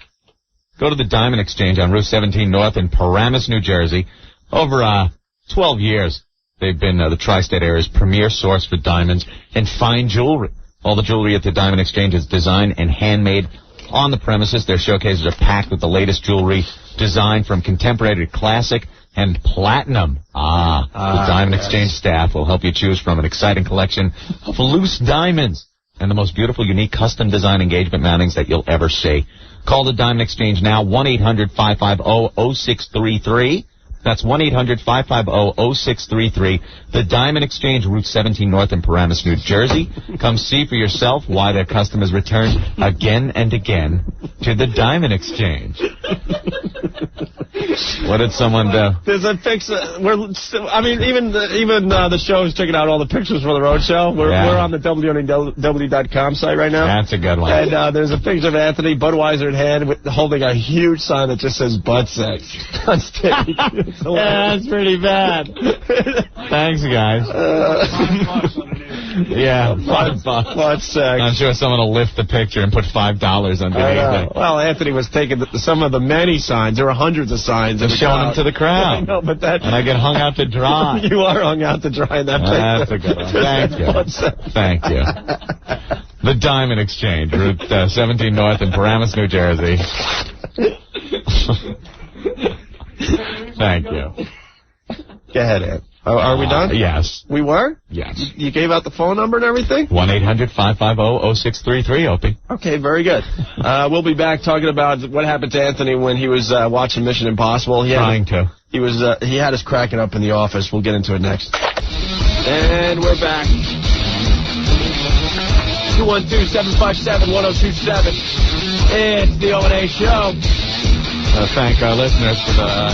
Go to the Diamond Exchange on Route 17 North in Paramus, New Jersey. Over 12 years, they've been the tri-state area's premier source for diamonds and fine jewelry. All the jewelry at the Diamond Exchange is designed and handmade on the premises. Their showcases are packed with the latest jewelry designed from contemporary to classic and platinum. The Diamond Exchange staff will help you choose from an exciting collection of loose diamonds and the most beautiful, unique, custom design engagement mountings that you'll ever see. Call the Diamond Exchange now, 1-800-550-0633. That's 1-800-550-0633. The Diamond Exchange, Route 17 North in Paramus, New Jersey. Come see for yourself why their customers return again and again to the Diamond Exchange. What did someone do?
There's a picture. Even the show is checking out all the pictures for the road show. We're on the WNEW.com site right now.
That's a good one.
And there's a picture of Anthony, Budweiser in hand, holding a huge sign that just says butt sex on stage.
That's pretty bad. Thanks, guys. $5.
Butt sex.
I'm sure someone will lift the picture and put $5 underneath it.
Well, Anthony was taking some of the many signs. There were hundreds of signs.
And showing them to the crowd.
I know, but
and I get hung out to dry.
You are hung out to dry in that picture.
That's a good one. Thank you. The Diamond Exchange, Route 17 North in Paramus, New Jersey. Thank you.
Go ahead, Ed. Are we done?
Yes.
We were?
Yes.
You gave out the phone number and everything?
1-800-550-0633, Opie.
Okay, very good. We'll be back talking about what happened to Anthony when he was watching Mission Impossible. He had us cracking up in the office. We'll get into it next. And we're back. 212-757-1027. It's the O&A Show.
Thank our listeners for the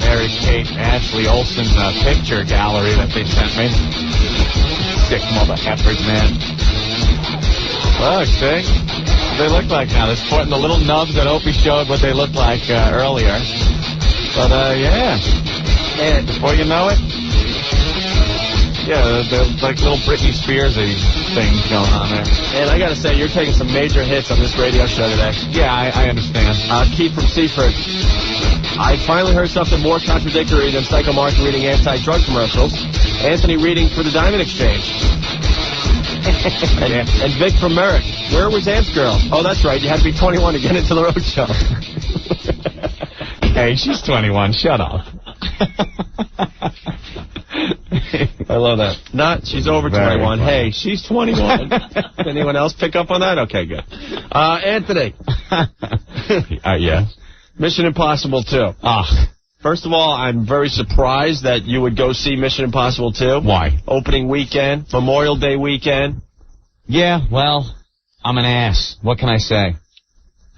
Mary Kate Ashley Olsen picture gallery that they sent me. sick mother effers, man. Look, see? What they look like now. They're sporting the little nubs that Opie showed what they looked like earlier. But, yeah. And before you know it, yeah, they're like little Britney Spears-y things going on there.
And I gotta say, you're taking some major hits on this radio show today.
Yeah, I understand.
Keith from Seaford. I finally heard something more contradictory than Psycho Mark reading anti-drug commercials. Anthony reading for the Diamond Exchange. and Vic from Merrick. Where was Aunt's girl? Oh, that's right. You had to be 21 to get into the road show.
Hey, she's 21. Shut up.
I love that. She's over 21. Hey, she's 21. Anyone else pick up on that? Okay, good. Anthony.
Yeah.
Mission Impossible 2. First of all, I'm very surprised that you would go see Mission Impossible 2.
Why?
Opening weekend, Memorial Day weekend.
Yeah, well, I'm an ass. What can I say?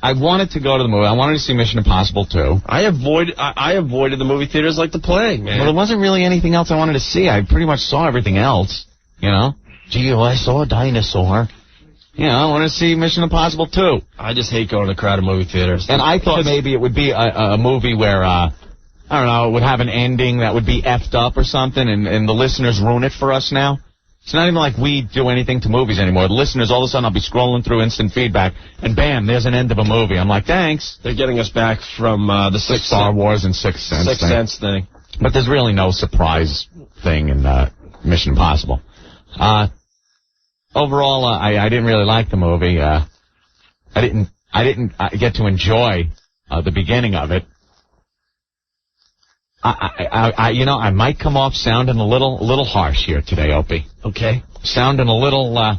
I wanted to go to the movie. I wanted to see Mission Impossible 2.
I avoided the movie theaters like the plague, man.
Well, there wasn't really anything else I wanted to see. I pretty much saw everything else, you know. Gee, I saw a dinosaur. You know, I want to see Mission Impossible 2.
I just hate going to crowded movie theaters.
And I thought maybe it would be a movie where, I don't know, it would have an ending that would be effed up or something, and the listeners ruin it for us now. It's not even like we do anything to movies anymore. The listeners, all of a sudden, I'll be scrolling through instant feedback, and bam, there's an end of a movie. I'm like, thanks.
They're getting us back from the
Star Wars and Sixth Sense
thing.
But there's really no surprise thing in Mission Impossible. Overall, I didn't really like the movie. I didn't get to enjoy the beginning of it. I might come off sounding a little harsh here today, Opie.
Okay.
Sounding a little, I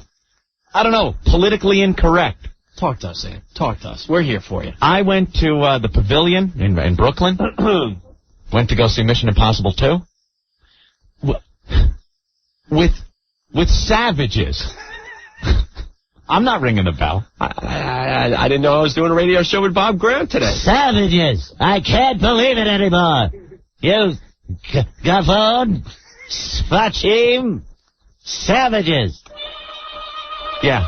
don't know, politically incorrect.
Talk to us, Sam. Talk to us. We're here for you.
I went to the Pavilion in Brooklyn. Went to go see Mission Impossible 2. With savages. I'm not ringing the bell.
I didn't know I was doing a radio show with Bob Grant today.
Savages. I can't believe it anymore. You Gavon, Spachim, savages.
Yeah.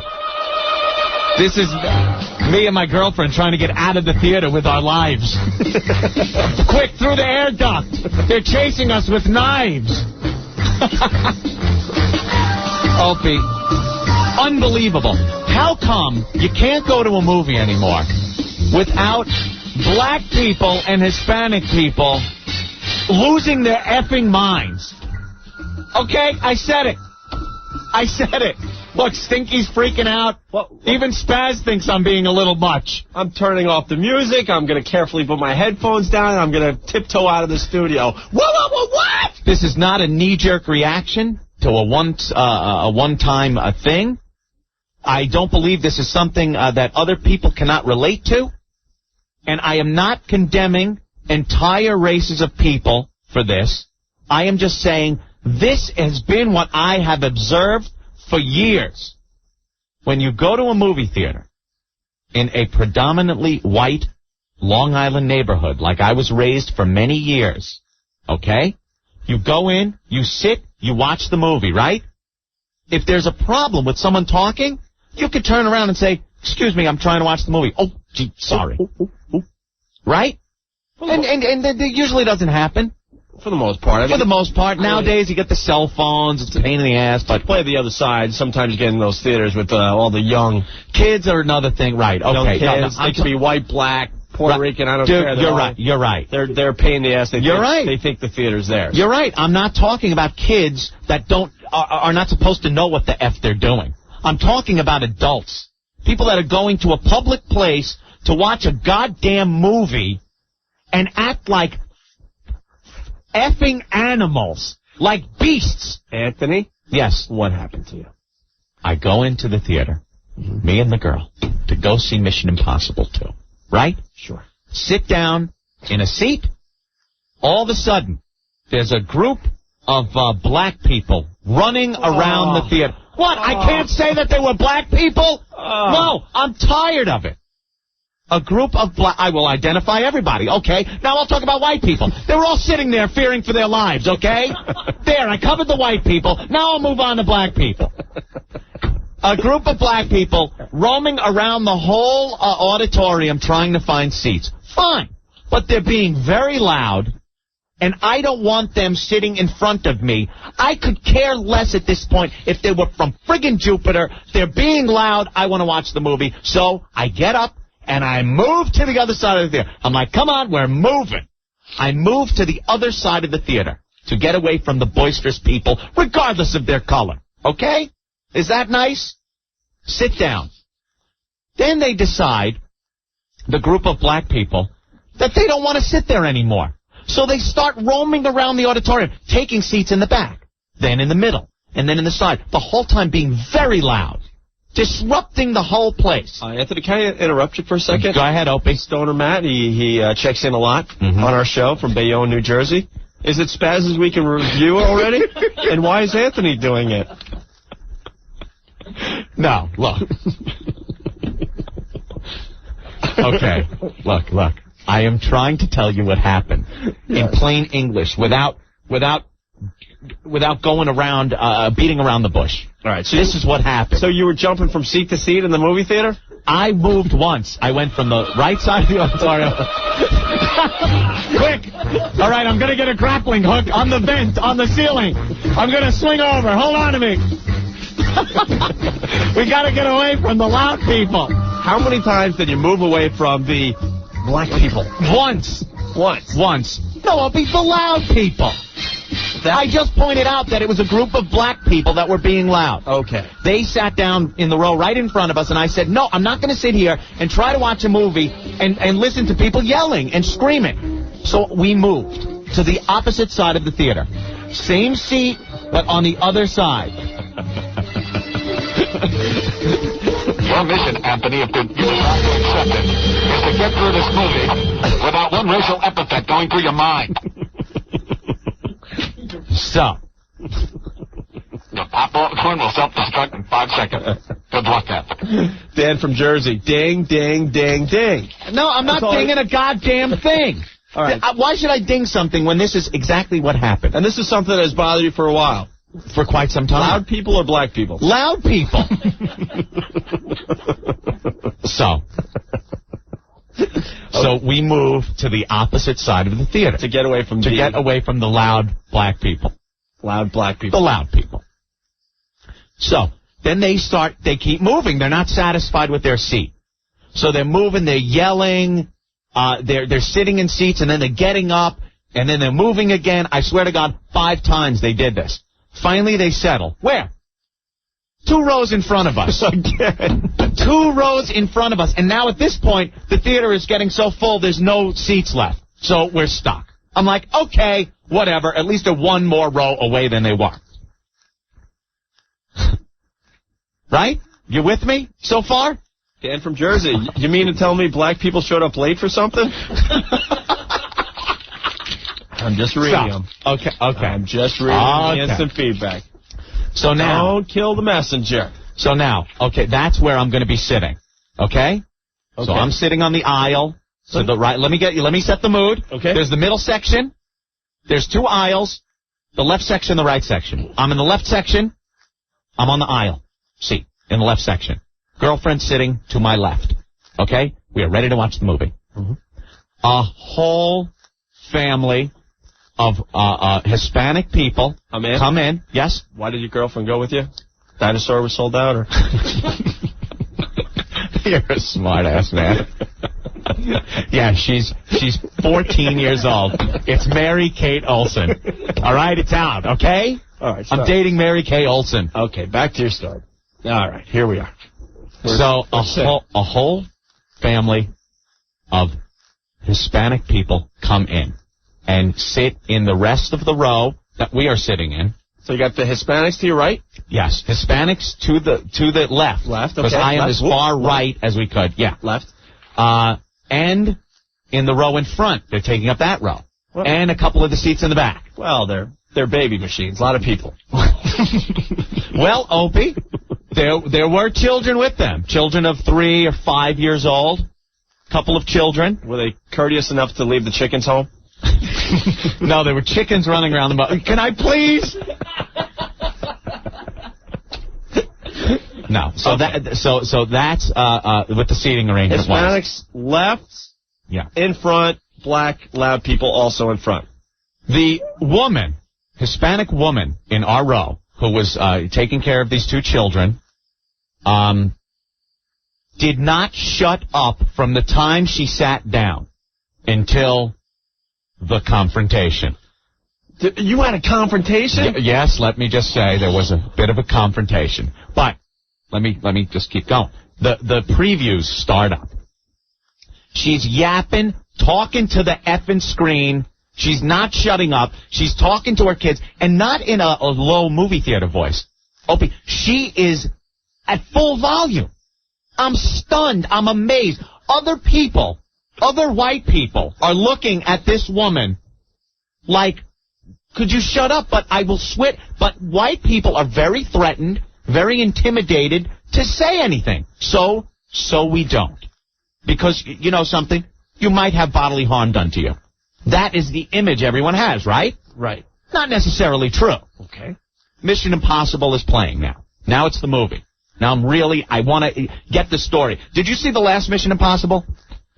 This is me and my girlfriend trying to get out of the theater with our lives. Quick, through the air duct. They're chasing us with knives. Opie, unbelievable. How come you can't go to a movie anymore without black people and Hispanic people losing their effing minds? Okay, I said it. Look, Stinky's freaking out. Even Spaz thinks I'm being a little much.
I'm turning off the music. I'm going to carefully put my headphones down, and I'm going to tiptoe out of the studio. What?
This is not a knee-jerk reaction to a one-time thing. I don't believe this is something that other people cannot relate to. And I am not condemning entire races of people for this. I am just saying this has been what I have observed for years. When you go to a movie theater in a predominantly white Long Island neighborhood, like I was raised for many years, okay? You go in, you sit, you watch the movie, right? If there's a problem with someone talking, you could turn around and say, excuse me, I'm trying to watch the movie. Oh, gee, sorry. Right? And that usually doesn't happen.
For the most part.
For the most part. Nowadays, you get the cell phones. It's a pain in the ass. But
play the other side. Sometimes you get in those theaters with all the young
kids are another thing. Right. Okay.
Young kids. They can be white, black, Puerto Rican. I don't care.
You're right.
They're a pain in the ass. They think the theater's theirs.
You're right. I'm not talking about kids that are not supposed to know what the F they're doing. I'm talking about adults. People that are going to a public place to watch a goddamn movie and act like effing animals, like beasts.
Anthony?
Yes.
What happened to you?
I go into the theater, me and the girl, to go see Mission Impossible 2. Right?
Sure.
Sit down in a seat. All of a sudden, there's a group of black people running around the theater. What? I can't say that they were black people? No, I'm tired of it. A group of I will identify everybody, okay? Now I'll talk about white people. They were all sitting there fearing for their lives, okay? There, I covered the white people. Now I'll move on to black people. A group of black people roaming around the whole auditorium trying to find seats. Fine. But they're being very loud, and I don't want them sitting in front of me. I could care less at this point if they were from friggin' Jupiter. They're being loud. I want to watch the movie. So I get up, and I move to the other side of the theater. I'm like, come on, we're moving. I move to the other side of the theater to get away from the boisterous people, regardless of their color. Okay? Is that nice? Sit down. Then they decide, the group of black people, that they don't want to sit there anymore. So they start roaming around the auditorium, taking seats in the back, then in the middle, and then in the side, the whole time being very loud, disrupting the whole place.
Anthony, can I interrupt you for a second?
Go ahead, Opie.
Stoner Matt, he checks in a lot on our show from Bayonne, New Jersey. Is it Spaz's Week in Review already? And why is Anthony doing it?
No, look. Okay, look. I am trying to tell you what happened in plain English without going around, beating around the bush.
All right, so
this is what happened.
So you were jumping from seat to seat in the movie theater?
I moved once. I went from the right side of the auditorium. Quick! All right, I'm going to get a grappling hook on the vent, on the ceiling. I'm going to swing over. Hold on to me. We got to get away from the loud people.
How many times did you move away from the black people?
Once. No, I'll be the loud people. I just pointed out that it was a group of black people that were being loud.
Okay.
They sat down in the row right in front of us, and I said, no, I'm not going to sit here and try to watch a movie and listen to people yelling and screaming. So we moved to the opposite side of the theater. Same seat, but on the other side.
Your mission, Anthony, if you decide to accept it, is to get through this movie without one racial epithet going through your mind.
So.
Your popcorn will self-destruct in 5 seconds. Good luck, Anthony.
Dan from Jersey. Ding, ding, ding, ding.
No, I'm not dinging a goddamn thing.
All right.
Why should I ding something when this is exactly what happened?
And this is something that has bothered you for a while.
For quite some time.
Loud people or black people?
Loud people. So we move to the opposite side of the theater.
To get away from
the loud black people.
Loud black people.
The loud people. So then they keep moving. They're not satisfied with their seat. So they're moving, they're yelling, they're sitting in seats, and then they're getting up, and then they're moving again. I swear to God, 5 times they did this. Finally, they settle. Where? 2 rows in front of us.
Again.
2 rows in front of us. And now at this point, the theater is getting so full, there's no seats left. So we're stuck. I'm like, okay, whatever. At least they're 1 more row away than they were. Right? You with me so far?
Dan from Jersey. You mean to tell me black people showed up late for something? I'm just reading them.
Okay.
I'm just reading the instant feedback.
So now,
don't kill the messenger.
So now, okay, that's where I'm going to be sitting. Okay? So I'm sitting on the aisle. So the right. Let me set the mood.
Okay.
There's the middle section. There's 2 aisles. The left section, the right section. I'm in the left section. I'm on the aisle seat in the left section. Girlfriend sitting to my left. Okay? We are ready to watch the movie.
Mm-hmm.
A whole family of Hispanic people come in. Yes?
Why did your girlfriend go with you? Dinosaur was sold out, or?
You're a smart-ass man. Yeah, she's 14 years old. It's Mary Kate Olsen. All right, it's out, okay?
All right,
I'm dating Mary Kay Olsen.
Okay, back to your story. All right, here we are.
A whole family of Hispanic people come in and sit in the rest of the row that we are sitting in.
So you got the Hispanics to your right?
Yes, Hispanics to the left.
Left, okay.
Because I am as far right as we could. Yeah.
Left.
And in the row in front, they're taking up that row. Well, and a couple of the seats in the back.
Well, they're baby machines. A lot of people.
Well, Opie, there were children with them. Children of 3 or 5 years old.
couple of children. Were they courteous enough to leave the chickens home?
No, there were chickens running around the moat. Can I please? No. So so that's what the seating arrangement
Hispanics left.
Yeah.
In front. Black, loud people also in front.
The woman, Hispanic woman in our row, who was taking care of these two children, did not shut up from the time she sat down until the confrontation.
You had a confrontation?
Yes, let me just say there was a bit of a confrontation. But let me just keep going. The previews start up. She's yapping, talking to the effing screen. She's not shutting up. She's talking to her kids, and not in a low movie theater voice. Opie, she is at full volume. I'm stunned. I'm amazed. Other people, other white people, are looking at this woman like, could you shut up? But I will switch. But white people are very threatened, very intimidated to say anything. So we don't. Because, you know something? You might have bodily harm done to you. That is the image everyone has, right?
Right.
Not necessarily true.
Okay.
Mission Impossible is playing now. Now it's the movie. Now I want to get the story. Did you see the last Mission Impossible?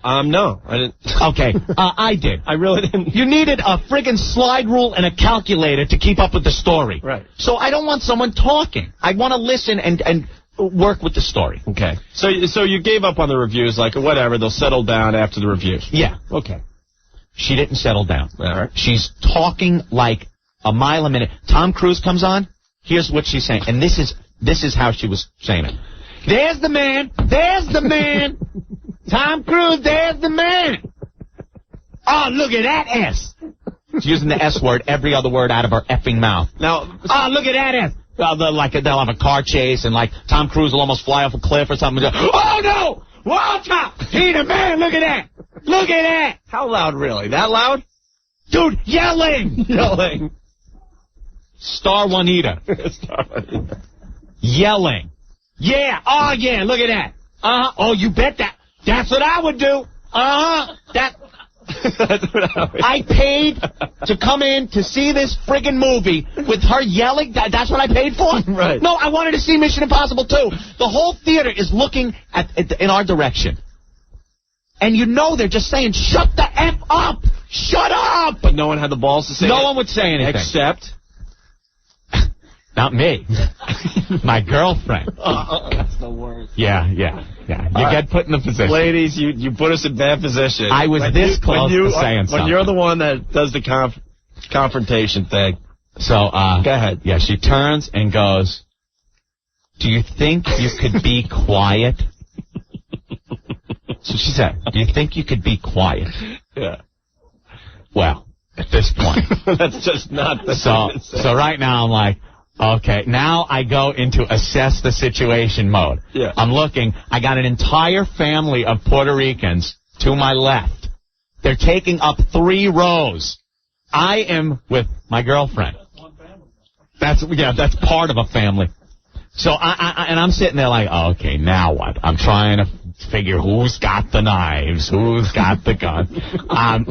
No, I didn't.
Okay, I did.
I really didn't.
You needed a friggin' slide rule and a calculator to keep up with the story.
Right.
So I don't want someone talking. I want to listen and work with the story.
Okay. So you gave up on the reviews, like, whatever, they'll settle down after the reviews.
Yeah.
Okay.
She didn't settle down.
All right.
She's talking like a mile a minute. Tom Cruise comes on. Here's what she's saying. And this is how she was saying it. There's the man. There's the man. Tom Cruise, there's the man. Oh, look at that S. She's using the S word, every other word out of her effing mouth.
Now,
oh, look at that S. They'll have a car chase, and like Tom Cruise will almost fly off a cliff or something. Oh no! Walter! He the man! Look at that! Look at that!
How loud, really? That loud?
Dude, yelling!
Yelling.
Star Juanita.
Star Juanita.
Yelling. Yeah! Oh yeah! Look at that! Oh, you bet that. That's what I would do. That. I paid to come in to see this friggin' movie with her yelling. That's what I paid for?
Right.
No, I wanted to see Mission Impossible 2. The whole theater is looking in our direction. And you know they're just saying, shut the F up! Shut up!
But no one had the balls to say
No one would say anything.
Except?
Not me. My girlfriend.
That's the worst.
Yeah. You get put in the position.
Ladies, you put us in bad position.
I was close to saying something.
When you're the one that does the confrontation thing.
So,
go ahead.
Yeah, she turns and goes, do you think you could be quiet? So she said, do you think you could be quiet?
Yeah.
Well, at this point.
That's just not the
So right now I'm like, okay, now I go into assess the situation mode.
Yeah.
I'm looking. I got an entire family of Puerto Ricans to my left. They're taking up 3 rows. I am with my girlfriend. That's part of a family. So I'm sitting there like, oh, okay, now what? I'm trying to figure who's got the knives, who's got the gun.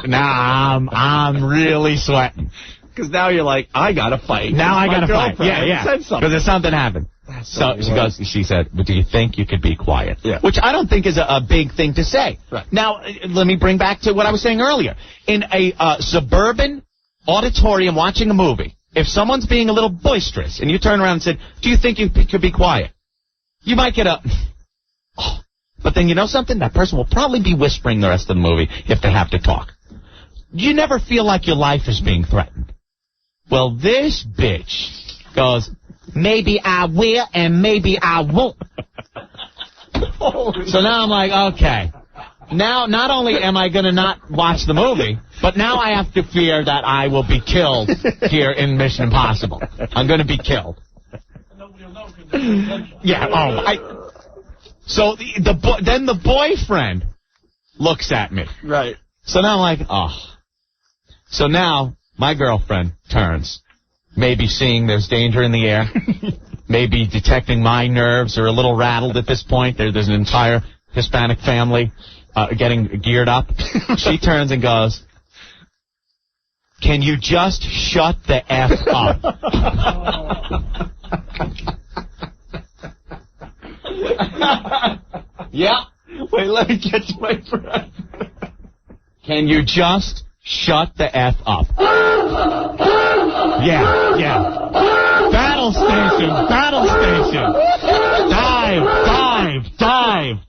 Now I'm really sweating.
Because now you're like, I gotta fight.
Now I gotta fight. Yeah.
Said something.
Because something happened. So she said, but do you think you could be quiet?
Yeah.
Which I don't think is a big thing to say.
Right.
Now, let me bring back to what I was saying earlier. In a suburban auditorium watching a movie, if someone's being a little boisterous and you turn around and said, do you think you could be quiet? You might get a... Oh. But then you know something? That person will probably be whispering the rest of the movie if they have to talk. You never feel like your life is being threatened. Well, this bitch goes, maybe I will and maybe I won't. So now I'm like, okay. Now, not only am I going to not watch the movie, but now I have to fear that I will be killed here in Mission Impossible. I'm going to be killed. Yeah, So then the boyfriend looks at me.
Right.
So now I'm like, oh. So now my girlfriend turns, maybe seeing there's danger in the air, maybe detecting my nerves are a little rattled at this point. There's an entire Hispanic family getting geared up. She turns and goes, "Can you just shut the F up?" Yeah.
Wait, let me get to my breath.
Can you just shut the F up? Yeah. Battle station.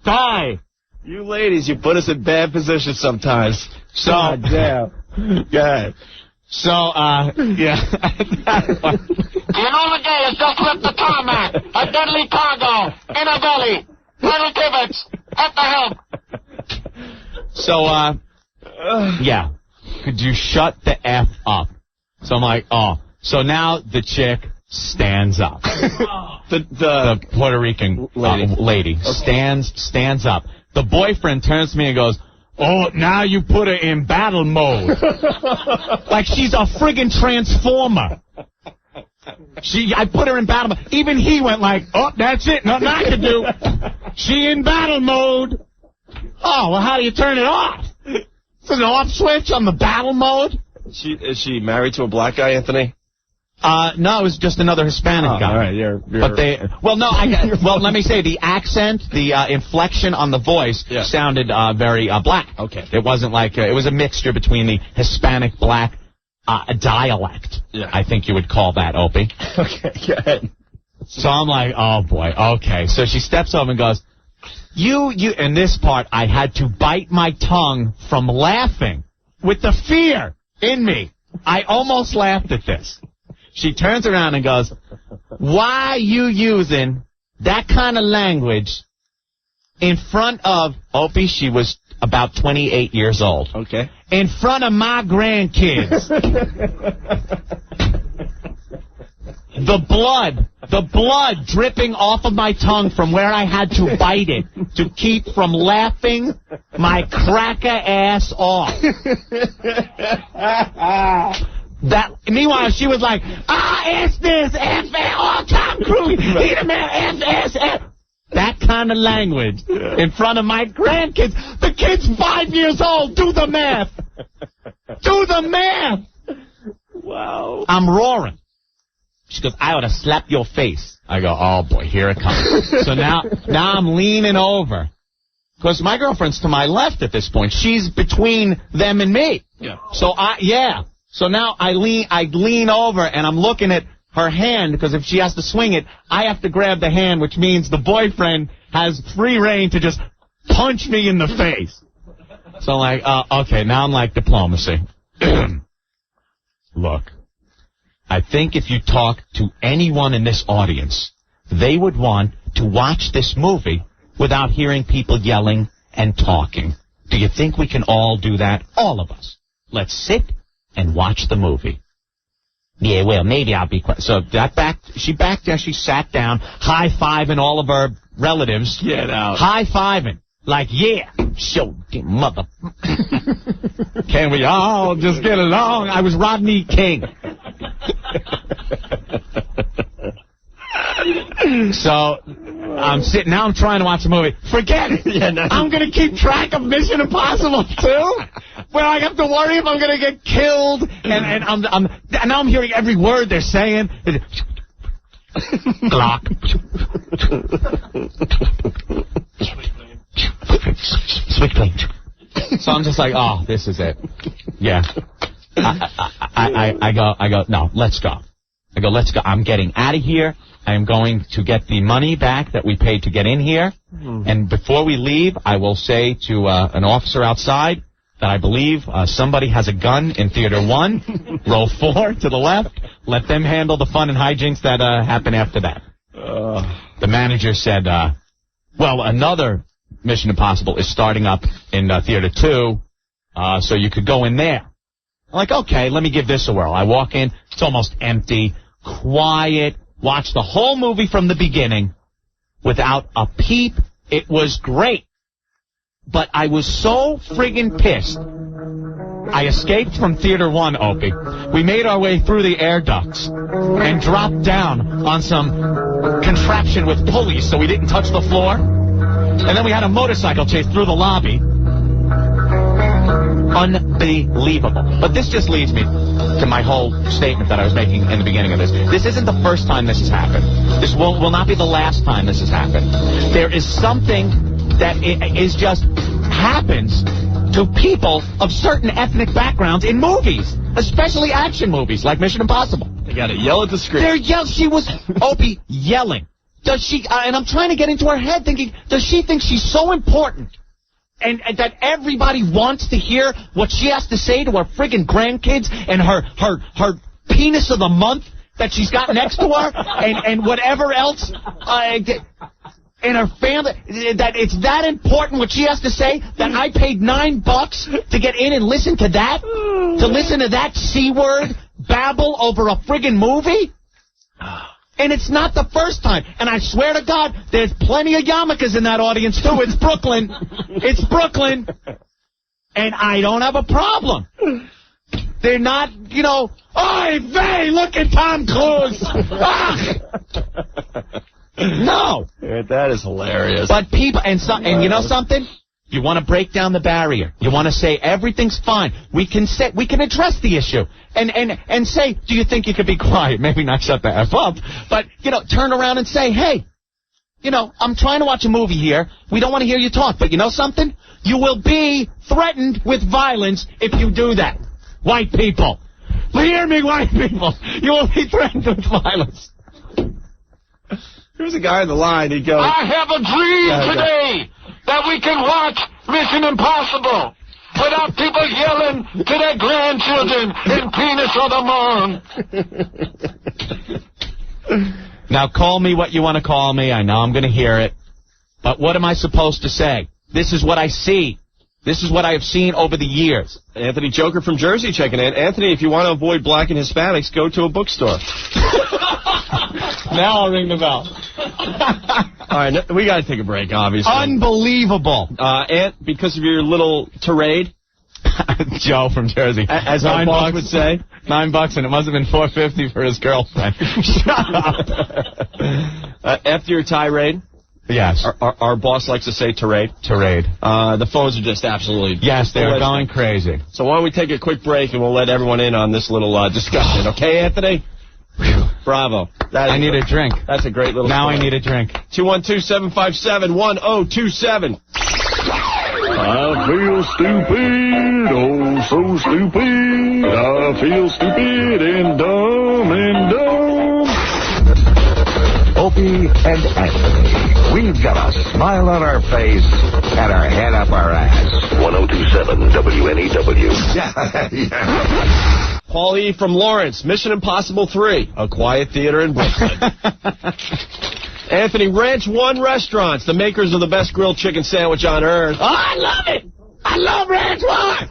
Dive.
You ladies, you put us in bad positions sometimes.
So,
damn.
Yeah. So, yeah.
The Enola Gay has just left the tarmac. A deadly cargo. In a belly. Colonel Tibbets. At the helm.
So, yeah. Could you shut the F up? So I'm like, oh. So now the chick stands up. The Puerto Rican lady stands up. The boyfriend turns to me and goes, "Oh, now you put her in battle mode." Like she's a friggin' transformer. I put her in battle mode. Even he went like, "Oh, that's it. Nothing I can do. She in battle mode." Oh, well, how do you turn it off? Is an off switch on the battle mode?
Is she married to a black guy, Anthony?
No, it was just another Hispanic guy.
All right,
But let me say the accent, the inflection on the voice sounded very black.
Okay.
It wasn't like it was a mixture between the Hispanic black dialect.
Yeah.
I think you would call that, Opie.
Okay, go ahead.
So I'm like, oh boy, okay. So she steps over and goes, You, in this part, I had to bite my tongue from laughing with the fear in me. I almost laughed at this. She turns around and goes, "Why you using that kind of language in front of," Opie, she was about 28 years old.
Okay.
"In front of my grandkids." The blood dripping off of my tongue from where I had to bite it to keep from laughing my cracker ass off. Meanwhile, she was like, "It's this, oh, Tom Cruise, he the man, F. That kind of language in front of my grandkids. The kid's 5 years old. Do the math. Wow. I'm roaring. She goes, "I ought to slap your face." I go, oh boy, here it comes. So now I'm leaning over. Because my girlfriend's to my left at this point. She's between them and me.
Yeah.
So So now I lean over and I'm looking at her hand because if she has to swing it, I have to grab the hand, which means the boyfriend has free reign to just punch me in the face. So I'm like, okay, now I'm like diplomacy. Look. I think if you talk to anyone in this audience, they would want to watch this movie without hearing people yelling and talking. Do you think we can all do that? All of us. Let's sit and watch the movie. Yeah, well, maybe I'll be quiet. So she backed there, she sat down, high-fiving all of her relatives.
Get out.
High-fiving. Like, yeah, show mother. Can we all just get along? I was Rodney King. So I'm sitting now. I'm trying to watch the movie. Forget it. I'm gonna keep track of Mission Impossible 2. Where I have to worry if I'm gonna get killed. And now I'm hearing every word they're saying. Glock. Switchblade. So I'm just like, oh, this is it. Yeah. I go, no, let's go. I go, let's go. I'm getting out of here. I am going to get the money back that we paid to get in here. And before we leave, I will say to an officer outside that I believe somebody has a gun in Theater 1, row 4 to the left. Let them handle the fun and hijinks that happen after that. The manager said, well, another Mission Impossible is starting up in Theater 2, so you could go in there. I'm like, okay, let me give this a whirl. I walk in, it's almost empty, quiet, watch the whole movie from the beginning without a peep. It was great. But I was so friggin' pissed. I escaped from Theater 1, Opie. We made our way through the air ducts and dropped down on some contraption with pulleys so we didn't touch the floor. And then we had a motorcycle chase through the lobby. Unbelievable. But this just leads me to my whole statement that I was making in the beginning of this. This isn't the first time this has happened. This will not be the last time this has happened. There is something that is just happens to people of certain ethnic backgrounds in movies, especially action movies like Mission Impossible.
They gotta yell at the screen.
She was, Opie, yelling. Does she, and I'm trying to get into her head thinking, does she think she's so important and that everybody wants to hear what she has to say to her friggin' grandkids and her penis of the month that she's got next to her and whatever else in her family, that it's that important what she has to say that I paid $9 to get in and listen to that? To listen to that C-word babble over a friggin' movie? And it's not the first time. And I swear to God, there's plenty of yarmulkes in that audience, too. It's Brooklyn. It's Brooklyn. And I don't have a problem. They're not, you know, oy vey, look at Tom Cruise. No.
Yeah, that is hilarious.
But people, and you know something? You want to break down the barrier. You want to say everything's fine. We can address the issue and say, do you think you could be quiet? Maybe not shut the F up, but, you know, turn around and say, hey, you know, I'm trying to watch a movie here. We don't want to hear you talk, but you know something? You will be threatened with violence if you do that. White people. Hear me, white people. You will be threatened with violence.
There's a guy on the line. He goes,
I have a dream today that we can watch Mission Impossible without people yelling to their grandchildren in penis of the month.
Now call me what you want to call me. I know I'm going to hear it. But what am I supposed to say? This is what I see. This is what I have seen over the years.
Anthony Joker from Jersey checking in. Anthony, if you want to avoid black and Hispanics, go to a bookstore.
Now I'll ring the bell.
All right, we got to take a break, obviously.
Unbelievable.
And because of your little tirade.
Joe from Jersey.
As our boss would say.
$9, and it must have been $4.50 for his girlfriend. Shut up.
After your tirade.
Yes.
Our boss likes to say tirade.
Tirade.
The phones are just absolutely...
Yes, they're going crazy.
So why don't we take a quick break and we'll let everyone in on this little discussion. Okay, Anthony? Bravo.
I need a drink.
That's a great little
Now
story.
I need a drink.
212-757-1027.
I feel stupid, oh so stupid. I feel stupid and dumb.
Opie and Anthony. We've got a smile on our face and our head up our ass.
1027 WNEW.
Yeah.
Paul E. from Lawrence, Mission Impossible 3, A Quiet Theater in Brooklyn. Anthony, Ranch One Restaurants, the makers of the best grilled chicken sandwich on earth.
Oh, I love it! I love Ranch One!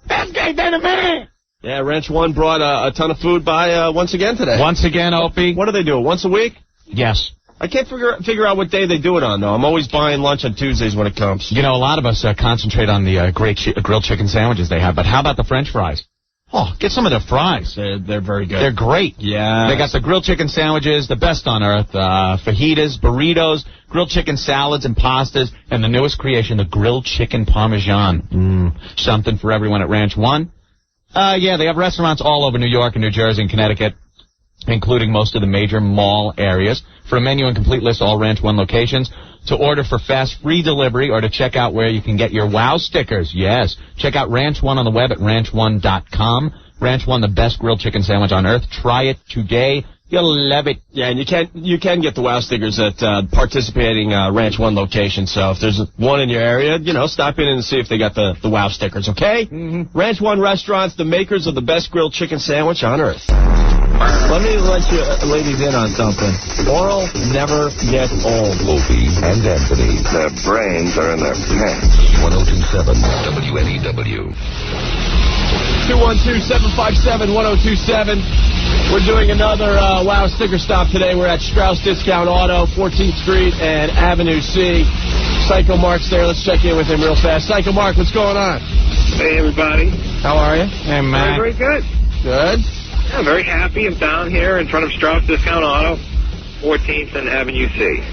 Best game in a minute!
Yeah, Ranch One brought a ton of food by once again today.
Once again, Opie.
What do they do, once a week?
Yes.
I can't figure out what day they do it on, though. I'm always buying lunch on Tuesdays when it comes.
You know, a lot of us concentrate on the great grilled chicken sandwiches they have, but how about the French fries? Oh, get some of their fries.
They're very good.
They're great.
Yeah.
They got the grilled chicken sandwiches, the best on earth, fajitas, burritos, grilled chicken salads and pastas, and the newest creation, the grilled chicken parmesan. Something for everyone at Ranch One. Yeah, they have restaurants all over New York and New Jersey and Connecticut, including most of the major mall areas. For a menu and complete list of all Ranch One locations, to order for fast free delivery, or to check out where you can get your WOW stickers. Yes. Check out Ranch One on the web at ranch1.com. Ranch One, the best grilled chicken sandwich on earth. Try it today. You'll love it.
Yeah, and you can get the WOW stickers at participating Ranch One locations. So if there's one in your area, you know, stop in and see if they got the WOW stickers, okay? Mm-hmm. Ranch One Restaurants, the makers of the best grilled chicken sandwich on earth. Let me let you ladies in on something. Oral never gets old.
Opie and Anthony.
Their brains are in their pants. 1027 WNEW.
212-757-1027. We're doing another WOW sticker stop today. We're at Strauss Discount Auto, 14th Street and Avenue C. Psycho Mark's there. Let's check in with him real fast. Psycho Mark, what's going on?
Hey, everybody.
How are you?
Hey, man.
Very good.
Good.
I'm very happy. I'm down here in front of Strauss Discount Auto, 14th and Avenue C.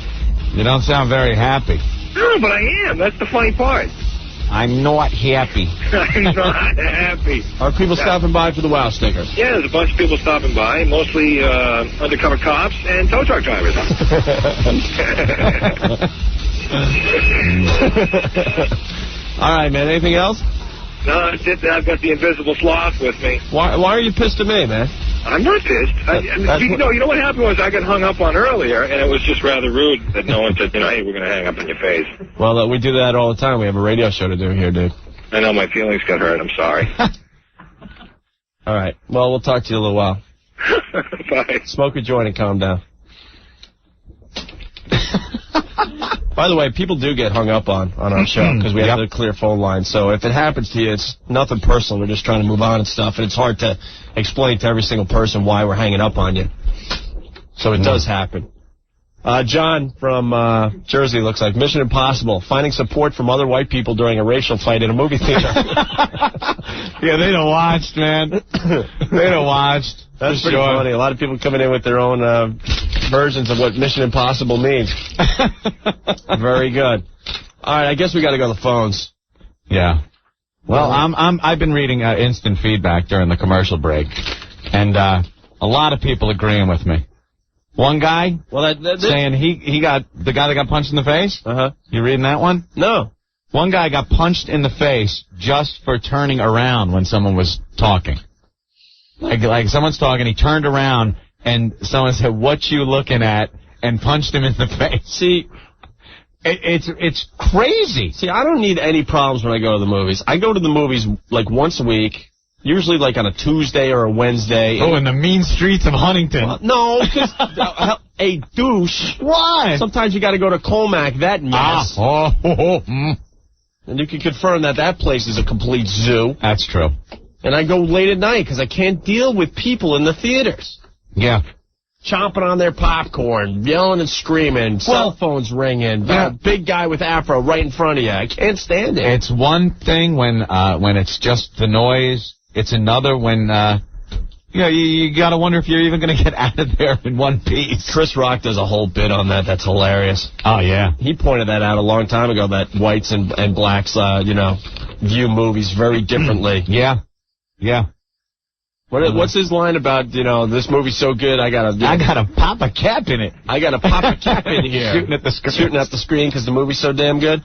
You don't sound very happy.
No, but I am. That's the funny part.
I'm not happy.
I'm not happy.
Are people stopping by for the WOW stickers?
Yeah, there's a bunch of people stopping by, mostly undercover cops and tow truck drivers.
All right, man. Anything else?
No, that's it. I've got the invisible sloth with me.
Why are you pissed at me, man?
I'm not pissed. You know what happened was I got hung up on earlier, and it was just rather rude that no one said, hey, we're going to hang up in your face.
Well, we do that all the time. We have a radio show to do here, dude.
I know my feelings got hurt. I'm sorry.
All right. Well, we'll talk to you in a little while.
Bye.
Smoke a joint and calm down. By the way, people do get hung up on our show because we have the clear phone line. So if it happens to you, it's nothing personal. We're just trying to move on and stuff. And it's hard to explain to every single person why we're hanging up on you. So it does happen. John from Jersey looks like Mission Impossible, finding support from other white people during a racial fight in a movie theater.
Yeah, they don't watch, man. They don't watch.
That's pretty funny. A lot of people coming in with their own versions of what Mission Impossible means. Very good. All right, I guess we got to go to the phones.
Yeah. Well, I've been reading instant feedback during the commercial break, and a lot of people agreeing with me. One guy saying he got the guy that got punched in the face. You reading that one?
No.
One guy got punched in the face just for turning around when someone was talking. Like someone's talking, he turned around and someone said, "What you looking at?" and punched him in the face.
See,
it's crazy.
See, I don't need any problems when I go to the movies. I go to the movies like once a week. Usually like on a Tuesday or a Wednesday.
Oh, in the mean streets of Huntington.
Well, no, because a douche.
Why?
Sometimes you got to go to Colmac, that mess. And you can confirm that place is a complete zoo.
That's true.
And I go late at night because I can't deal with people in the theaters.
Yeah.
Chomping on their popcorn, yelling and screaming, cell phones ringing, big guy with afro right in front of you. I can't stand it.
It's one thing when it's just the noise. It's another when, you got to wonder if you're even going to get out of there in one piece.
Chris Rock does a whole bit on that. That's hilarious.
Oh, yeah.
He pointed that out a long time ago, that whites and blacks, view movies very differently.
Yeah. Yeah.
What's his line about, this movie's so good, I gotta
pop a cap in it.
I gotta pop a cap in here.
Shooting at the screen
because the movie's so damn good.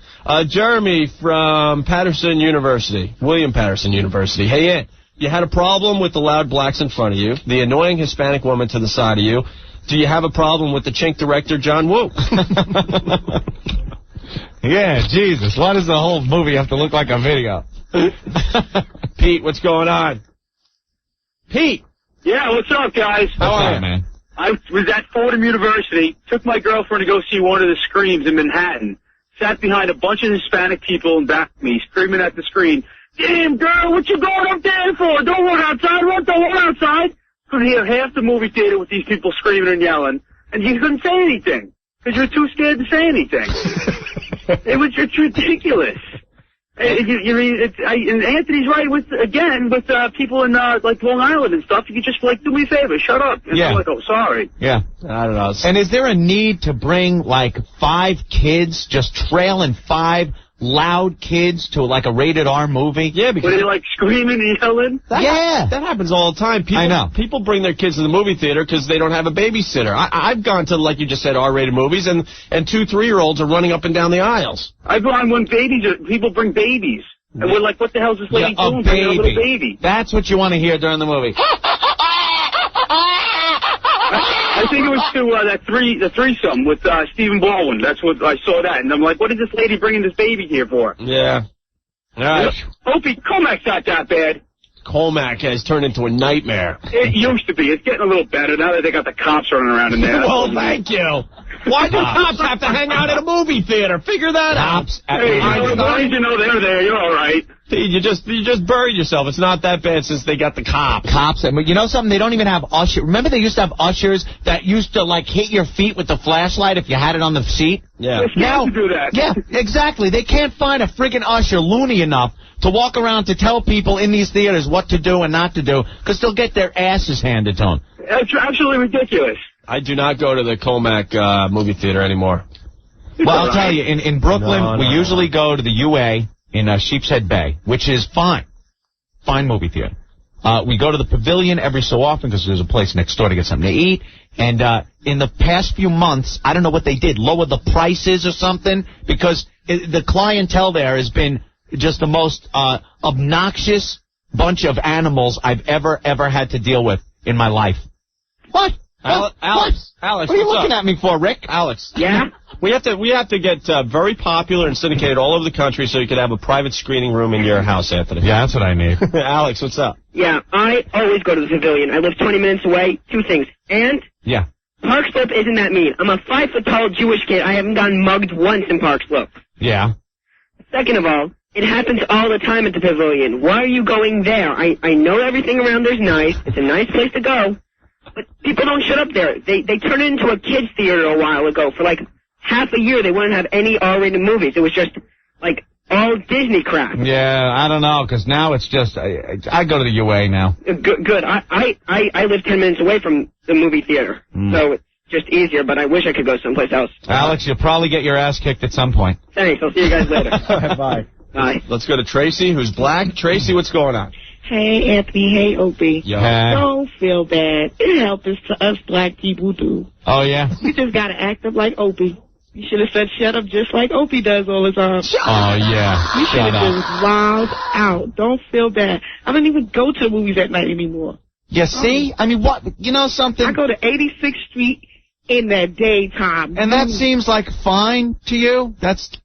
Jeremy from William Patterson University. Hey, Ed. You had a problem with the loud blacks in front of you, the annoying Hispanic woman to the side of you. Do you have a problem with the chink director, John Woo?
Yeah, Jesus. Why does the whole movie have to look like a video?
Pete, what's going on? Pete!
Yeah, what's up, guys?
How are you, man?
I was at Fordham University, took my girlfriend to go see one of the screens in Manhattan, sat behind a bunch of Hispanic people in back of me, screaming at the screen, "Damn, girl, what you going up there for? Don't run outside, don't run outside." Couldn't hear half the movie theater with these people screaming and yelling, and you couldn't say anything, because you were too scared to say anything. It's ridiculous. And Anthony's right with people in like Long Island and stuff. You could just do me a favor, shut up. And I'm like, oh, sorry.
Yeah.
I don't know.
And is there a need to bring 5 kids, just trailing 5 loud kids to a rated R movie?
Yeah, because
were they screaming and yelling?
That happens all the time.
I know.
People bring their kids to the movie theater because they don't have a babysitter. I've gone to, like you just said, R-rated movies, and 2 3-year-olds are running up and down the aisles.
I've gone when people bring babies, and we're like, what the hell's this lady doing? Bringing a little baby.
That's what you want to hear during the movie.
I think it was to the threesome with Stephen Baldwin. That's what I saw that, and I'm like, what is this lady bringing this baby here for?
Yeah. All right.
Opie, Colmac's not that bad.
Colmac has turned into a nightmare.
It used to be. It's getting a little better now that they got the cops running around in there.
Well, thank you. Why do cops have to hang out at a movie theater? Figure that out.
Hey, as long as you know they're there, you're all right.
You just buried yourself. It's not that bad since they got the cops.
You know something? They don't even have ushers. Remember they used to have ushers that used to hit your feet with the flashlight if you had it on the seat?
Yeah.
They're scared to do that.
Yeah, exactly. They can't find a friggin' usher loony enough to walk around to tell people in these theaters what to do and not to do, because they'll get their asses handed to them.
That's absolutely ridiculous.
I do not go to the Colmac movie theater anymore.
Well, I'll tell you, in Brooklyn, we usually go to the UA. in Sheepshead Bay, which is fine. Fine movie theater. We go to the Pavilion every so often because there's a place next door to get something to eat. And in the past few months, I don't know what they did, lower the prices or something, because the clientele there has been just the most obnoxious bunch of animals I've ever had to deal with in my life. What?
Alex,
what are you looking at me for, Rick?
Alex.
Yeah?
We have to get very popular and syndicated all over the country so you could have a private screening room in your house, Anthony.
Yeah, that's what I need.
Alex, what's up?
Yeah, I always go to the Pavilion. I live 20 minutes away. Two things. And
Yeah.
Park Slope isn't that mean. I'm a 5-foot-tall Jewish kid. I haven't gotten mugged once in Park Slope.
Yeah.
Second of all, it happens all the time at the Pavilion. Why are you going there? I know everything around there's nice. It's a nice place to go. But people don't shut up there. They turned it into a kids' theater a while ago. For like half a year, they wouldn't have any R-rated movies. It was just like all Disney crap.
Yeah, I don't know, because now it's just, I go to the UA now.
Good. I live 10 minutes away from the movie theater. So it's just easier, but I wish I could go someplace else.
Alex, you'll probably get your ass kicked at some point.
Thanks. I'll see you guys later.
Bye.
Bye.
Let's go to Tracy, who's black. Tracy, what's going on?
Hey, Anthony. Hey, Opie.
Yo.
Don't feel bad. It helps us black people do.
Oh, yeah?
You just got to act up like Opie. You should have said shut up just like Opie does all the time.
Oh, yeah.
You should have just wild out. Don't feel bad. I don't even go to the movies at night anymore.
Yeah, see? I mean, what? You know something?
I go to 86th Street in the daytime.
And that seems like fine to you? That's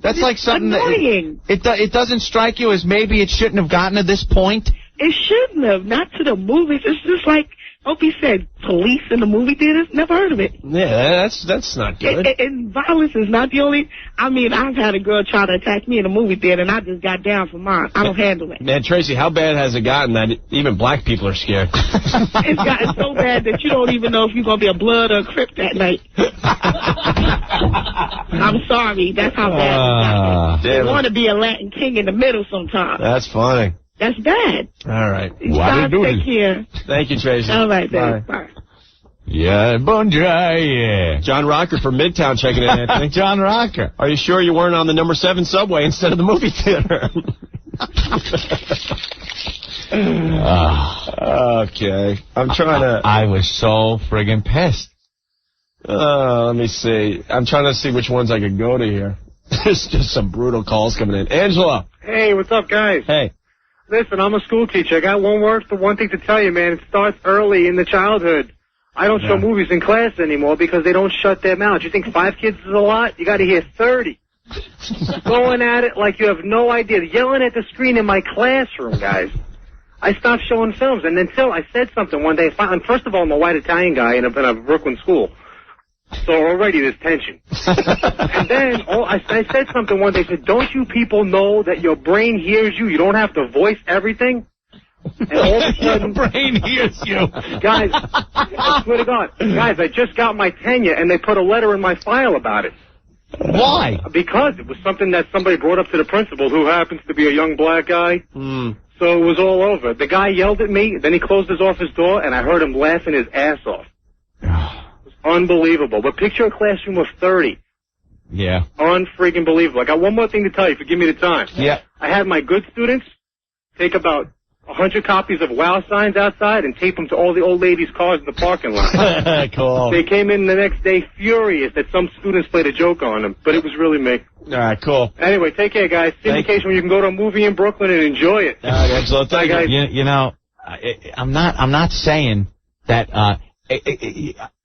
like something
annoying.
that it doesn't strike you as maybe it shouldn't have gotten to this point?
It shouldn't have. Not to the movies. It's just like Opie said, police in the movie theaters. Never heard of it.
Yeah, that's not good.
And violence is not the only. I mean, I've had a girl try to attack me in a movie theater, and I just got down for mine. I don't handle it.
Man, Tracy, how bad has it gotten that even black people are scared?
It's gotten so bad that you don't even know if you're going to be a blood or a crip that night. I'm sorry. That's how bad it's gotten. You want to be a Latin king in the middle sometimes.
That's funny.
That's bad.
All right.
God, take care.
Thank you, Tracy.
All right, baby. Bye.
Yeah, bon yeah.
John Rocker from Midtown checking in, Anthony.
John Rocker.
Are you sure you weren't on the number 7 subway instead of the movie theater? Okay. I'm trying to...
I was so friggin' pissed.
Let me see. I'm trying to see which ones I could go to here. There's just some brutal calls coming in. Angela.
Hey, what's up, guys?
Hey.
Listen, I'm a school teacher. I got one thing to tell you, man. It starts early in the childhood. I don't show movies in class anymore because they don't shut their mouths. You think 5 kids is a lot? You got to hear 30. Going at it like you have no idea. Yelling at the screen in my classroom, guys. I stopped showing films, and until I said something one day. First of all, I'm a white Italian guy in a Brooklyn school. So already there's tension. And then I said something one day. I said, don't you people know that your brain hears you? You don't have to voice everything? And all of a sudden...
Your brain hears you.
Guys, I swear to God. Guys, I just got my tenure, and they put a letter in my file about it.
Why?
Because it was something that somebody brought up to the principal, who happens to be a young black guy. So it was all over. The guy yelled at me, then he closed his office door, and I heard him laughing his ass off. Unbelievable. But picture a classroom of 30.
Yeah.
Unfreaking believable. I got one more thing to tell you, if you give me the time.
Yeah.
I had my good students take about 100 copies of WOW signs outside and tape them to all the old ladies' cars in the parking lot.
Cool.
They came in the next day furious that some students played a joke on them, but it was really me.
All right, cool.
Anyway, take care, guys. Syndication where you can go to a movie in Brooklyn and enjoy it.
All right, Angelo, thank you.
You know, I'm not saying that,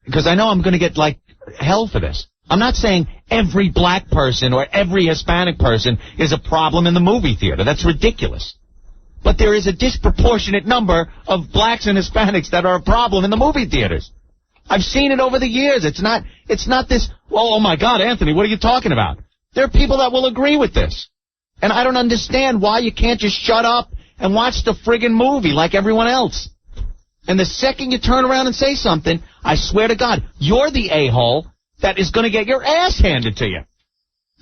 because I know I'm going to get, like, hell for this. I'm not saying every black person or every Hispanic person is a problem in the movie theater. That's ridiculous. But there is a disproportionate number of blacks and Hispanics that are a problem in the movie theaters. I've seen it over the years. It's not this, oh my God, Anthony, what are you talking about? There are people that will agree with this. And I don't understand why you can't just shut up and watch the friggin' movie like everyone else. And the second you turn around and say something, I swear to God, you're the a-hole that is going to get your ass handed to you.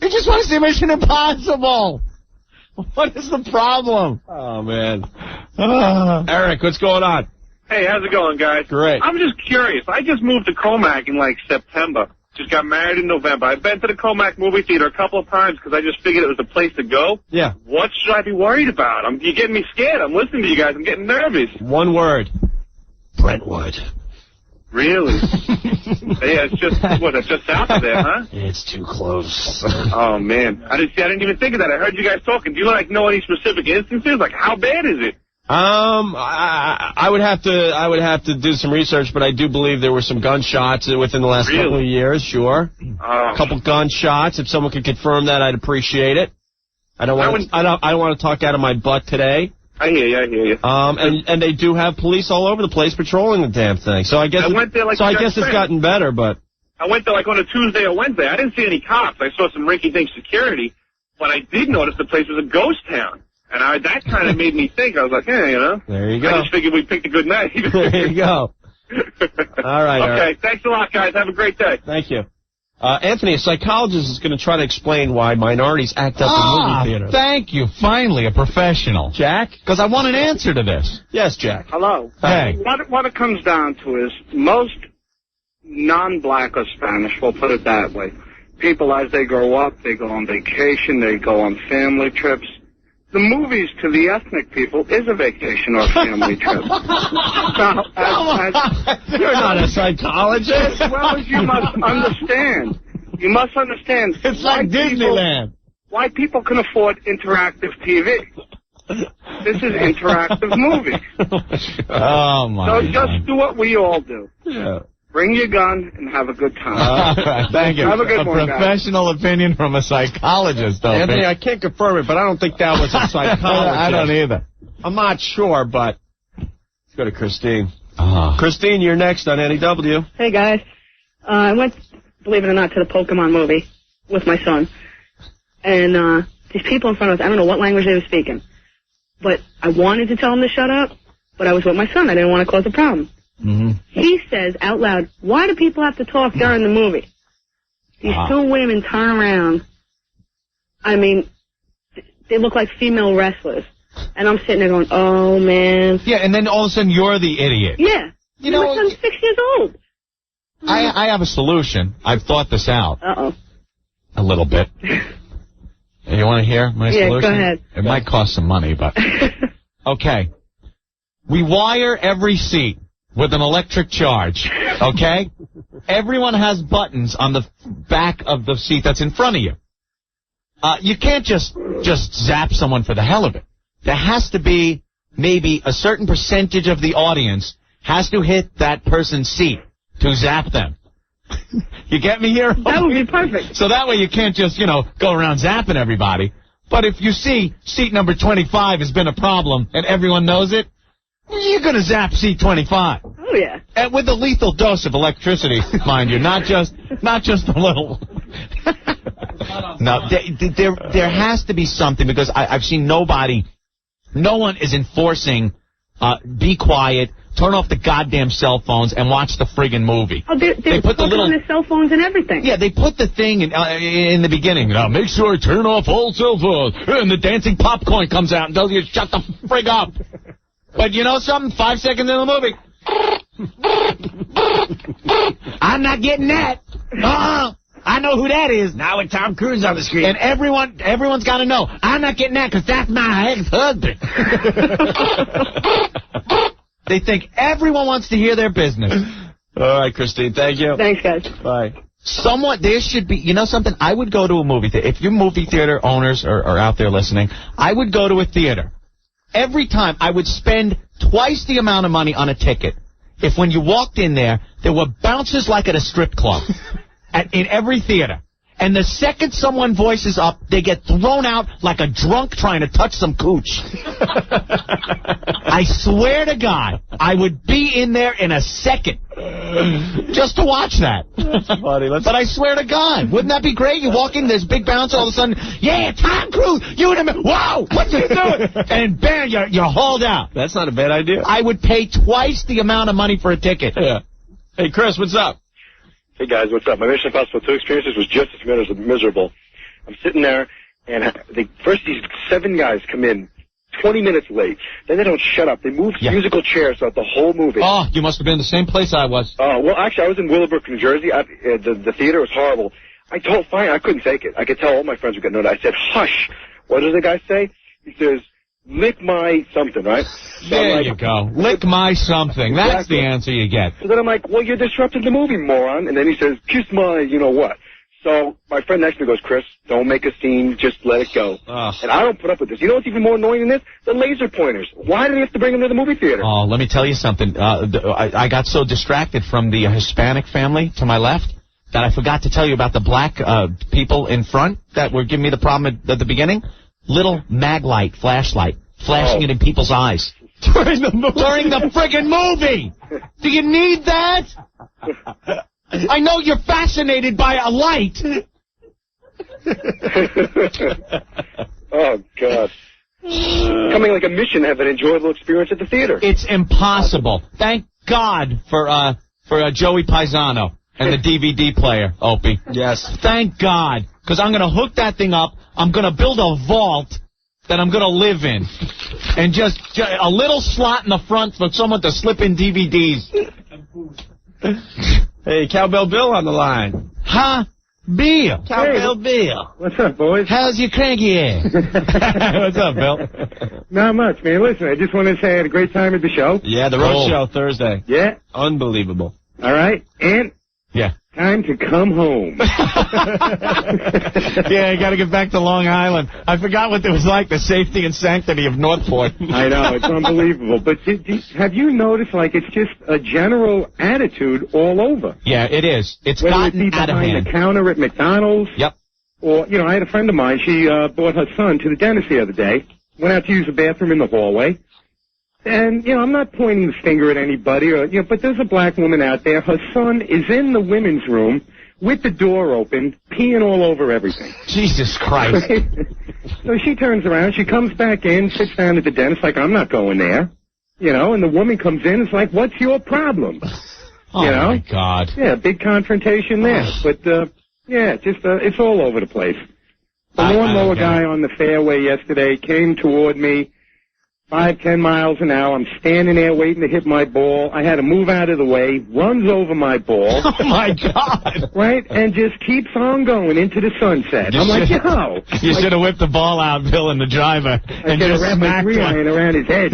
You just want to see Mission Impossible. What is the problem?
Oh, man. Eric, what's going on?
Hey, how's it going, guys?
Great.
I'm just curious. I just moved to Comac in, like, September. just got married in November. I've been to the Comac movie theater a couple of times because I just figured it was the place to go.
Yeah.
What should I be worried about? You're getting me scared. I'm listening to you guys. I'm getting nervous.
One word. Brentwood.
Really? Yeah, it's just south of there, huh?
It's too close.
Oh, man. I didn't even think of that. I heard you guys talking. Do you, know any specific instances? Like, how bad is it?
I would have to do some research, but I do believe there were some gunshots within the last couple of years. Sure, a couple gunshots. If someone could confirm that, I'd appreciate it. I don't want to talk out of my butt today.
I hear you.
And they do have police all over the place patrolling the damn thing. So I guess it's gotten better, but
I went there on a Tuesday or Wednesday. I didn't see any cops. I saw some rinky-dink security, but I did notice the place was a ghost town. And that kind of made me think. I was like, hey,
There you go.
I just figured we picked a good night.
There you go. All right.
Okay, thanks a lot, guys. Have a great day.
Thank you. Anthony, a psychologist is going to try to explain why minorities act up in movie theaters.
Thank you. Finally, a professional.
Jack?
Because I want an answer to this.
Yes, Jack.
Hello.
Hey.
What it comes down to is most non-black or Spanish, we'll put it that way, people as they grow up, they go on vacation, they go on family trips. The movies to the ethnic people is a vacation or a family trip.
You're not a psychologist.
As well as you must understand. You must understand.
It's like Disneyland.
Why people can afford interactive TV. This is interactive movies.
Oh, my
So just do what we all do.
Yeah.
Bring your gun and have a good time.
All right, thank you.
Have a good one,
professional opinion from a psychologist, though.
Anthony, I can't confirm it, but I don't think that was a psychologist.
I don't either.
I'm not sure, but let's go to Christine.
Uh-huh.
Christine, you're next on NEW.
Hey, guys. I went, believe it or not, to the Pokemon movie with my son. And these people in front of us, I don't know what language they were speaking. But I wanted to tell them to shut up, but I was with my son. I didn't want to cause a problem.
Mm-hmm.
He says out loud, why do people have to talk during the movie? These two women turn around. I mean, they look like female wrestlers. And I'm sitting there going, oh, man.
Yeah, and then all of a sudden you're the idiot.
Yeah.
You know,
my son's 6 years old.
I have a solution. I've thought this out.
Uh-oh.
A little bit. You want to hear my solution?
Yeah, go ahead.
It might cost some money, but... Okay. We wire every seat with an electric charge, okay? Everyone has buttons on the back of the seat that's in front of you. You can't just zap someone for the hell of it. There has to be maybe a certain percentage of the audience has to hit that person's seat to zap them. You get me here?
That would be perfect.
So that way you can't just, go around zapping everybody. But if you see seat number 25 has been a problem and everyone knows it, you're going to zap seat 25.
Oh, yeah.
And with a lethal dose of electricity, mind you, not just a little. No, there has to be something, because I've seen no one is enforcing, be quiet, turn off the goddamn cell phones, and watch the friggin' movie.
Oh, they put on their cell phones and everything.
Yeah, they put the thing in the beginning. Make sure to turn off all cell phones. And the dancing popcorn comes out and tells you to shut the frig up. But you know something? 5 seconds in the movie. I'm not getting that. I know who that is.
Now with Tom Cruise on the screen.
And everyone's got to know. I'm not getting that because that's my ex-husband. They think everyone wants to hear their business.
All right, Christine. Thank you.
Thanks, guys.
Bye.
There should be, something? I would go to a movie theater. If you movie theater owners are out there listening, I would go to a theater. Every time I would spend twice the amount of money on a ticket if when you walked in there were bouncers like at a strip club in every theater. And the second someone voices up, they get thrown out like a drunk trying to touch some cooch. I swear to God, I would be in there in a second just to watch that.
That's funny.
But I swear to God, wouldn't that be great? You walk in, there's big bouncer, all of a sudden, yeah, Tom Cruise, you and him, whoa, what you doing? And bam, you're hauled out.
That's not a bad idea.
I would pay twice the amount of money for a ticket.
Yeah. Hey, Chris, what's up?
Hey, guys, what's up? My Mission Impossible 2 experiences was just as miserable. I'm sitting there, and these 7 guys come in 20 minutes late. Then they don't shut up. They moved musical chairs throughout the whole movie.
Oh, you must have been in the same place I was.
Well, actually, I was in Willowbrook, New Jersey. The theater was horrible. I couldn't take it. I could tell all my friends were getting noticed. I said, hush. What does the guy say? He says, lick my something, right? So
there you go. Lick my something. That's the answer you get.
So then I'm like, well, you're disrupting the movie, moron. And then he says, kiss my you-know-what. So my friend next to me goes, Chris, don't make a scene. Just let it go. And I don't put up with this. You know what's even more annoying than this? The laser pointers. Why do they have to bring them to the movie theater?
Oh, let me tell you something. I got so distracted from the Hispanic family to my left that I forgot to tell you about the black people in front that were giving me the problem at the beginning. Little mag light, flashlight, flashing it in people's eyes. During the friggin' movie! Do you need that? I know you're fascinated by a light.
Oh, God. Becoming like a mission to have an enjoyable experience at the theater.
It's impossible. Thank God for Joey Paisano and the DVD player, Opie.
Yes.
Thank God. Because I'm going to hook that thing up. I'm going to build a vault that I'm going to live in. And just a little slot in the front for someone to slip in DVDs.
Hey, Cowbell Bill on the line.
Huh? Bill.
Cowbell Bill.
What's up, boys?
How's your cranky ass? What's up, Bill?
Not much, man. Listen, I just wanted to say I had a great time at the show.
Yeah, the road show Thursday.
Yeah.
Unbelievable.
All right. And time to come home.
Yeah, I got to get back to Long Island. I forgot what it was like, the safety and sanctity of Northport.
I know, it's unbelievable. But have you noticed, like, it's just a general attitude all over?
Yeah, it is. It's
Whether
gotten
it be
out of
behind
hand.
the counter at McDonald's.
Yep.
Or, you know, I had a friend of mine, she brought her son to the dentist the other day, went out to use the bathroom in the hallway. And, you know, I'm not pointing the finger at anybody, or, you know, but there's a black woman out there. Her son is in the women's room with the door open, peeing all over everything.
Jesus Christ.
So she turns around, she comes back in, sits down at the dentist like, I'm not going there. You know, and the woman comes in, it's like, what's your problem?
Oh,
you know?
my God.
Yeah, big confrontation there. But, yeah, just, it's all over the place. The lawnmower guy on the fairway yesterday came toward me, 5-10 miles an hour. I'm standing there waiting to hit my ball. I had to move out of the way, runs over my ball.
Oh, my God.
Right? And just keeps on going into the sunset. I'm like, yo.
You should have whipped the ball out, Bill, in the driver.
I should have wrapped my 3-iron around his head.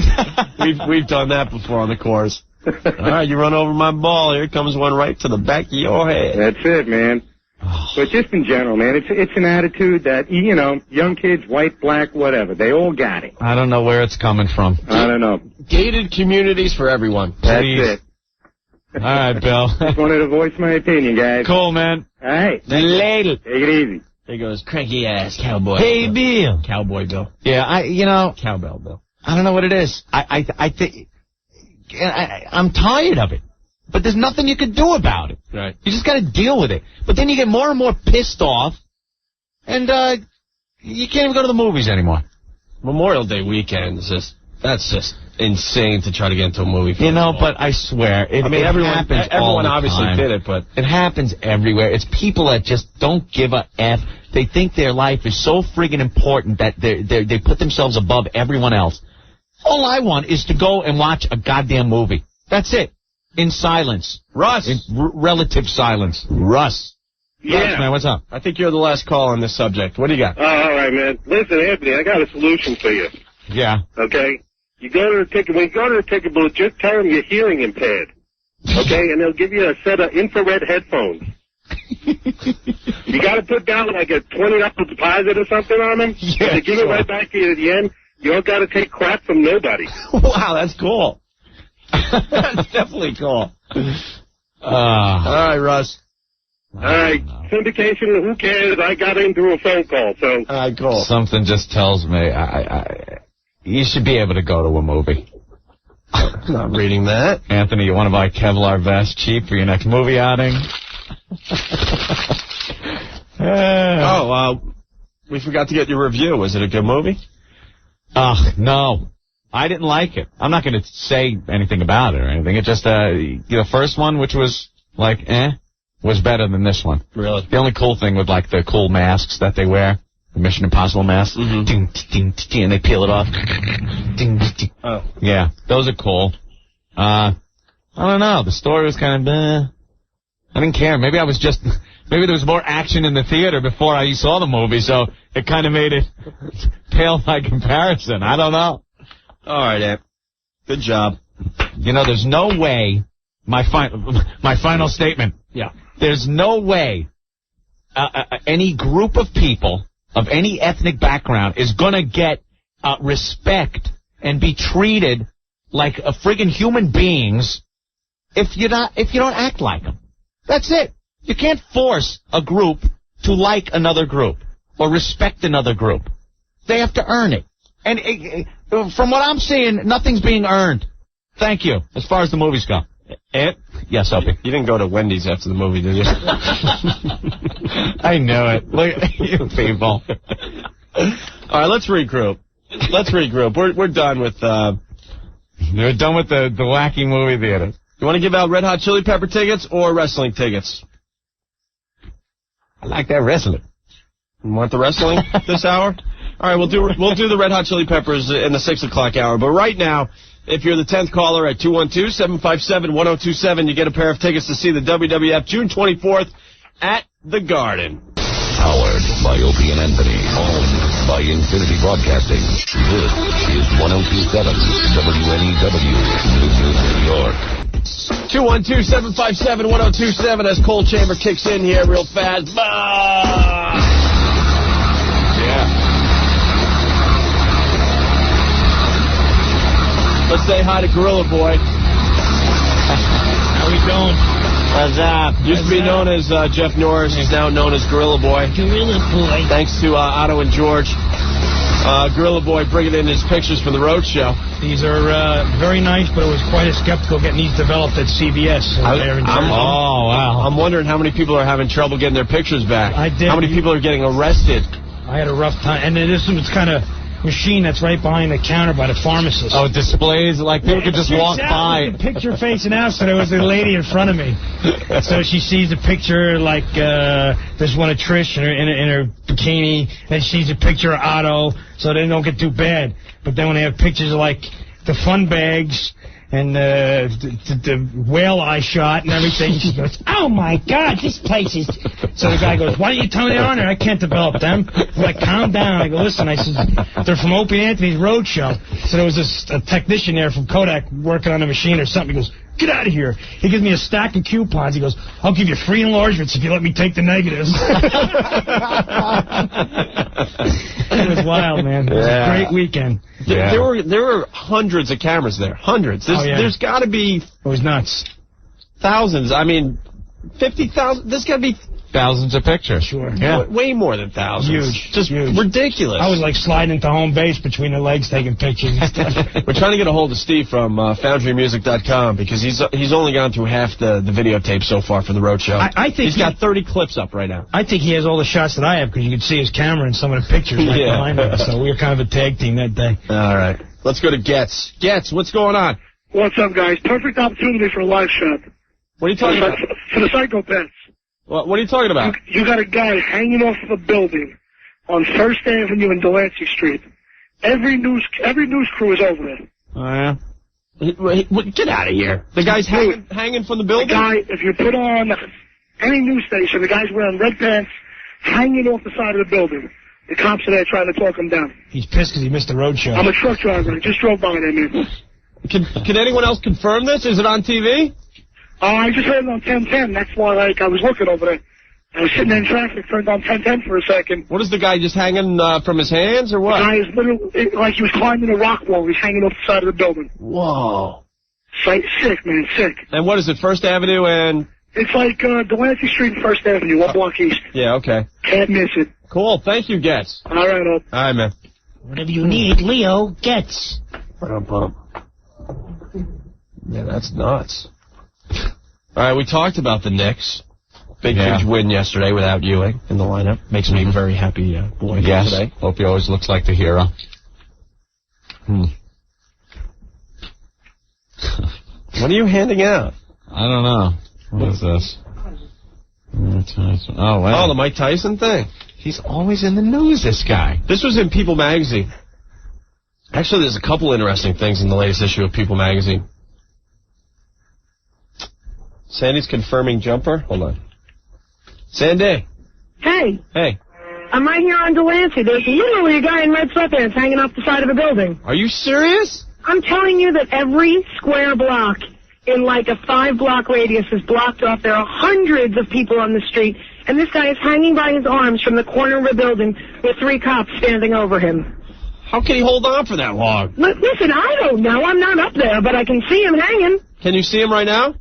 We've done that before on the course. All right, you run over my ball. Here comes one right to the back of your head.
That's it, man. But just in general, man, it's an attitude that, you know, young kids, white, black, whatever, they all got it.
I don't know where it's coming from.
I don't know.
Gated communities for everyone.
That's
Please.
it.
All right, Bill.
Just wanted to voice my opinion, guys.
Cool, man.
All right.
Later.
Take it easy.
There goes cranky ass cowboy.
Hey, Bill.
Cowboy Bill.
Yeah,
Cowbell Bill.
I don't know what it is. I think I'm tired of it. But there's nothing you can do about it.
Right.
You just got to deal with it. But then you get more and more pissed off, and you can't even go to the movies anymore.
Memorial Day weekend is that's just insane to try to get into a movie.
You know, but I swear,
everyone
happens all the
obviously
time.
did it, but
it happens everywhere. It's people that just don't give a F. They think their life is so friggin' important that they put themselves above everyone else. All I want is to go and watch a goddamn movie. That's it. In silence.
Russ.
In relative silence. Russ.
Yeah.
Russ, man, what's up?
I think you're the last call on this subject. What do you got?
All right, man. Listen, Anthony, I got a solution for you.
Yeah.
Okay? When you go to the ticket booth, just tell them you're hearing impaired. Okay? And they'll give you a set of infrared headphones. You got to put down like a $20 deposit or something on them.
Yeah,
they give it right back to you at the end. You don't got to take crap from nobody.
Wow, that's cool. That's definitely cool. All right, Russ.
All right, syndication, who cares? I got in through a phone call, so.
All right, cool.
Something just tells me you should be able to go to a movie.
Not reading that.
Anthony, you want to buy Kevlar vest cheap for your next movie outing?
We forgot to get your review. Was it a good movie?
No. I didn't like it. I'm not going to say anything about it or anything. It just, the first one, which was like, was better than this one.
Really?
The only cool thing with like the cool masks that they wear Mission Impossible mask. Ding, ding, ding, ding, and they peel it off. Ding, ding.
Oh.
Yeah, those are cool. I don't know. The story was kind of, I didn't care. Maybe there was more action in the theater before I saw the movie, so it kind of made it pale by comparison. I don't know.
All right, Ed. Good job.
You know, there's no way, my final statement.
Yeah.
There's no way any group of people of any ethnic background is going to get respect and be treated like a friggin' human beings if you don't act like them. That's it. You can't force a group to like another group or respect another group. They have to earn it. And from what I'm seeing, nothing's being earned. Thank you, as far as the movies go.
Ed?
Yes, Opie.
You didn't go to Wendy's after the movie, did you?
I knew it. Look at you people.
All right, let's regroup. We're done with...
We're done with the wacky movie theater.
You want to give out Red Hot Chili Pepper tickets or wrestling tickets?
I like that wrestling.
You want the wrestling this hour? All right, we'll do the Red Hot Chili Peppers in the 6 o'clock hour. But right now, if you're the 10th caller at 212-757-1027, you get a pair of tickets to see the WWF June 24th at the Garden.
Powered by Opie and Anthony. Owned by Infinity Broadcasting. This is 1027 WNEW, New York.
212-757-1027 as Cold Chamber kicks in here real fast.
Yeah.
Let's say hi to Gorilla Boy.
How we doing?
What's up? Used to be known as Jeff Norris. He's now known as Gorilla Boy.
Gorilla Boy.
Thanks to Otto and George. Gorilla Boy bringing in his pictures from the road show.
These are very nice, but it was quite a skeptical getting these developed at CBS.
I'm wondering how many people are having trouble getting their pictures back.
I did.
How many people are getting arrested?
I had a rough time. And this was kind of machine that's right behind the counter by the pharmacist.
Oh, displays? Like people could just walk by.
The picture facing out, so there was a lady in front of me. So she sees a picture like there's one of Trish in her bikini, and she sees a picture of Otto, so they don't get too bad. But then when they have pictures of like the fun bags and the whale eye shot and everything, she goes, "Oh my God, this place is..." So the guy goes, "Why don't you tell me they're on there? I can't develop them." I'm like, "Calm down." I go, "Listen," I said, "they're from Opie and Anthony's road show." So there was a technician there from Kodak working on the machine or something. He goes, "Get out of here." He gives me a stack of coupons. He goes, "I'll give you free enlargements if you let me take the negatives." It was wild, man. It was a great weekend.
Yeah. There were hundreds of cameras there. Hundreds. There's got to be...
It was nuts.
Thousands. I mean, 50,000. There's got to be...
Thousands of pictures.
Sure.
Yeah. Way more than thousands.
Huge.
Just
huge.
Ridiculous.
I was like sliding into home base between the legs taking pictures and stuff.
We're trying to get a hold of Steve from FoundryMusic.com because he's only gone through half the videotape so far for the road show.
I think
he's got 30 clips up right now.
I think he has all the shots that I have because you could see his camera and some of the pictures right behind him. So we were kind of a tag team that day.
All right. Let's go to Getz. Getz, what's going on?
What's up, guys? Perfect opportunity for a live shot.
What are you talking about?
For the psychopaths.
What are you talking about?
You got a guy hanging off of a building on First Avenue and Delancey Street. Every news crew is over there.
Oh, yeah? Get out of here. The guy's hanging from the building?
The guy, if you put on any news station, the guy's wearing red pants, hanging off the side of the building. The cops are there trying to talk him down.
He's pissed because he missed the road show.
I'm a truck driver. I just drove by there, man.
Can anyone else confirm this? Is it on TV?
I just heard it on 1010. That's why, I was looking over there. I was sitting there in traffic, turned on 1010 for a second.
What is the guy just hanging from his hands, or what?
The guy is literally, like he was climbing a rock wall. He's hanging off the side of the building.
Whoa.
Sick, man, sick.
And what is it, First Avenue and...
It's like Delancey Street and First Avenue, 1 block east.
Yeah, okay.
Can't miss it.
Cool, thank you, Getz.
All right,
All right, man.
Whatever you need, Leo gets.
Yeah, that's nuts. All right, we talked about the Knicks. Big, huge win yesterday without Ewing in the lineup. Makes me a very happy boy today.
Hope he always looks like the hero.
What are you handing out?
I don't know. What is this? Oh, wow.
Oh, the Mike Tyson thing.
He's always in the news, this guy.
This was in People magazine. Actually, there's a couple interesting things in the latest issue of People magazine. Sandy's confirming jumper. Hold on. Sandy.
Hey,
Hey.
I'm right here on Delancey. There's literally a guy in red sweatpants hanging off the side of a building.
Are you serious?
I'm telling you that every square block in like a 5-block radius is blocked off. There are hundreds of people on the street, and this guy is hanging by his arms from the corner of a building with 3 cops standing over him.
How can he hold on for that long?
Listen, I don't know. I'm not up there, but I can see him hanging.
Can you see him right now?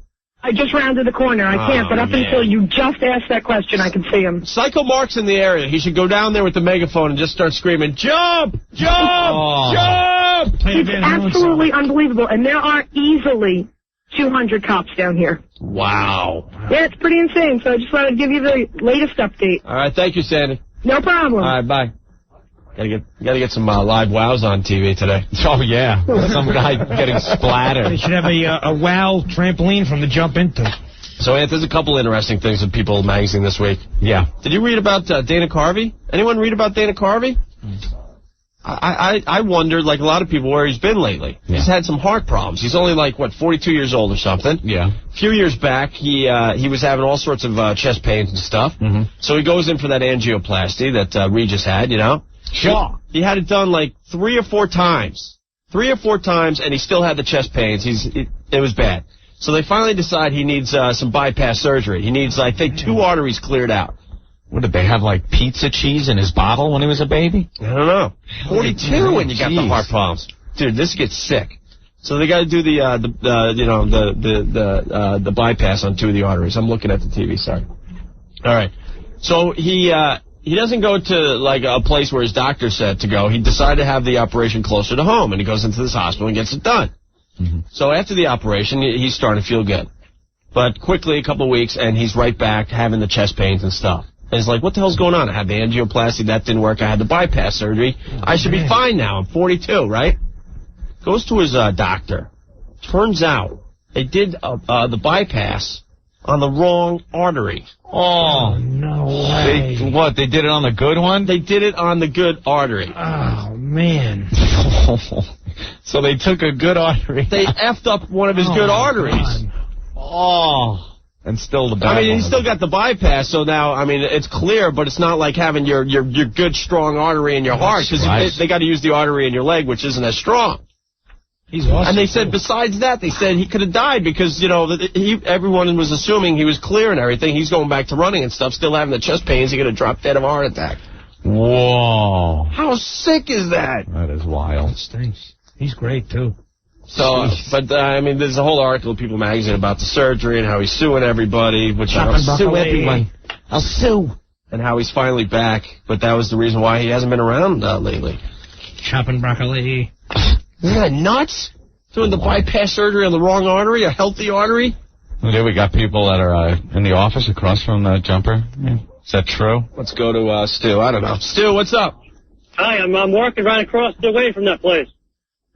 I just rounded the corner. I can't, but up until you just asked that question, I can see him.
Psycho Mark's in the area. He should go down there with the megaphone and just start screaming, jump! Jump! Jump!
It's absolutely unbelievable, and there are easily 200 cops down here.
Wow.
Yeah, it's pretty insane, so I just wanted to give you the latest update.
All right, thank you, Sandy.
No problem.
All right, bye. Gotta get some live wows on TV today.
Oh, yeah. Some guy getting splattered.
They should have a wow trampoline from the jump into.
So, Ant, there's a couple interesting things in People magazine this week.
Yeah.
Did you read about Dana Carvey? Anyone read about Dana Carvey? I wondered, like a lot of people, where he's been lately. Yeah. He's had some heart problems. He's only, 42 years old or something.
Yeah.
A few years back, he was having all sorts of chest pains and stuff.
Mm-hmm.
So he goes in for that angioplasty that Regis had, you know.
Sure.
He had it done 3 or 4 times. 3 or 4 times, and he still had the chest pains. It was bad. So they finally decide he needs some bypass surgery. He needs, I think, 2 arteries cleared out.
What, did they have, pizza cheese in his bottle when he was a baby?
I don't know. 42 when you got the heart problems. Dude, this gets sick. So they got to do the bypass on 2 of the arteries. I'm looking at the TV, sorry. All right. So he doesn't go to, a place where his doctor said to go. He decided to have the operation closer to home, and he goes into this hospital and gets it done. Mm-hmm. So after the operation, he's starting to feel good. But quickly, a couple of weeks, and he's right back having the chest pains and stuff. And he's like, what the hell's going on? I had the angioplasty. That didn't work. I had the bypass surgery. I should be fine now. I'm 42, right? Goes to his doctor. Turns out they did the bypass on the wrong artery.
Oh, no way.
They did it on the good one?
They did it on the good artery.
Oh, man.
So they took a good artery.
They effed up one of his good arteries.
God.
Oh. And still the bad
he still got the bypass, so now, it's clear, but it's not like having your good, strong artery in your heart, because they got to use the artery in your leg, which isn't as strong.
He's awesome.
And they said, besides that, they said he could have died because, everyone was assuming he was clear and everything. He's going back to running and stuff, still having the chest pains. He could have dropped dead of a heart attack.
Whoa.
How sick is that?
That is wild.
It stinks. He's great, too.
So, there's a whole article in People magazine about the surgery and how he's suing everybody, which I'll sue everyone. I'll sue. And how he's finally back, but that was the reason why he hasn't been around lately.
Chopping broccoli.
Isn't that nuts? Doing the bypass surgery on the wrong artery, a healthy artery?
Yeah, we got people that are in the office across from the jumper. Yeah. Is that true?
Let's go to Stu. I don't know. Stu, what's up?
Hi, I'm working right across the way from that place.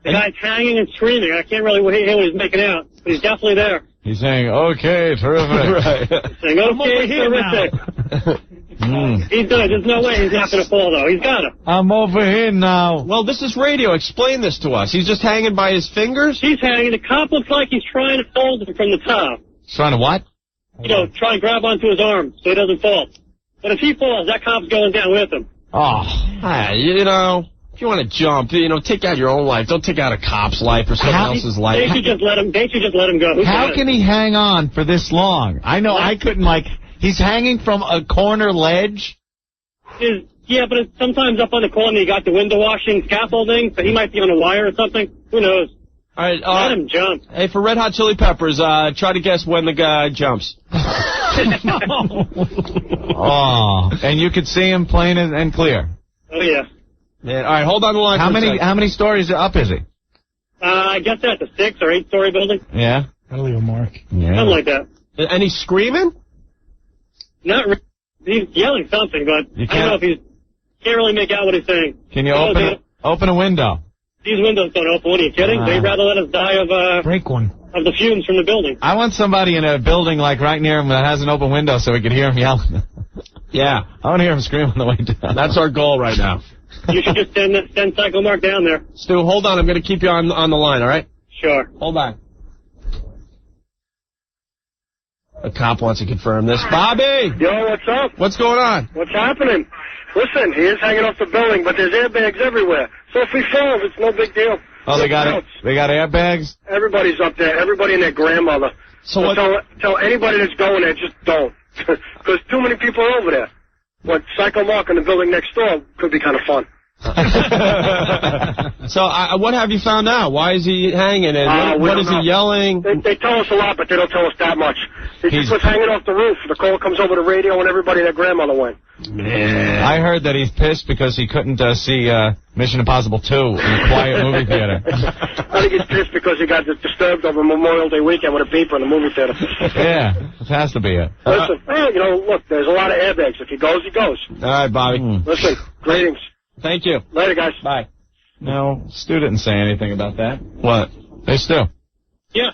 The guy's hanging and screaming. I can't really hear what he's making out, but he's definitely there.
He's saying, okay, terrific.
Right.
He's saying, okay, terrific. He's good. There's no way he's not going to fall, though. He's got to.
I'm over here now.
Well, this is radio. Explain this to us. He's just hanging by his fingers?
He's hanging. The cop looks like he's trying to hold him from the top.
Trying to what?
Try and grab onto his arm so he doesn't fall. But if he falls, that cop's going down with him.
Oh, if you want to jump, take out your own life. Don't take out a cop's life or someone else's life.
They should just let him go.
How can he hang on for this long? I know I couldn't, he's hanging from a corner ledge?
Yeah, but it's sometimes up on the corner you got the window washing scaffolding, so he might be on a wire or something. Who knows?
All right,
let him jump.
Hey, for Red Hot Chili Peppers, try to guess when the guy jumps.
And you could see him plain and clear.
Oh, yeah.
Man, all right, hold on the line.
How many stories up is he?
I guess that's a 6 or 8 story building.
Yeah.
That'll leave a mark.
Yeah.
Something like that.
And he's screaming?
Not really. He's yelling something, but I don't know if he's... Can't really make out what he's saying.
Can you open a window?
These windows don't open. What are you kidding? They'd rather let us die of...
Break one.
Of the fumes from the building.
I want somebody in a building right near him that has an open window so we could hear him yelling.
Yeah.
I want to hear him scream on the way down.
That's our goal right now.
You should just send Psycho Mark down there.
Stu, hold on. I'm going to keep you on the line, all right?
Sure.
Hold on. A cop wants to confirm this. Bobby!
Yo, what's up?
What's going on?
What's happening? Listen, he is hanging off the building, but there's airbags everywhere. So if he falls, it's no big deal.
Oh, they got it. They got airbags?
Everybody's up there. Everybody and their grandmother.
So what?
Tell anybody that's going there, just don't. Because too many people are over there. What Psycho Mark in the building next door could be kind of fun.
So what have you found out? Why is he hanging? And what is he yelling?
They tell us a lot, but they don't tell us that much. He just was hanging off the roof. The call comes over the radio and everybody and their grandmother went.
Man. I heard that he's pissed because he couldn't see Mission Impossible 2 in a quiet movie theater.
I think he's pissed because he got disturbed over Memorial Day weekend with a beeper in the movie theater.
Yeah, it has to be it.
Listen, look, there's a lot of airbags. If he goes, he goes.
All right, Bobby.
Listen, greetings.
Thank you.
Later, guys.
Bye.
No, Stu didn't say anything about that.
What?
Hey, Stu.
Yeah.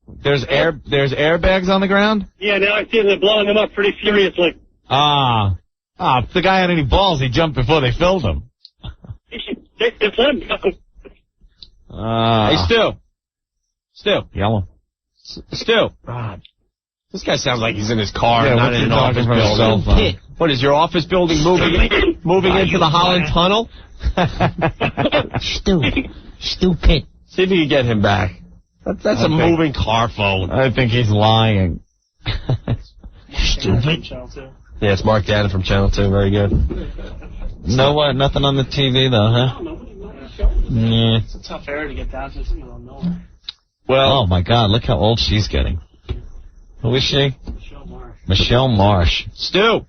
There's airbags on the ground?
Yeah, now I see they're blowing them up pretty furiously.
If the guy had any balls, he'd jump before they filled him.
It's let him go.
Hey, Stu.
Yellow.
Stu. This guy sounds like he's in his car,
Yeah,
not in an office building. What is your office building moving into the Holland Tunnel?
Stupid.
See if you can get him back. That's a moving car phone.
I think he's lying.
Stupid.
Yeah, it's Mark Dannon from Channel 2. Very good.
No, nothing on the TV, though, huh? Yeah.
It's a tough area to get down to. It's in the middle of nowhere.
Well, oh, my God, look how old she's getting. Who is she? Michelle Marsh.
Stu.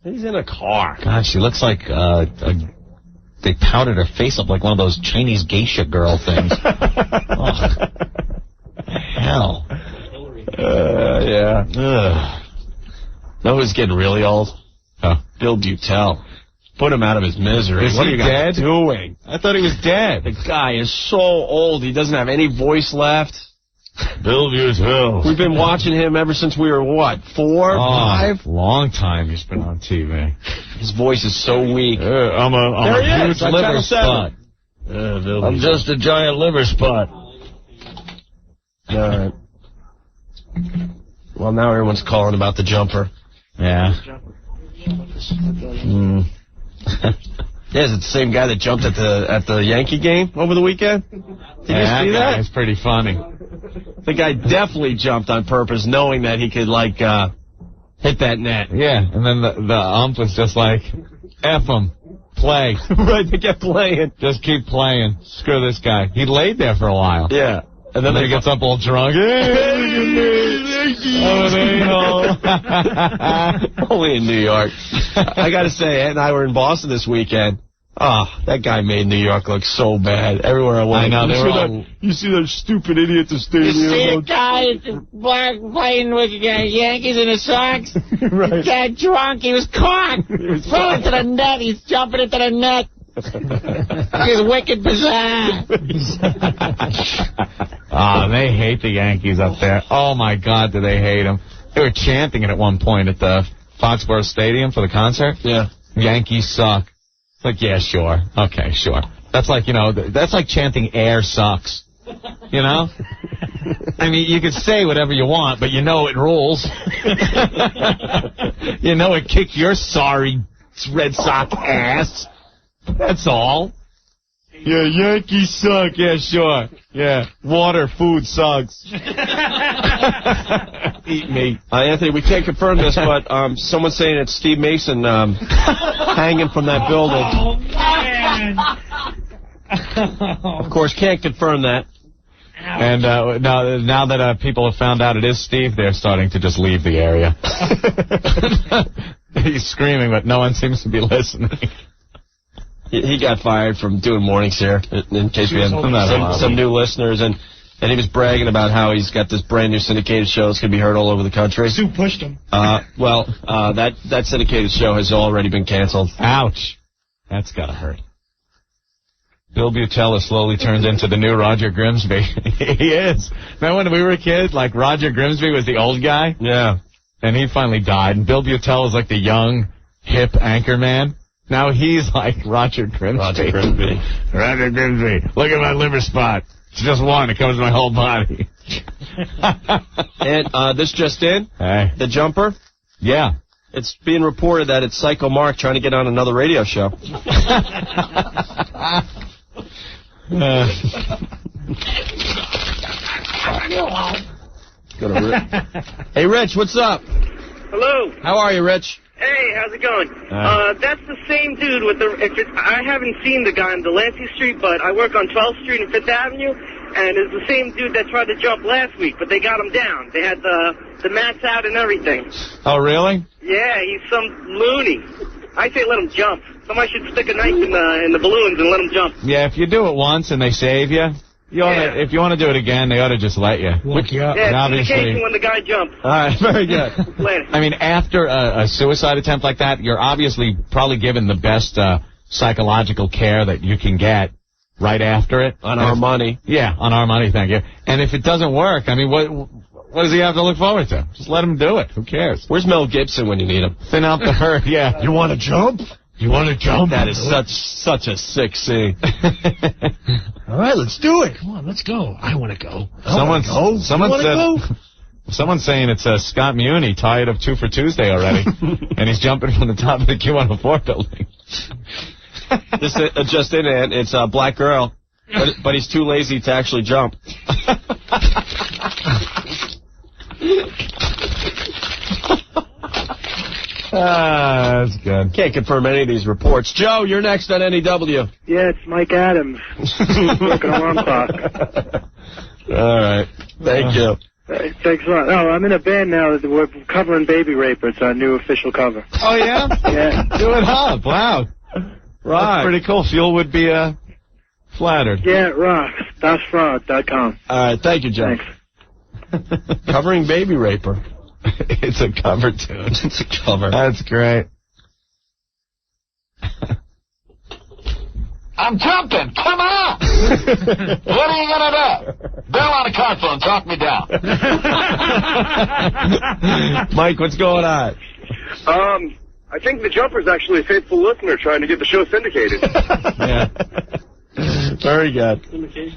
He's in a car.
God, she looks like they powdered her face up like one of those Chinese geisha girl things. Oh. Hell.
Yeah.
Ugh.
Know who's getting really old?
Huh?
Bill Butel. Put him out of his misery.
Is
what
he
are you guys
dead?
doing?
I thought he was dead.
The guy is so old. He doesn't have any voice left.
Bill Butel.
We've been watching him ever since we were, what, 4, 5?
Long time he's been on TV.
His voice is so weak.
I'm a huge liver spot. I'm just a giant liver spot.
All right. Well, now everyone's calling about the jumper.
Yeah.
Yeah, is it the same guy that jumped at the Yankee game over the weekend? Did you see that?
It's pretty funny.
The guy definitely jumped on purpose, knowing that he could, hit that net.
Yeah, and then the ump was just like, F him, play.
Right, they kept playing.
Just keep playing. Screw this guy. He laid there for a while.
Yeah.
And then he gets up all drunk.
Only in New York. I got to say, Ed and I were in Boston this weekend. That guy made New York look so bad. Everywhere I went.
I know.
You see that stupid idiot at the stadium?
You see a guy playing with Yankees in his socks?
Right.
He got drunk. He was caught. Fell into the net. He's jumping into the net. He's wicked bizarre.
They hate the Yankees up there. Oh, my God, do they hate them. They were chanting it at one point at the Foxborough Stadium for the concert.
Yeah.
Yankees suck. It's like, yeah, sure. Okay, sure. That's like, that's like chanting air sucks. You know? I mean, you can say whatever you want, but it rules. It kicked your sorry Red Sox ass. That's all. Yeah, Yankees suck. Yeah, sure. Yeah, water, food sucks. Eat me.
Anthony, we can't confirm this, but someone's saying it's Steve Mason hanging from that building.
Oh, man.
Of course, can't confirm that.
And now that people have found out it is Steve, they're starting to just leave the area. He's screaming, but no one seems to be listening.
He got fired from doing mornings here, in case we had some new listeners, and he was bragging about how he's got this brand new syndicated show that's going to be heard all over the country.
Sue pushed him.
That syndicated show has already been canceled.
Ouch. That's got to hurt. Bill Butel has slowly turned into the new Roger Grimsby. He is. Remember when we were kids, Roger Grimsby was the old guy?
Yeah.
and he finally died. And Bill Buttell is like the young, hip anchor man. Now he's like Roger Grimsby.
Roger Grimsby.
Roger Grimsby. Look at my liver spot. It's just one. It covers my whole body.
And this just in, the jumper.
Yeah.
It's being reported that it's Psycho Mark trying to get on another radio show. Hey, Rich, what's up?
Hello.
How are you, Rich?
Hey, how's it going? That's the same dude with the. I haven't seen the guy on Delancey Street, but I work on 12th Street and 5th Avenue, and it's the same dude that tried to jump last week, but they got him down. They had the mats out and everything.
Oh, really?
Yeah, he's some loony. I say let him jump. Somebody should stick a knife in the balloons and let him jump.
Yeah, if you do it once and they save you, if you want to do it again, they ought to just let you.
Look you up. Yeah, communication when the guy jumps.
All right, very good.
Later.
I mean, after a suicide attempt like that, you're obviously probably given the best psychological care that you can get right after it.
On our money.
Yeah, on our money, thank you. And if it doesn't work, I mean, what does he have to look forward to? Just let him do it. Who cares?
Where's Mel Gibson when you need him?
Thin out the herd, yeah.
You want to jump? You want to jump?
That is such a sick scene.
All right, let's do it. Come on, let's go. I want to go.
Someone's saying it's Scott Muni, tired of 2 for Tuesday already, and he's jumping from the top of the Q104 building.
This just in, and it's a black girl, but he's too lazy to actually jump.
That's good.
Can't confirm any of these reports. Joe, you're next on NEW.
Yeah, it's Mike Adams. Working alarm clock.
All right. Thank you.
Thanks a lot. Oh, I'm in a band now. We're covering Baby Raper. It's our new official cover.
Oh, yeah?
Yeah.
Do it up. Wow. Right. That's pretty cool. Fuel would be flattered.
Yeah, it rocks. DasFraud.com.
All right. Thank you, Joe.
Thanks.
Covering Baby Raper.
It's a cover tune.
It's a cover.
That's great.
I'm jumping. Come on. What are you going to do? Bill on a car phone. Talk me down.
Mike, what's going on?
I think the jumper's actually a faithful listener trying to get the show syndicated.
Yeah. Very good.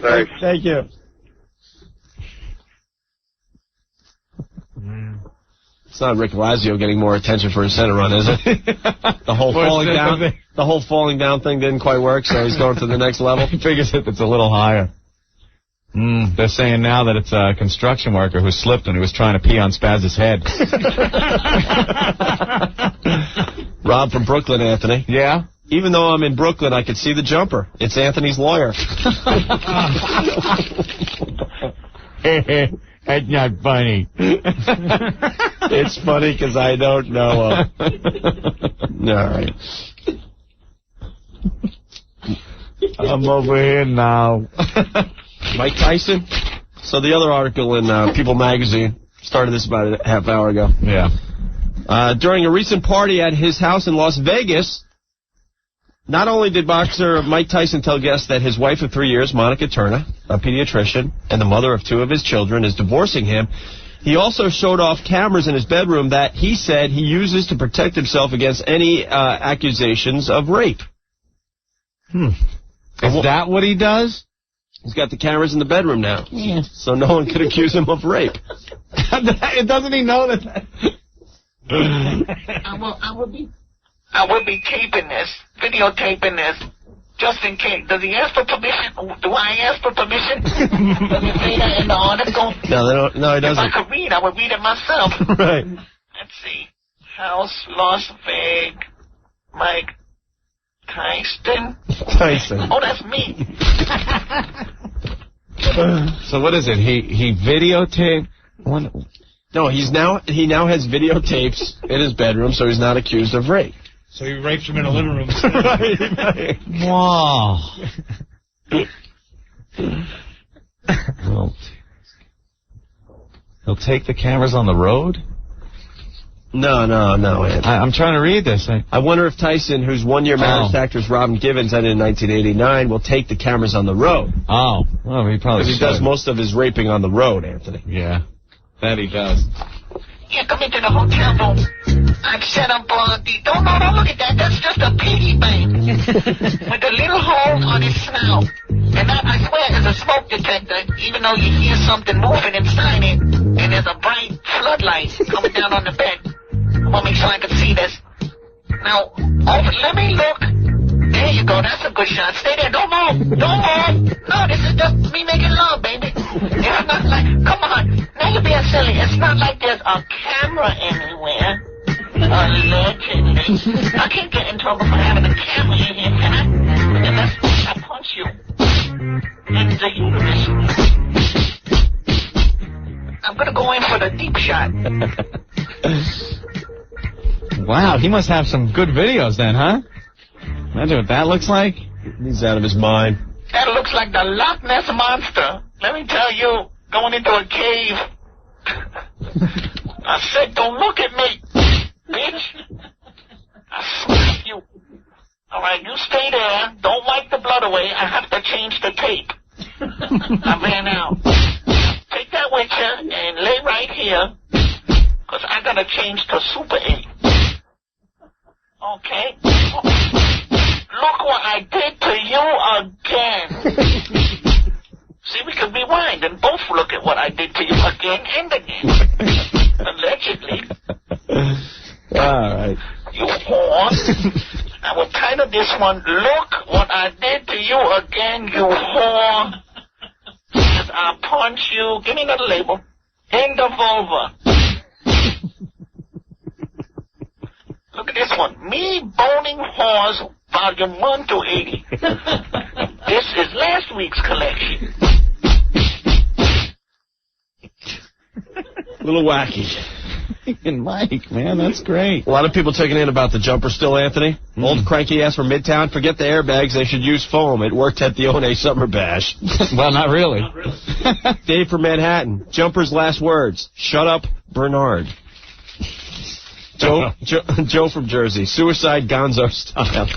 Thanks.
Thank you. It's not Rick Lazio getting more attention for his center run, is it? The whole falling down thing didn't quite work, so he's going to the next level.
He figures it's a little higher. They're saying now that it's a construction worker who slipped when he was trying to pee on Spaz's head.
Rob from Brooklyn, Anthony.
Yeah?
Even though I'm in Brooklyn, I could see the jumper. It's Anthony's lawyer.
That's not funny.
It's funny because I don't know him. All right.
I'm over here now.
Mike Tyson? So the other article in People magazine started this about a half hour ago.
Yeah.
During a recent party at his house in Las Vegas, not only did boxer Mike Tyson tell guests that his wife of 3 years, Monica Turner, a pediatrician, and the mother of 2 of his children, is divorcing him, he also showed off cameras in his bedroom that he said he uses to protect himself against any accusations of rape.
Is that what he does?
He's got the cameras in the bedroom now.
Yeah.
So no one could accuse him of rape.
Doesn't he know that?
I will be taping this, videotaping this, just in case. Does he ask for permission? Do I ask for permission? Does he say that in the article?
No, he doesn't.
If I could read, I would read it myself.
Right.
Let's see. House, Las Vegas, Mike Tyson. Oh, that's me.
So what is it? He videotaped?
No, he now has videotapes in his bedroom, so he's not accused of rape.
So he rapes him in a living room.
Right.
Wow. Well, he'll take the cameras on the road?
No.
I'm trying to read this.
I wonder if Tyson, whose one-year marriage to actress Robin Givens ended in 1989, will take the cameras on the road.
Oh, well, he probably should.
He does most of his raping on the road, Anthony.
Yeah, that he does.
Yeah, come into the hotel room. I've set up don't look at that. That's just a piggy bank. With a little hole on his snout. And that, I swear, is a smoke detector, even though you hear something moving inside it. And there's a bright floodlight coming down on the bed. I want to make sure I can see this. Now, let me look. There you go. That's a good shot. Stay there. Don't move. Don't move. No, this is just me making love, baby. It's not like, come on. Now you're being silly. It's not like there's a camera anywhere. Allegedly. I can't get in trouble for having a camera in here, can I? Unless I punch you in the uterus. I'm gonna go in for the deep shot.
Wow, he must have some good videos then, huh? Imagine what that looks like.
He's out of his mind.
That looks like the Loch Ness Monster. Let me tell you, going into a cave. I said, don't look at me, bitch. I slapped you. All right, you stay there. Don't wipe the blood away. I have to change the tape. I ran out. Take that with you and lay right here, because I got to change to Super 8. Okay? Look what I did to you again. See, we can rewind and both look at what I did to you again and again. Allegedly.
All right.
You whore. I will title this one, Look What I Did to You Again, You Whore. As I punch you, give me another label, in the vulva. Look at this one. Me Boning Whores, Volume 1 to 80. This is last week's collection.
A little wacky.
And Mike, man, that's great.
A lot of people checking in about the jumper still, Anthony. Old cranky ass from Midtown. Forget the airbags. They should use foam. It worked at the O&A Summer Bash.
Well, not really.
Dave from Manhattan. Jumper's last words. Shut up, Bernard. Joe from Jersey. Suicide Gonzo style.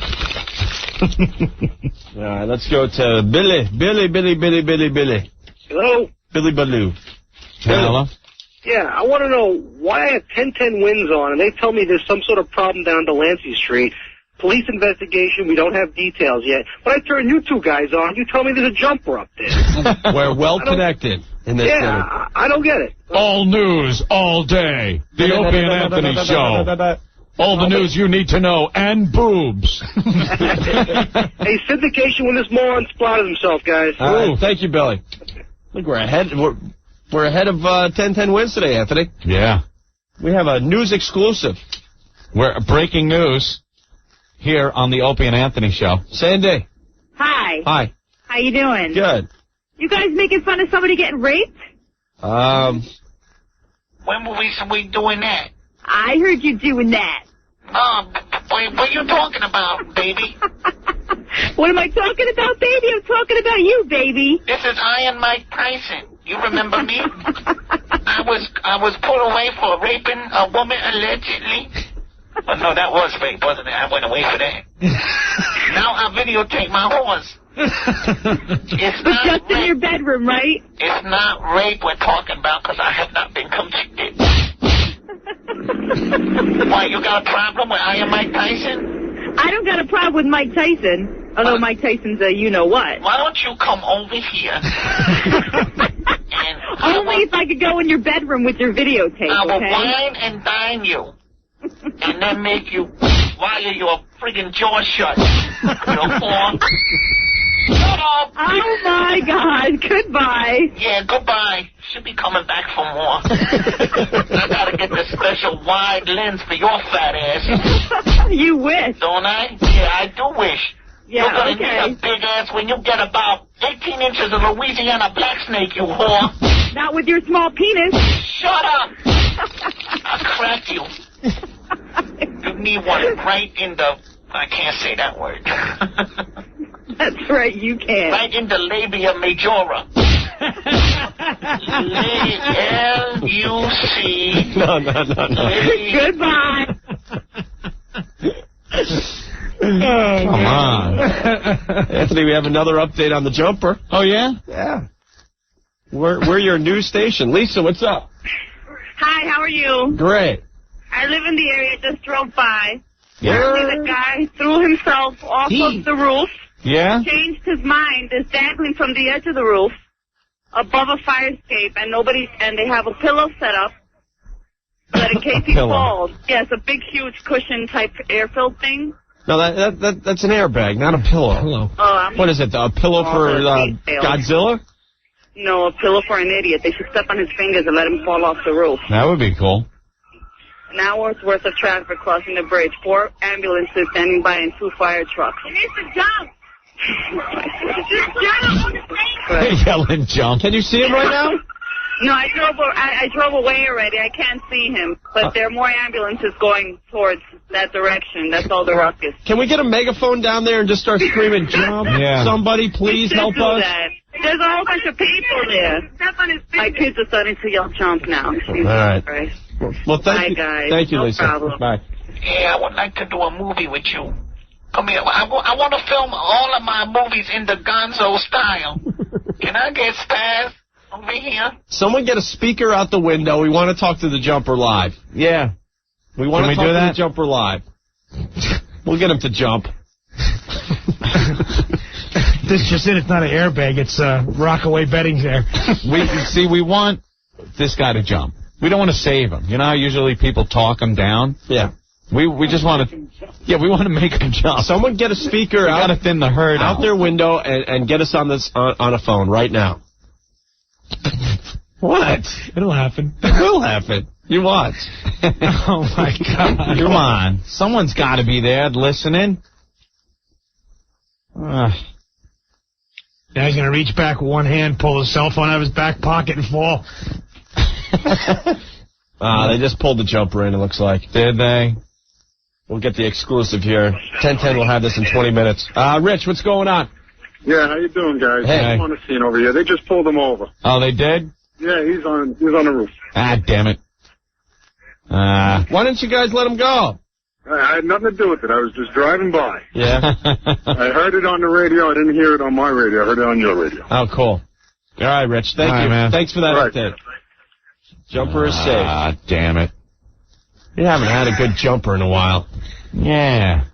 All right, let's go to Billy. Billy.
Hello?
Billy Baloo.
Hello?
Yeah, I want to know why I have 10-10 wins on, and they tell me there's some sort of problem down Delancey Street. Police investigation, we don't have details yet. But I turn you two guys on, you tell me there's a jumper up there.
We're well connected in this city.
I don't get it.
All news, all day. The Opie and Anthony Show. All the news you need to know, and boobs.
Hey, syndication when this moron splattered himself, guys.
All right, thank you, Billy. Look, we're ahead. We're ahead of 10-10 wins today, Anthony.
Yeah.
We have a news exclusive.
We're breaking news here on the Opie and Anthony Show.
Sandy.
Hi.
Hi.
How you doing?
Good.
You guys making fun of somebody getting raped?
When were we doing that?
I heard you doing that.
What are you talking about, baby?
What am I talking about, baby? I'm talking about you, baby.
This is Iron Mike Tyson. You remember me? I was put away for raping a woman allegedly. But no, that was rape, wasn't it? I went away for that. Now I videotape my horse. It's
but
not
just
rape.
in your bedroom, right?
It's not rape we're talking about because I have not been convicted. Why, you got a problem with Iron Mike Tyson?
I don't got a problem with Mike Tyson, although Mike Tyson's a you-know-what.
Why don't you come over here?
Only if I could go in your bedroom with your videotape,
I will
okay?
wine and dine you. And then make you wire your friggin' jaw shut. You whore. Shut up.
Oh, my God. Goodbye.
Yeah, goodbye. Should be coming back for more. I gotta get the special wide lens for your fat ass.
You wish.
Don't I? Yeah, I do wish.
Yeah,
You're gonna
okay.
need a big ass when you get about 18 inches of Louisiana black snake, you whore.
Not with your small penis.
Shut up. I'll crack you. You need one right in the... I can't say that word.
That's right, you can.
Right in the labia majora. L-U-C.
No.
Goodbye.
Come on.
Anthony, we have another update on the jumper.
Oh, yeah?
Yeah. We're your news station. Lisa, what's up?
Hi, how are you?
Great.
I live in the area, just drove by.
Yeah.
Apparently the guy threw himself off of the roof.
Yeah?
Changed his mind, is dangling from the edge of the roof above a fire escape, and they have a pillow set up so that in case he falls. Yes, a big, huge cushion type air-filled thing.
No, that's an airbag, not a pillow. What is it, a pillow for Godzilla?
No, a pillow for an idiot. They should step on his fingers and let him fall off the roof.
That would be cool.
An hour's worth of traffic crossing the bridge, 4 ambulances standing by and 2 fire trucks. He needs to jump!
Yelling jump.
Can you see him right now?
No, I drove away already. I can't see him. But there are more ambulances going towards that direction. That's all the ruckus.
Can we get a megaphone down there and just start screaming, jump?
Yeah.
Somebody please help us?
That. There's a whole bunch of people there. My kids are starting to yell jump now.
All right.
Christ.
Well, thank you.
Guys.
Thank you,
No
Lisa.
problem.
Bye.
Yeah, I would like to do a movie with you. Come here. I want to film all of my movies in the Gonzo style. Can I get Spaz over here?
Someone get a speaker out the window. We want to talk to the jumper live. Yeah. We want to talk to the jumper live. We'll get him to jump.
This just it. It's not an airbag. It's Rockaway betting there.
We want this guy to jump. We don't want to save him. You know how usually people talk him down?
Yeah.
We just want to. Yeah, we want to make him jump.
Someone get a speaker out.
Got to thin the herd
out their window and get us on this on a phone right now. What?
It'll happen.
It will happen. You watch.
Oh my God!
Come on, someone's got to be there listening.
Now he's gonna reach back with one hand, pull his cell phone out of his back pocket, and fall.
They just pulled the jumper in. It looks like.
Did they?
We'll get the exclusive here. 1010 will have this in 20 minutes. Rich, what's going on?
Yeah, how you doing, guys?
Hey.
I'm on the scene over here. They just pulled him over.
Oh, they did?
Yeah, he's on the roof.
Ah, damn it.
Why didn't you guys let him go?
I had nothing to do with it. I was just driving by.
Yeah.
I heard it on the radio. I didn't hear it on my radio. I heard it on your radio.
Oh, cool. All right, Rich. Thank you,
man.
Thanks for that update. Jumper is safe.
Ah, damn it.
You haven't had a good jumper in a while.
Yeah.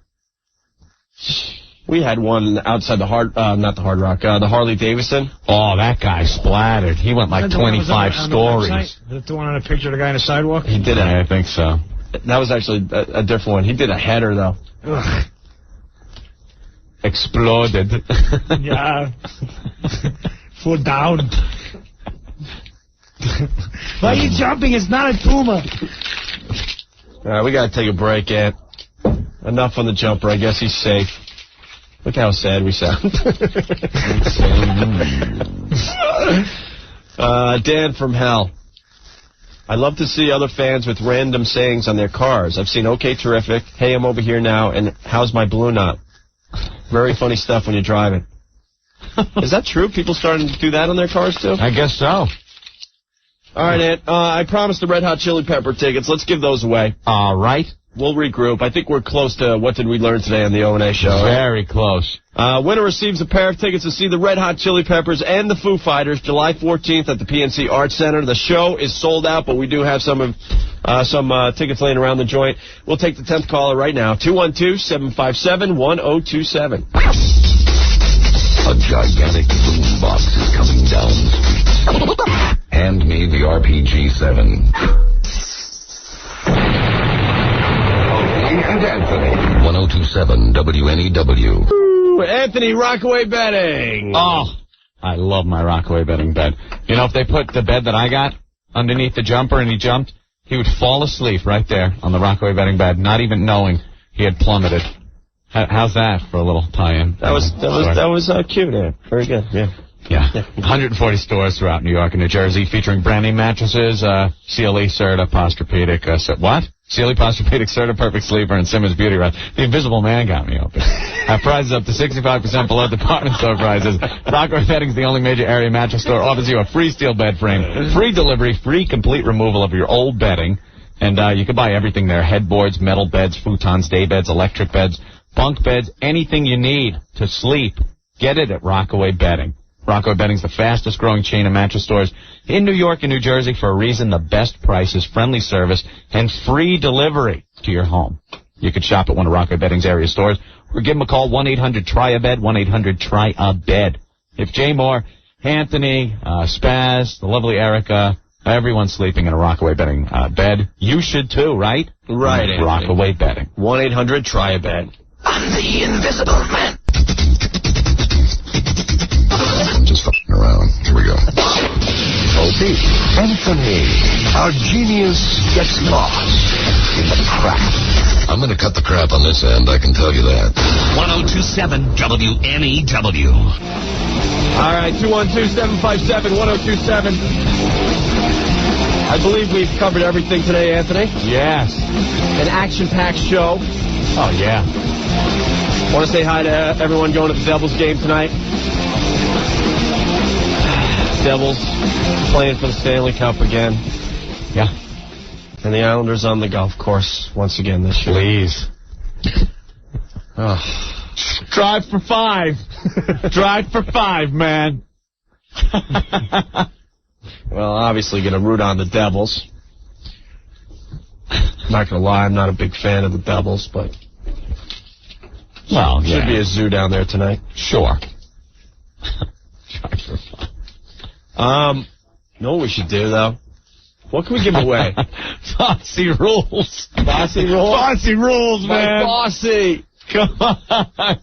We had one outside the the Harley Davidson.
Oh, that guy splattered. He went like 25 stories.
Is that the one on a picture of the guy on the sidewalk?
He did
I think so.
That was actually a different one. He did a header, though.
Ugh.
Exploded.
Yeah. Full down. Why are you jumping? It's not a tumor.
All right, we got to take a break, Ant. Enough on the jumper. I guess he's safe. Look how sad we sound. Dan from hell. I love to see other fans with random sayings on their cars. I've seen OK Terrific, Hey, I'm over here now, and How's my balloon knot? Very funny stuff when you're driving. Is that true? People starting to do that on their cars, too?
I guess so.
All right, Ant. I promised the Red Hot Chili Pepper tickets. Let's give those away.
All right.
We'll regroup. I think we're close to What Did We Learn Today on the O&A show.
Very close.
Winner receives a pair of tickets to see the Red Hot Chili Peppers and the Foo Fighters July 14th at the PNC Arts Center. The show is sold out, but we do have some tickets laying around the joint. We'll take the 10th caller right now. 212-757-1027.
A gigantic boom box is coming down the street. Hand me the RPG-7. And Anthony. 1027 WNEW.
Ooh, Anthony, Rockaway Betting.
Oh, I love my Rockaway Betting bed. You know, if they put the bed that I got underneath the jumper and he jumped, he would fall asleep right there on the Rockaway Betting bed, not even knowing he had plummeted. How's that for a little tie-in?
That was cute, yeah. Very good, yeah.
Yeah. 140 stores throughout New York and New Jersey featuring brand name mattresses, CLE, Serta, Posturepedic, what? CLE, Posturepedic, Serta, Perfect Sleeper, and Simmons Beauty Rest. The Invisible Man got me open. Have prices up to 65% below department store prices. Rockaway Betting's the only major area mattress store offers you a free steel bed frame, free delivery, free complete removal of your old bedding, and you can buy everything there: headboards, metal beds, futons, day beds, electric beds, bunk beds, anything you need to sleep. Get it at Rockaway Betting. Rockaway Bedding's the fastest growing chain of mattress stores in New York and New Jersey for a reason: the best prices, friendly service, and free delivery to your home. You could shop at one of Rockaway Bedding's area stores or give them a call, 1-800-TRY-A-BED, 1-800-TRY-A-BED. If Jay Moore, Anthony, Spaz, the lovely Erica, everyone's sleeping in a Rockaway Bedding bed, you should too, right?
Right, Anthony.
Rockaway Bedding.
1-800-TRY-A-BED.
I'm the Invisible Man. I'm just fucking around. Here we go. Opie, Anthony, our genius gets lost in the crap. I'm going to cut the crap on this end, I can tell you that.
1027 WNEW.
All right, 212-757-1027. I believe we've covered everything today, Anthony.
Yes.
An action-packed show.
Oh, yeah.
Want to say hi to everyone going to the Devils game tonight. Devils playing for the Stanley Cup again.
Yeah.
And the Islanders on the golf course once again this year.
Please. Drive for 5. Drive for 5, man.
Well, obviously going to root on the Devils. Not going to lie, I'm not a big fan of the Devils, but...
Well,
should be a zoo down there tonight.
Sure.
Drive for 5. Know what we should do, though? What can we give away?
Bossy rules.
Bossy rules?
Bossy rules, man.
My bossy.
Come on.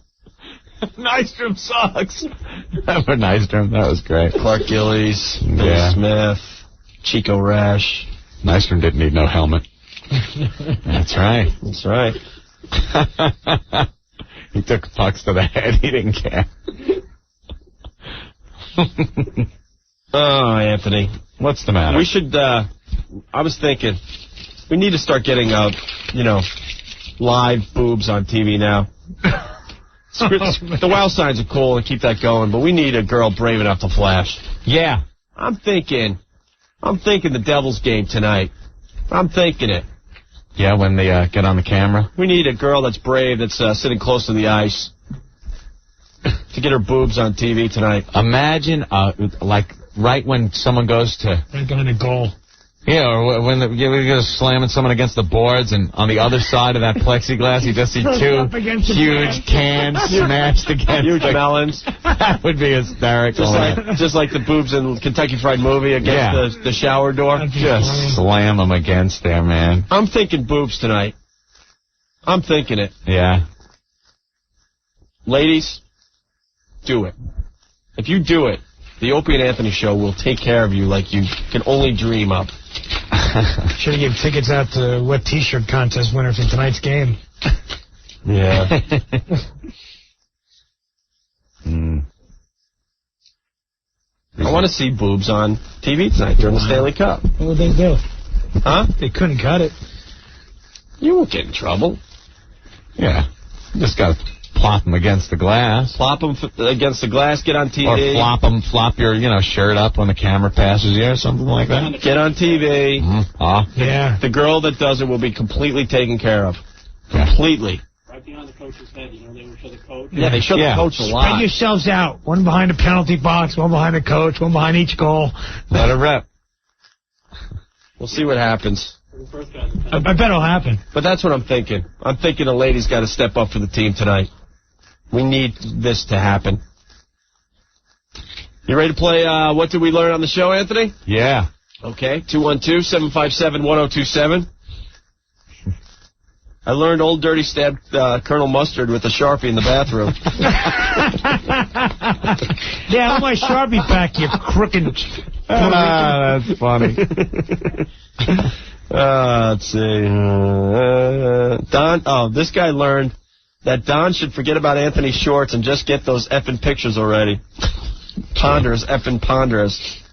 Nystrom sucks. For Nystrom, that was great.
Clark Gillies, Bill Smith, Chico Rash.
Nystrom didn't need no helmet. That's right.
That's right.
He took pucks to the head. He didn't care.
Oh, Anthony.
What's the matter?
We should, I was thinking, we need to start getting, live boobs on TV now. The WOW signs are cool and keep that going, but we need a girl brave enough to flash.
Yeah.
I'm thinking the Devils game tonight. I'm thinking it.
Yeah, when they get on the camera?
We need a girl that's brave, that's sitting close to the ice to get her boobs on TV tonight.
Imagine, right when someone goes to...
Right behind the goal.
Yeah, or when you're slamming someone against the boards, and on the other side of that plexiglass, you just see two huge cans smashed against
huge melons.
That would be hysterical.
Just like the boobs in Kentucky Fried Movie against the shower door.
Just slam them against there, man.
I'm thinking boobs tonight. I'm thinking it.
Yeah.
Ladies, do it. If you do it, the Opie and Anthony show will take care of you like you can only dream of.
Should have given tickets out to what T-shirt contest winner for tonight's game.
Yeah. I want to see boobs on TV tonight during the Stanley Cup.
What would they do?
Huh?
They couldn't cut it.
You won't get in trouble.
Yeah. You just got to plop them against the glass.
Plop them against the glass, get on TV.
Or flop your, shirt up when the camera passes you or something like that.
Get on TV.
Yeah.
The girl that does it will be completely taken care of. Completely.
Right behind the coach's head, they would show the coach.
Yeah, they show the coach a lot.
Spread yourselves out. One behind the penalty box, one behind the coach, one behind each goal.
Let it rip.
We'll see what happens.
I bet it'll happen.
But that's what I'm thinking. I'm thinking the ladies got to step up for the team tonight. We need this to happen. You ready to play What Did We Learn on the Show, Anthony?
Yeah.
Okay, 212-757-1027. I learned Old Dirty stabbed Colonel Mustard with a Sharpie in the bathroom.
Yeah, have my Sharpie back, you crooked...
that's funny.
Let's see. Don, this guy learned that Don should forget about Anthony's shorts and just get those effing pictures already. Ponderous, effing ponderous.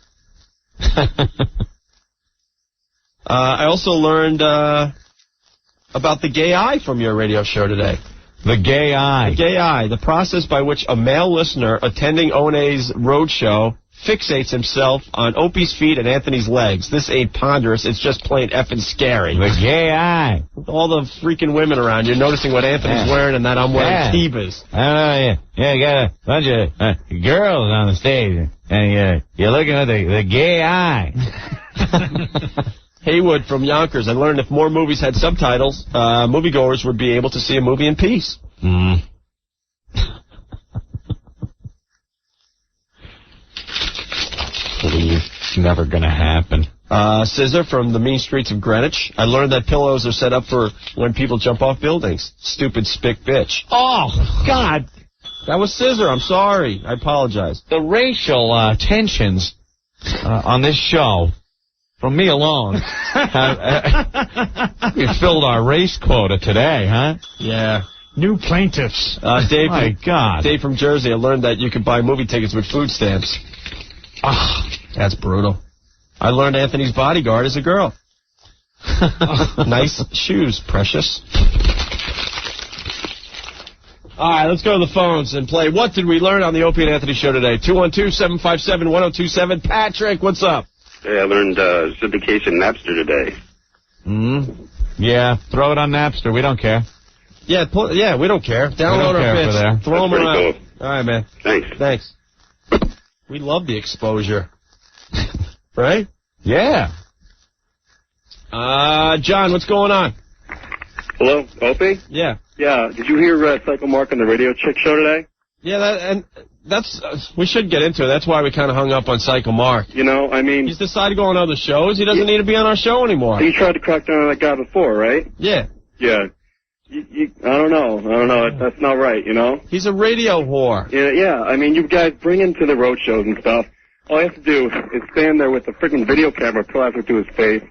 I also learned about the gay eye from your radio show today.
The gay eye.
The gay eye, the process by which a male listener attending O&A's road show fixates himself on Opie's feet and Anthony's legs. This ain't ponderous. It's just plain effing scary.
The gay eye.
All the freaking women around you noticing what Anthony's wearing and that I'm wearing Tevas.
Yeah, you got a bunch of girls on the stage, and you're looking at the gay eye.
Haywood from Yonkers. I learned if more movies had subtitles, moviegoers would be able to see a movie in peace.
It's never gonna happen.
Scissor from the mean streets of Greenwich. I learned that pillows are set up for when people jump off buildings. Stupid spick bitch.
Oh, God.
That was Scissor. I'm sorry. I apologize.
The racial tensions on this show, from me alone, we filled our race quota today, huh?
Yeah.
New plaintiffs.
Dave,
my God.
Dave from Jersey. I learned that you could buy movie tickets with food stamps. That's brutal. I learned Anthony's bodyguard is a girl. Nice shoes, precious. All right, let's go to the phones and play What Did We Learn on the Opie and Anthony Show today? 212-757-1027. Patrick, what's up?
Hey, I learned syndication Napster today.
Yeah, throw it on Napster. We don't care.
Yeah, we don't care. Download our bits. Throw them around. Cool. All right, man. Thanks. We love the exposure. Right?
Yeah.
John, what's going on?
Hello, Opie?
Yeah.
Yeah, did you hear Psycho Mark on the Radio Chick show today?
Yeah, that's we should get into it. That's why we kind of hung up on Psycho Mark.
You know, I mean...
He's decided to go on other shows. He doesn't need to be on our show anymore.
He tried to crack down on that guy before, right?
Yeah.
Yeah. I don't know. That's not right, you know?
He's a radio whore.
Yeah. I mean, you guys bring him to the road shows and stuff. All you have to do is stand there with the freaking video camera plastered to his face.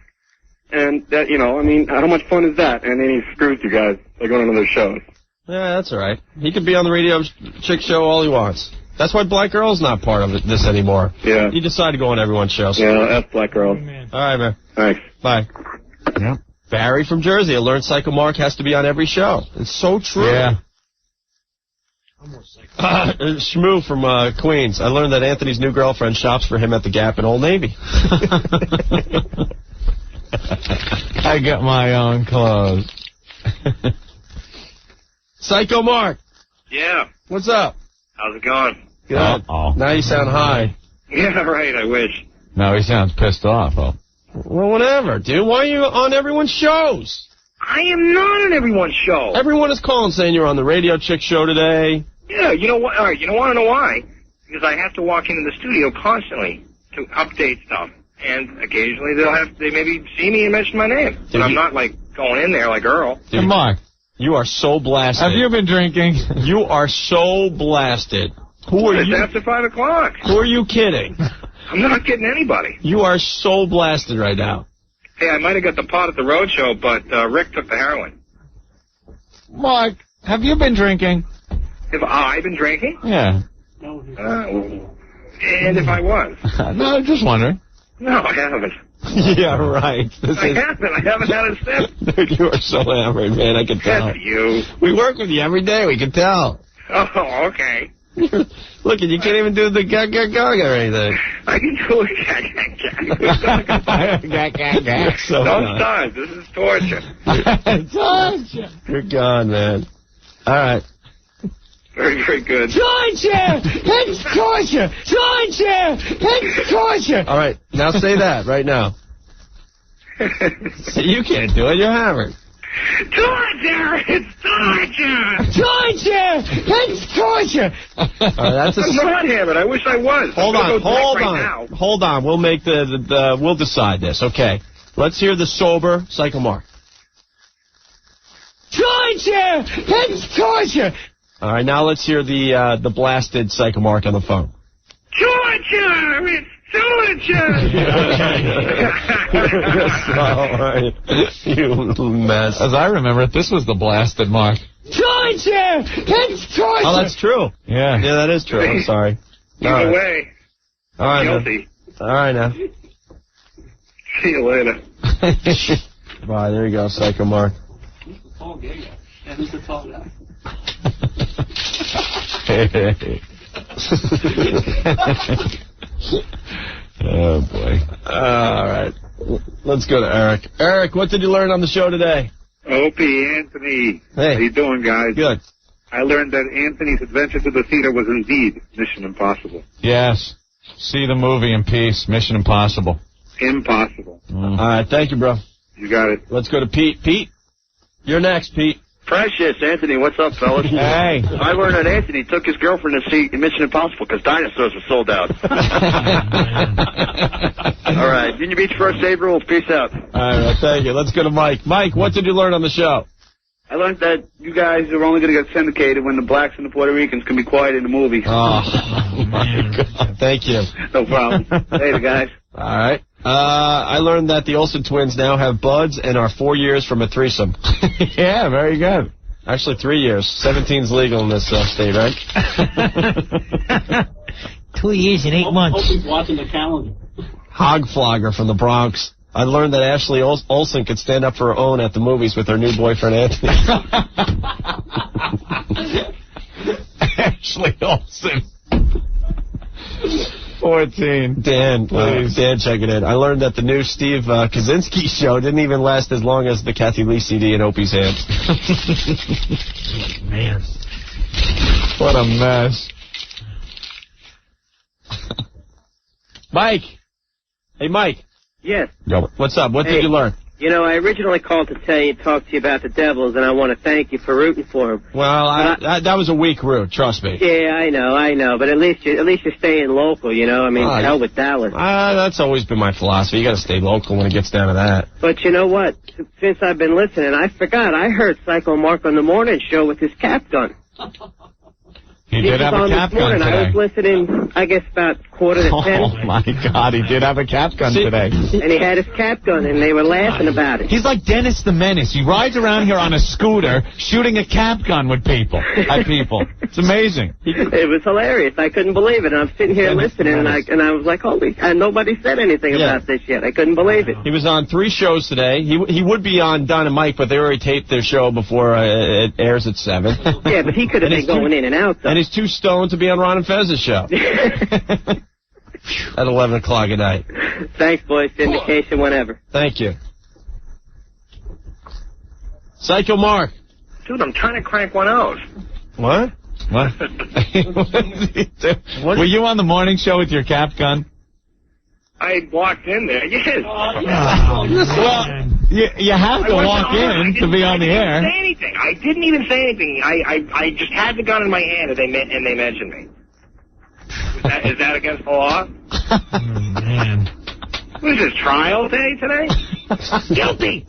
And that, you know, I mean, how much fun is that? And then he screws you guys by going on other shows.
Yeah, that's all right. He can be on the Radio Chick show all he wants. That's why Black Girl's not part of this anymore.
Yeah.
He decided to go on everyone's show. So.
Yeah, that's Black Girl.
All right, man.
Thanks.
Bye.
Yep.
Barry from Jersey. I learned Psycho Mark has to be on every show. It's so true.
Yeah.
Shmoo from Queens. I learned that Anthony's new girlfriend shops for him at the Gap in Old Navy.
I got my own clothes.
Psycho Mark.
Yeah.
What's up?
How's it going?
Good. Now you sound high.
Yeah, right, I wish.
No, he sounds pissed off.
Well, whatever, dude. Why are you on everyone's shows?
I am not on everyone's show.
Everyone is calling saying you're on the Radio Chick show today.
Yeah, you know what? All right, you don't want to know why? Because I have to walk into the studio constantly to update stuff. And occasionally they maybe see me and mention my name. But I'm not, like, going in there like Earl.
Hey, Mark.
You are so blasted.
Have you been drinking?
You are so blasted. Who are you?
It's after 5 o'clock.
Who are you kidding?
I'm not kidding anybody.
You are so blasted right now.
Hey, I might have got the pot at the road show, but Rick took the heroin.
Mark, have you been drinking?
Have I been drinking?
Yeah.
And if I was?
No, I'm just wondering.
No, I haven't.
Yeah, right.
I haven't had a sip.
Dude, you are so hammered, man. I can tell.
That's you.
We work with you every day. We can tell.
Oh, okay.
Look, you can't even do the gaga or anything.
I can do it.
So
Don't start. This is torture.
Torture. You're gone, man. All right.
Very, very good.
Torture! It's torture! Torture! It's torture!
All right, now say that right now. You can't do it. You're hammered.
Torture! It's torture!
Torture! It's torture!
That's
I'm not hammered. I wish I was.
Hold on. We'll make we'll decide this. Okay. Let's hear the sober Psycho Mark.
Torture! It's torture!
All right, now let's hear the blasted Psycho Mark on the phone.
Torture! It's torture!
All right. You mess.
As I remember it, this was the blasted Mark.
Torture! It's torture!
Oh, that's true.
Yeah.
Yeah, that is true. I'm sorry.
Either way.
All right,
guilty.
All right, now.
See you later.
Bye. There you go, Psycho Mark.
Tall gay guy. Yeah, who's the tall guy?
Oh, boy.
All right. Let's go to Eric. Eric, what did you learn on the show today?
Opie, Anthony.
Hey.
How you doing, guys?
Good.
I learned that Anthony's adventure to the theater was indeed Mission Impossible.
Yes. See the movie in peace. Mission Impossible.
Impossible.
All right, thank you, bro.
You got it.
Let's go to Pete. Pete, you're next, Pete.
Precious, Anthony, what's up, fellas?
Hey.
I learned that Anthony took his girlfriend to see Mission Impossible because dinosaurs were sold out. All right, Union Beach First Aid Rules. Peace out.
All right, thank you. Let's go to Mike. Mike, what did you learn on the show?
I learned that you guys are only going to get syndicated when the blacks and the Puerto Ricans can be quiet in the movie.
Oh, my God. Thank you.
No problem. Later, guys.
All right. I learned that the Olsen twins now have buds and are 4 years from a threesome.
Yeah, very good.
Actually, 3 years. 17's legal in this state, right?
2 years and 8 months.
Hope he's watching the calendar.
Hog flogger from the Bronx. I learned that Ashley Olsen could stand up for her own at the movies with her new boyfriend, Anthony.
Ashley Olsen. 14.
Dan, please. Dan, check it in. I learned that the new Steve Kaczynski show didn't even last as long as the Kathy Lee CD in Opie's hands.
Man.
What a mess.
Mike. Hey, Mike.
Yes.
Yo, what's up? What did you learn?
You know, I originally called to talk to you about the Devils, and I want to thank you for rooting for them.
Well, that was a weak root, trust me.
Yeah, I know, but at least you're staying local, you know. I mean, hell with Dallas.
That's always been my philosophy. You got to stay local when it gets down to that.
But you know what? Since I've been listening, I forgot. I heard Psycho Mark on the morning show with his cap gun.
He did have a cap gun today.
I was listening, I guess, about 9:45.
Oh, my God, he did have a cap gun today.
And he had his cap gun, and they were laughing about it.
He's like Dennis the Menace. He rides around here on a scooter shooting a cap gun with people. At people. It's amazing.
It was hilarious. I couldn't believe it. And I'm sitting here listening, and I was like, holy, and nobody said anything about this yet. I couldn't believe it.
He was on 3 shows today. He would be on Don and Mike, but they already taped their show before it airs at 7.
Yeah, but he could have been going in and out, though.
And he's too stoned to be on Ron and Fez's show. At 11 o'clock at night.
Thanks, boys. Syndication, whenever.
Thank you. Psycho Mark.
Dude, I'm trying to crank one out.
What?
What? Were you on the morning show with your cap gun?
I walked in there, yes.
Well, you have to walk in to be on the air.
I didn't even say anything. I just had the gun in my hand, and they mentioned me. Is that against the law?
Oh, man.
What is this, trial day today? Guilty.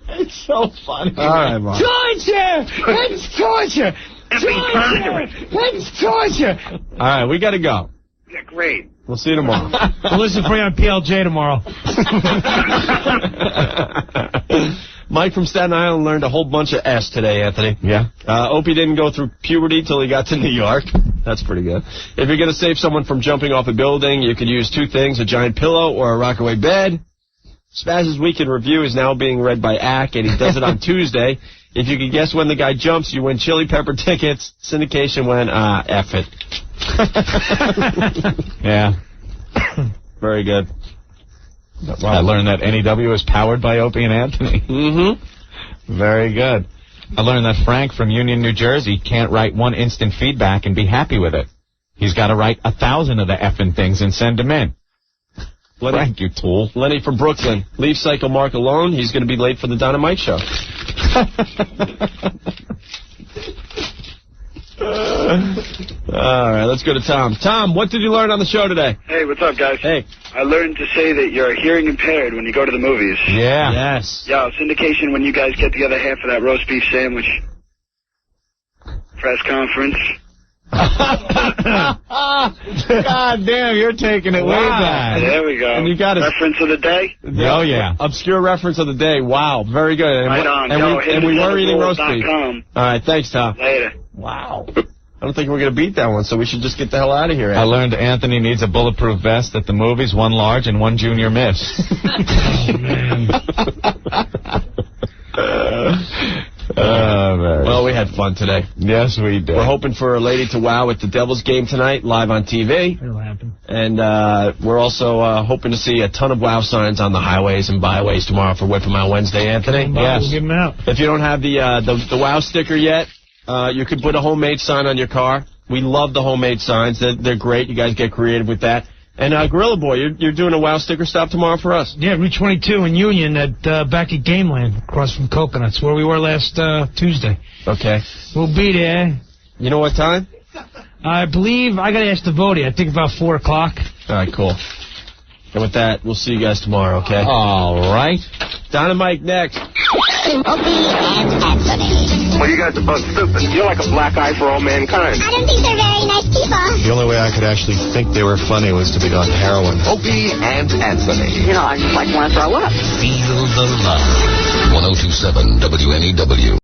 It's so funny.
All right, Mark.
Torture! It's torture! Torture! It's torture!
All right, we got to go.
Yeah, great.
We'll see you tomorrow.
We'll listen for you on PLJ tomorrow.
Mike from Staten Island learned a whole bunch of S today, Anthony.
Yeah.
Opie didn't go through puberty till he got to New York. That's pretty good. If you're going to save someone from jumping off a building, you could use 2 things, a giant pillow or a rockaway bed. Spaz's Week in Review is now being read by Ack, and he does it on Tuesday. If you can guess when the guy jumps, you win Chili Pepper tickets. Syndication went, F it.
Yeah.
Very good.
Wow. I learned that NEW is powered by Opie and Anthony.
Mm-hmm.
Very good. I learned that Frank from Union, New Jersey can't write 1 instant feedback and be happy with it. He's got to write 1,000 of the effing things and send them in. Frank, you tool.
Lenny from Brooklyn. Leave Psycho Mark alone. He's going to be late for the Don and Mike show. All right, let's go to Tom. Tom, what did you learn on the show today?
Hey, what's up, guys?
Hey.
I learned to say that you're hearing impaired when you go to the movies.
Yeah.
Yes.
Yo, syndication when you guys get the other half of that roast beef sandwich. Press conference.
God damn, you're taking it way back.
There we go.
And you got
reference of the day?
Oh, yeah.
Obscure reference of the day. Wow, very good. And
right on.
And we were eating roast beef.
All
right, thanks, Tom.
Later.
Wow. I don't think we're going to beat that one, so we should just get the hell out of here.
I learned Anthony needs a bulletproof vest at the movies, 1 large and 1 junior miss. Oh, man.
Well, we had fun today.
Yes, we did.
We're hoping for a lady to wow at the Devils game tonight, live on TV. And we're also hoping to see a ton of WOW signs on the highways and byways tomorrow for Whip 'em Out Wednesday, Anthony.
Yes. We'll give them out.
If you don't have the WOW sticker yet, you could put a homemade sign on your car. We love the homemade signs. They're great. You guys get creative with that. And Gorilla Boy, you're doing a WOW sticker stop tomorrow for us?
Yeah, Route 22 in Union back at Gameland, across from Coconuts, where we were last Tuesday.
Okay.
We'll be there.
You know what time?
I believe, I got to ask the voting. I think about 4 o'clock.
All right, cool. And with that, we'll see you guys tomorrow, okay?
All right.
Don and Mike next.
Well, you guys are both stupid. You're like a black eye for all mankind.
I don't think they're very nice people.
The only way I could actually think they were funny was to be on heroin. Opie and Anthony.
You know, I just like want to throw up.
Feel the love. 102.7 WNEW.